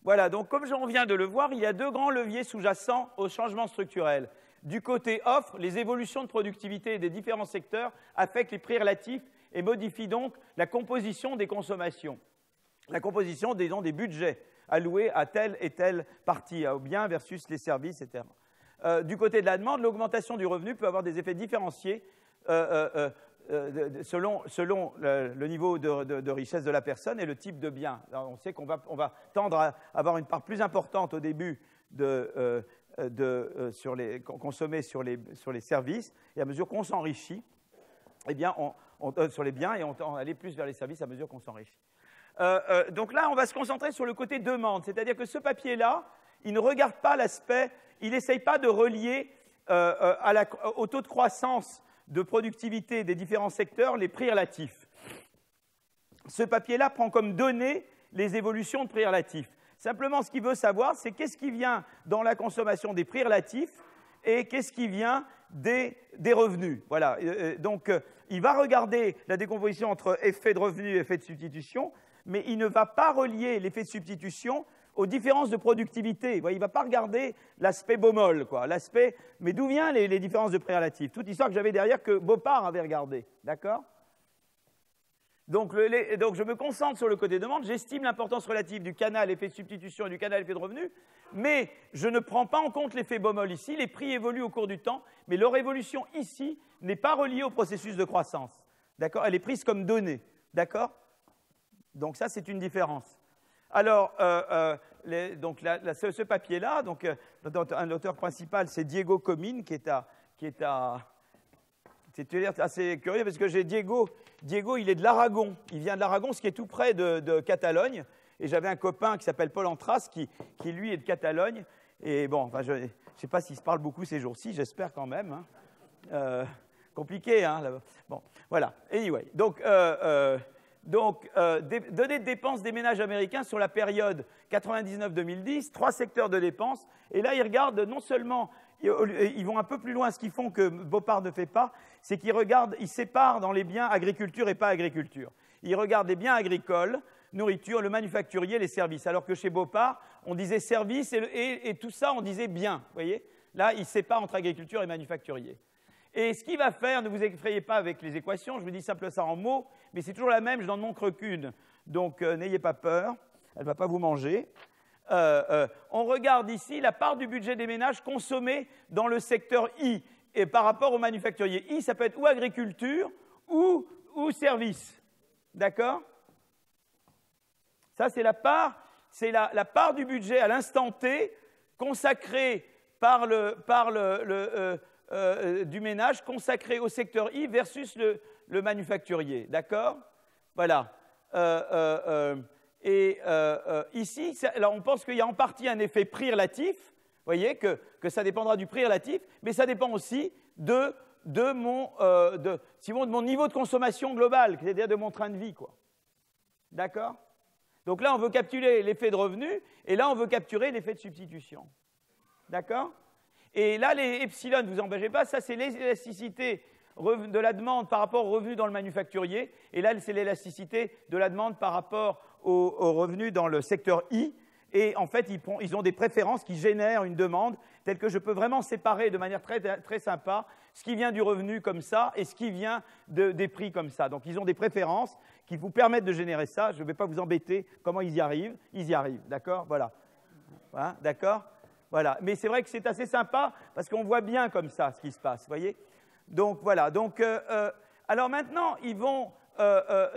Voilà, donc comme on vient de le voir, il y a deux grands leviers sous-jacents au changement structurel. Du côté offre, les évolutions de productivité des différents secteurs affectent les prix relatifs et modifient donc la composition des consommations, la composition des budgets alloués à telle et telle partie, aux biens versus les services, etc. Du côté de la demande, l'augmentation du revenu peut avoir des effets différenciés selon le niveau de richesse de la personne et le type de bien. Alors, on sait qu'on va tendre à avoir une part plus importante au début consommer sur les services, et à mesure qu'on s'enrichit, eh bien, sur les biens, et on tend à aller plus vers les services à mesure qu'on s'enrichit. Donc là, on va se concentrer sur le côté demande, c'est-à-dire que ce papier-là, il ne regarde pas l'aspect, il n'essaye pas de relier au taux de croissance de productivité des différents secteurs les prix relatifs. Ce papier-là prend comme donnée les évolutions de prix relatifs. Simplement, ce qu'il veut savoir, c'est qu'est-ce qui vient dans la consommation des prix relatifs et qu'est-ce qui vient des revenus. Voilà. Donc, il va regarder la décomposition entre effet de revenu et effet de substitution, mais il ne va pas relier l'effet de substitution aux différences de productivité. Il ne va pas regarder l'aspect Baumol, quoi, l'aspect, mais d'où viennent les différences de prix relatifs? Toute l'histoire que j'avais derrière que Boppard avait regardé, d'accord? Donc, je me concentre sur le côté demande, j'estime l'importance relative du canal effet de substitution et du canal effet de revenu, mais je ne prends pas en compte l'effet Baumol ici. Les prix évoluent au cours du temps, mais leur évolution ici n'est pas reliée au processus de croissance. D'accord? Elle est prise comme donnée. D'accord? Donc ça, c'est une différence. Alors, ce papier-là, l'auteur principal, c'est Diego Comín, qui est c'est assez curieux parce que j'ai Diego, il est de l'Aragon. Il vient de l'Aragon, ce qui est tout près de Catalogne. Et j'avais un copain qui s'appelle Paul Antras, qui lui est de Catalogne. Et bon, enfin, je ne sais pas s'il se parle beaucoup ces jours-ci, j'espère quand même. Hein. Compliqué, hein. Là. Bon, voilà. Anyway, données de dépenses des ménages américains sur la période 99-2010, 3 secteurs de dépenses. Et là, ils regardent non seulement, ils vont un peu plus loin, ce qu'ils font que Boppard ne fait pas, c'est qu'ils séparent dans les biens agriculture et pas agriculture. Ils regardent les biens agricoles, nourriture, le manufacturier, les services. Alors que chez Boppard, on disait services et tout ça, on disait biens. Vous voyez? Là, ils séparent entre agriculture et manufacturier. Et ce qu'il va faire, ne vous effrayez pas avec les équations, je vous dis simplement ça en mots, mais c'est toujours la même, je n'en montre qu'une. Donc, n'ayez pas peur, elle ne va pas vous manger. On regarde ici la part du budget des ménages consommé dans le secteur I et par rapport au manufacturier. I, ça peut être ou agriculture ou service. D'accord? Ça, c'est la part, la part du budget à l'instant T consacrée du ménage consacré au secteur I versus le manufacturier. D'accord? Voilà. Ici, alors on pense qu'il y a en partie un effet prix relatif. Vous voyez que ça dépendra du prix relatif, mais ça dépend aussi de mon niveau de consommation global, c'est-à-dire de mon train de vie, quoi. D'accord? Donc là, on veut capturer l'effet de revenu, et là, on veut capturer l'effet de substitution. D'accord? Et là, les epsilon, ne vous embêtez pas, ça, c'est l'élasticité de la demande par rapport au revenu dans le manufacturier, et là, c'est l'élasticité de la demande par rapport au revenu dans le secteur I. Et en fait, ils ont des préférences qui génèrent une demande telle que je peux vraiment séparer de manière très, très sympa ce qui vient du revenu comme ça et ce qui vient des prix comme ça. Donc, ils ont des préférences qui vous permettent de générer ça. Je ne vais pas vous embêter comment ils y arrivent. Ils y arrivent, d'accord? Voilà. Hein, d'accord? Voilà. Mais c'est vrai que c'est assez sympa parce qu'on voit bien comme ça ce qui se passe, vous voyez? Donc, voilà. Donc, alors maintenant, ils vont…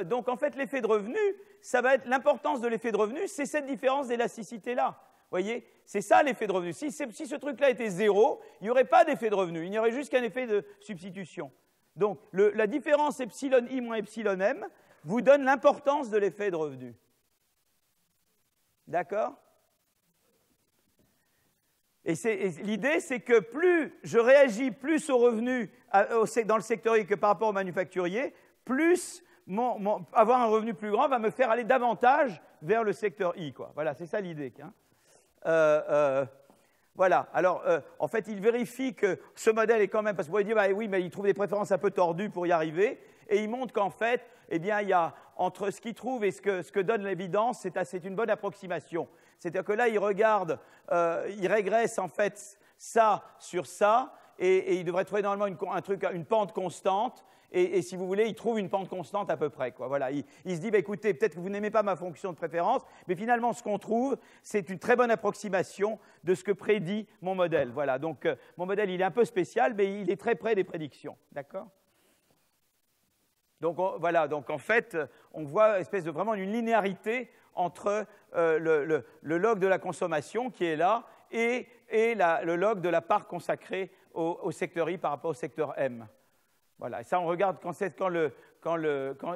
donc, en fait, l'effet de revenu, ça va être l'importance de l'effet de revenu, c'est cette différence d'élasticité-là. Vous voyez? C'est ça l'effet de revenu. Si ce truc-là était 0, il n'y aurait pas d'effet de revenu. Il n'y aurait juste qu'un effet de substitution. Donc, la différence epsilon i moins epsilon m vous donne l'importance de l'effet de revenu. D'accord? Et l'idée, c'est que plus je réagis plus au revenu dans le secteur I que par rapport au manufacturier, plus avoir un revenu plus grand va me faire aller davantage vers le secteur I, quoi. Voilà, c'est ça l'idée. Hein. Voilà. Alors, en fait, il vérifie que ce modèle est quand même… Parce que vous pouvez dire, bah, oui, mais il trouve des préférences un peu tordues pour y arriver. Et il montre qu'en fait, eh bien, il y a entre ce qu'il trouve et ce que donne l'évidence, c'est une bonne approximation. C'est-à-dire que là, il regarde, il régresse en fait ça sur ça, et il devrait trouver normalement une pente constante. Et si vous voulez, il trouve une pente constante à peu près, quoi. Voilà. Il se dit, bah, écoutez, peut-être que vous n'aimez pas ma fonction de préférence, mais finalement, ce qu'on trouve, c'est une très bonne approximation de ce que prédit mon modèle. Voilà. Donc, mon modèle, il est un peu spécial, mais il est très près des prédictions. D'accord? Donc, voilà. Donc, en fait, on voit espèce de vraiment une linéarité entre le log de la consommation qui est là et le log de la part consacrée au secteur I par rapport au secteur M. Voilà, et ça on regarde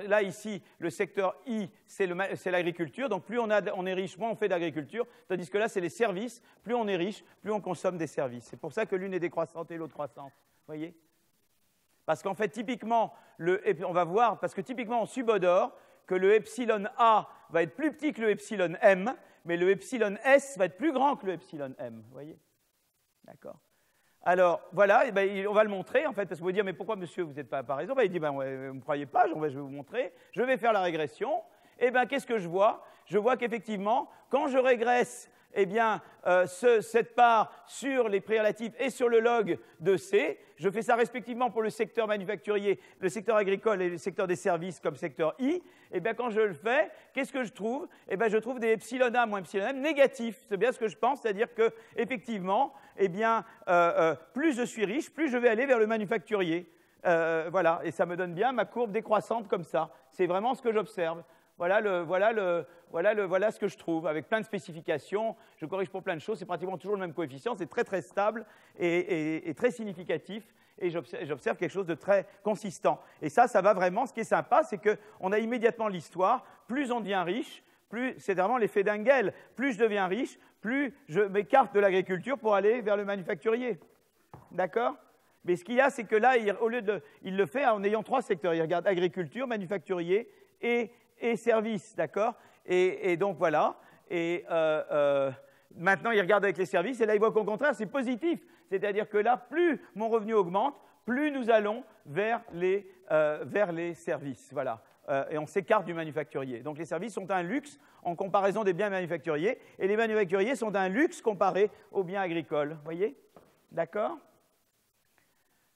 là ici, le secteur I, c'est l'agriculture, donc plus on est riche, moins on fait d'agriculture, tandis que là c'est les services, plus on est riche, plus on consomme des services. C'est pour ça que l'une est décroissante et l'autre croissante, vous voyez? Parce qu'en fait, typiquement, on va voir, parce que typiquement en subodore, que le epsilon A va être plus petit que le epsilon M, mais le epsilon S va être plus grand que le epsilon M, vous voyez? D'accord. Alors, voilà, et ben, on va le montrer, en fait, parce que vous allez dire, mais pourquoi, monsieur, vous n'êtes pas raison? Ben, il dit, ben, ouais, vous ne me croyez pas, je vais vous montrer. Je vais faire la régression. Et bien, qu'est-ce que je vois? Je vois qu'effectivement, quand je régresse eh bien, cette part sur les prix relatifs et sur le log de C, je fais ça respectivement pour le secteur manufacturier, le secteur agricole et le secteur des services comme secteur I. Et bien, quand je le fais, qu'est-ce que je trouve? Eh bien, je trouve des epsilon A moins epsilon M négatifs. C'est bien ce que je pense, c'est-à-dire que effectivement, eh bien, plus je suis riche, plus je vais aller vers le manufacturier. Voilà, et ça me donne bien ma courbe décroissante comme ça. C'est vraiment ce que j'observe. Voilà ce que je trouve, avec plein de spécifications. Je corrige pour plein de choses. C'est pratiquement toujours le même coefficient. C'est très, très stable et très significatif. Et j'observe quelque chose de très consistant. Et ça va vraiment. Ce qui est sympa, c'est qu'on a immédiatement l'histoire. Plus on devient riche, c'est vraiment l'effet d'Engel. Plus je deviens riche, plus je m'écarte de l'agriculture pour aller vers le manufacturier. D'accord? Mais ce qu'il y a, c'est que là, il le fait en ayant 3 secteurs. Il regarde agriculture, manufacturier et services, d'accord? Et donc voilà. Et maintenant, il regarde avec les services, et là, il voit qu'au contraire, c'est positif. C'est-à-dire que là, plus mon revenu augmente, plus nous allons vers les services. Voilà. Et on s'écarte du manufacturier. Donc les services sont un luxe en comparaison des biens manufacturiers, et les manufacturiers sont un luxe comparé aux biens agricoles. Vous voyez? D'accord?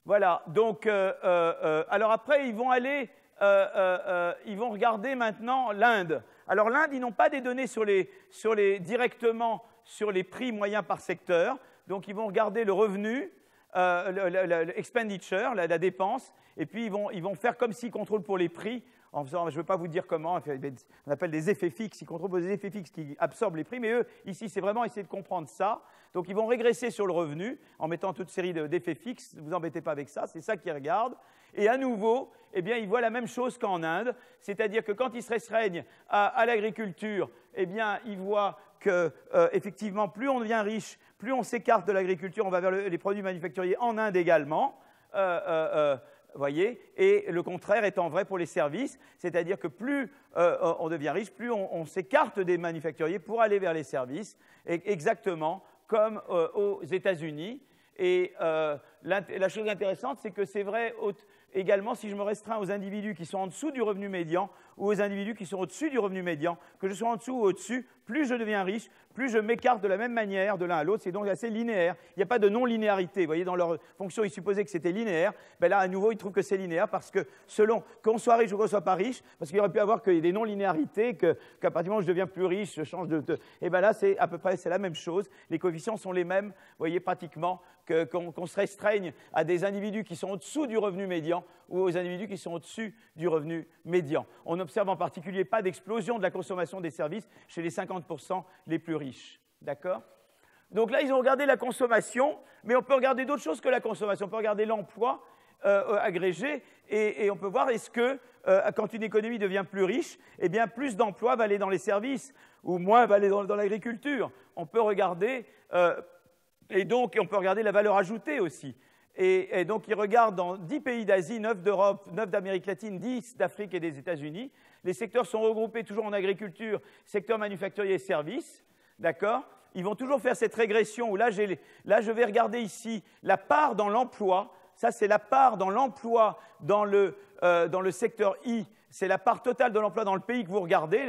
Voilà. Donc, alors après, ils vont aller... ils vont regarder maintenant l'Inde. Alors l'Inde, ils n'ont pas des données directement sur les prix moyens par secteur, donc ils vont regarder le revenu, l'expenditure, la dépense, et puis ils vont faire comme s'ils contrôlent pour les prix, en faisant, je ne veux pas vous dire comment, on appelle des effets fixes, ils contrôlent des effets fixes qui absorbent les prix, mais eux, ici, c'est vraiment essayer de comprendre ça. Donc ils vont régresser sur le revenu en mettant toute série d'effets fixes, ne vous embêtez pas avec ça, c'est ça qu'ils regardent. Et à nouveau, eh bien, ils voient la même chose qu'en Inde, c'est-à-dire que quand ils se restreignent à l'agriculture, eh bien, ils voient que, effectivement, plus on devient riche, plus on s'écarte de l'agriculture, on va vers les produits manufacturiers en Inde également. Voyez, et le contraire étant vrai pour les services, c'est-à-dire que plus on devient riche, plus on s'écarte des manufacturiers pour aller vers les services, exactement comme aux États-Unis. Et la chose intéressante, c'est que c'est vrai également si je me restreins aux individus qui sont en dessous du revenu médian ou aux individus qui sont au-dessus du revenu médian, que je sois en dessous ou au-dessus, plus je deviens riche, plus je m'écarte de la même manière de l'un à l'autre. C'est donc assez linéaire. Il n'y a pas de non-linéarité. Vous voyez, dans leur fonction, ils supposaient que c'était linéaire. Ben là, à nouveau, ils trouvent que c'est linéaire parce que selon qu'on soit riche ou qu'on ne soit pas riche, parce qu'il aurait pu y avoir des non-linéarités, qu'à partir du moment où je deviens plus riche, je change de... Et bien là, c'est à peu près la même chose. Les coefficients sont les mêmes, vous voyez, pratiquement, qu'on se restreigne à des individus qui sont au-dessous du revenu médian ou aux individus qui sont au-dessus du revenu médian. On n'observe en particulier pas d'explosion de la consommation des services chez les 50% les plus riches. D'accord? Donc là, ils ont regardé la consommation, mais on peut regarder d'autres choses que la consommation. On peut regarder l'emploi agrégé et on peut voir est-ce que quand une économie devient plus riche, eh bien plus d'emplois va aller dans les services ou moins va aller dans l'agriculture. On peut regarder... Et donc, on peut regarder la valeur ajoutée aussi. Et donc, ils regardent dans 10 pays d'Asie, 9 d'Europe, 9 d'Amérique latine, 10 d'Afrique et des États-Unis. Les secteurs sont regroupés toujours en agriculture, secteur manufacturier et services. D'accord? Ils vont toujours faire cette régression où là, je vais regarder ici la part dans l'emploi. Ça, c'est la part dans l'emploi dans le secteur I. C'est la part totale de l'emploi dans le pays que vous regardez.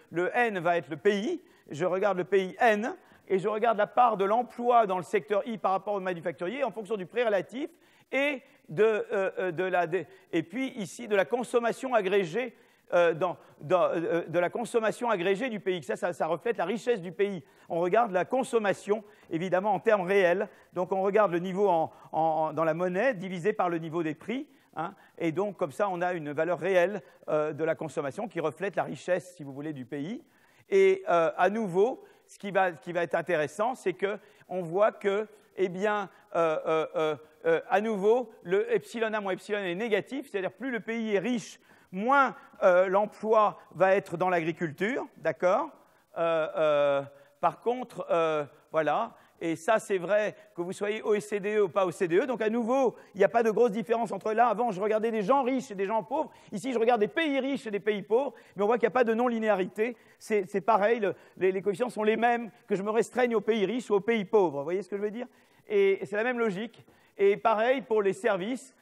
Le N va être le pays. Je regarde le pays N. Et je regarde la part de l'emploi dans le secteur I par rapport au manufacturier en fonction du prix relatif et et puis ici de la consommation agrégée de la consommation agrégée du pays. Ça reflète la richesse du pays. On regarde la consommation, évidemment, en termes réels. Donc, on regarde le niveau dans la monnaie divisé par le niveau des prix. Hein, et donc, comme ça, on a une valeur réelle de la consommation qui reflète la richesse, si vous voulez, du pays. Et à nouveau, ce qui va être intéressant, c'est qu'on voit que, eh bien, à nouveau, le epsilon A moins epsilon est négatif, c'est-à-dire plus le pays est riche, moins l'emploi va être dans l'agriculture, d'accord? Par contre, voilà, et ça c'est vrai que vous soyez OECD ou pas OCDE, donc à nouveau, il n'y a pas de grosse différence entre là. Avant, je regardais des gens riches et des gens pauvres, ici je regarde des pays riches et des pays pauvres, mais on voit qu'il n'y a pas de non-linéarité, c'est pareil, les coefficients sont les mêmes, que je me restreigne aux pays riches ou aux pays pauvres, vous voyez ce que je veux dire? Et c'est la même logique. Et pareil pour les services,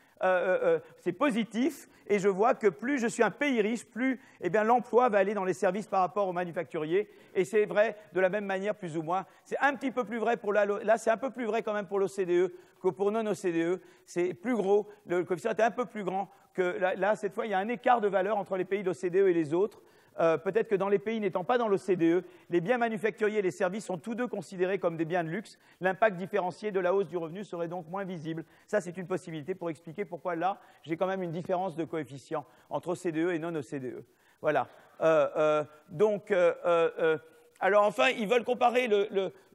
c'est positif. Et je vois que plus je suis un pays riche, plus l'emploi va aller dans les services par rapport aux manufacturiers. Et c'est vrai de la même manière, plus ou moins. C'est un petit peu plus vrai pour là, c'est un peu plus vrai quand même pour l'OCDE que pour non-OCDE. C'est plus gros, le coefficient est un peu plus grand que là, cette fois, il y a un écart de valeur entre les pays de l'OCDE et les autres. Peut-être que dans les pays n'étant pas dans l'OCDE, les biens manufacturiers et les services sont tous deux considérés comme des biens de luxe. L'impact différencié de la hausse du revenu serait donc moins visible. Ça, c'est une possibilité pour expliquer pourquoi là, j'ai quand même une différence de coefficient entre OCDE et non-OCDE. Voilà. Alors enfin, ils veulent comparer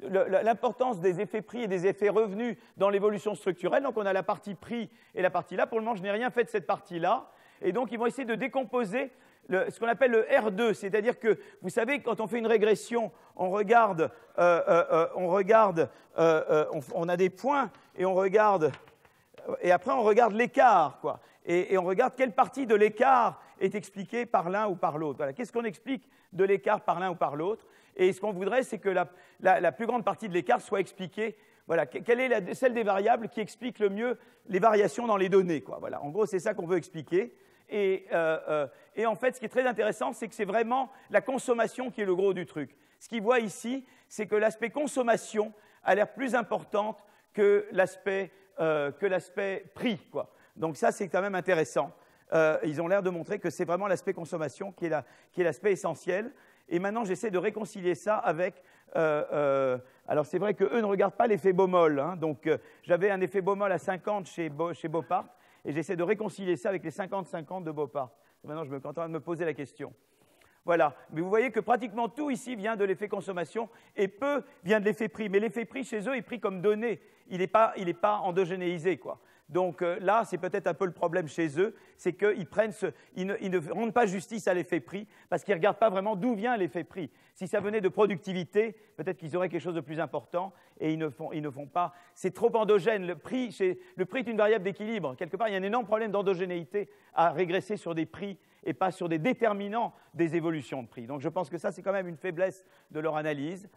l'importance des effets prix et des effets revenus dans l'évolution structurelle. Donc on a la partie prix et la partie là. Pour le moment, je n'ai rien fait de cette partie-là. Et donc, ils vont essayer de décomposer ce qu'on appelle le R2, c'est-à-dire que, vous savez, quand on fait une régression, on regarde, on a des points et on regarde, et après on regarde l'écart, quoi. Et on regarde quelle partie de l'écart est expliquée par l'un ou par l'autre. Voilà. Qu'est-ce qu'on explique de l'écart par l'un ou par l'autre? Et ce qu'on voudrait, c'est que la plus grande partie de l'écart soit expliquée. Voilà, quelle est celle des variables qui explique le mieux les variations dans les données, quoi. Voilà. En gros, c'est ça qu'on veut expliquer. Et en fait, ce qui est très intéressant, c'est que c'est vraiment la consommation qui est le gros du truc. Ce qu'ils voient ici, c'est que l'aspect consommation a l'air plus importante que l'aspect prix, quoi. Donc ça, c'est quand même intéressant. Ils ont l'air de montrer que c'est vraiment l'aspect consommation qui est l'aspect essentiel. Et maintenant, j'essaie de réconcilier ça avec... alors, c'est vrai qu'eux ne regardent pas l'effet Baumol. Hein, donc, j'avais un effet Baumol à 50 chez Beaupart. Et j'essaie de réconcilier ça avec les 50-50 de Beaupart. Maintenant, je me contente de me poser la question. Voilà. Mais vous voyez que pratiquement tout ici vient de l'effet consommation et peu vient de l'effet prix. Mais l'effet prix, chez eux, est pris comme donnée. Il n'est pas endogénéisé, quoi. Donc là, c'est peut-être un peu le problème chez eux, c'est qu'ils ne rendent pas justice à l'effet prix parce qu'ils ne regardent pas vraiment d'où vient l'effet prix. Si ça venait de productivité, peut-être qu'ils auraient quelque chose de plus important et ils ne font pas. C'est trop endogène. Le prix est une variable d'équilibre. Quelque part, il y a un énorme problème d'endogénéité à régresser sur des prix et pas sur des déterminants des évolutions de prix. Donc je pense que ça, c'est quand même une faiblesse de leur analyse.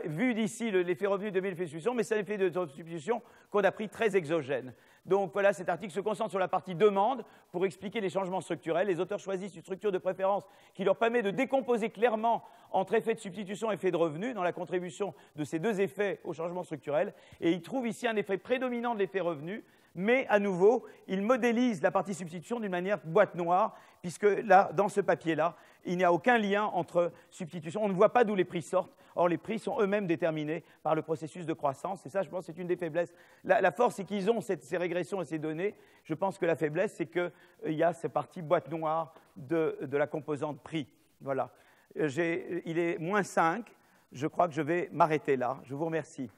Vu d'ici, l'effet revenu de l'effet de substitution, mais c'est un effet de substitution qu'on a pris très exogène. Donc voilà, cet article se concentre sur la partie demande pour expliquer les changements structurels. Les auteurs choisissent une structure de préférence qui leur permet de décomposer clairement entre effet de substitution et effet de revenu dans la contribution de ces deux effets au changement structurel. Et ils trouvent ici un effet prédominant de l'effet revenu, mais à nouveau, ils modélisent la partie substitution d'une manière boîte noire, puisque là, dans ce papier-là, il n'y a aucun lien entre substitution. On ne voit pas d'où les prix sortent. Or, les prix sont eux-mêmes déterminés par le processus de croissance. Et ça, je pense, c'est une des faiblesses. La force, c'est qu'ils ont ces régressions et ces données. Je pense que la faiblesse, c'est qu'il y a cette partie boîte noire de la composante prix. Voilà. Il est -5. Je crois que je vais m'arrêter là. Je vous remercie.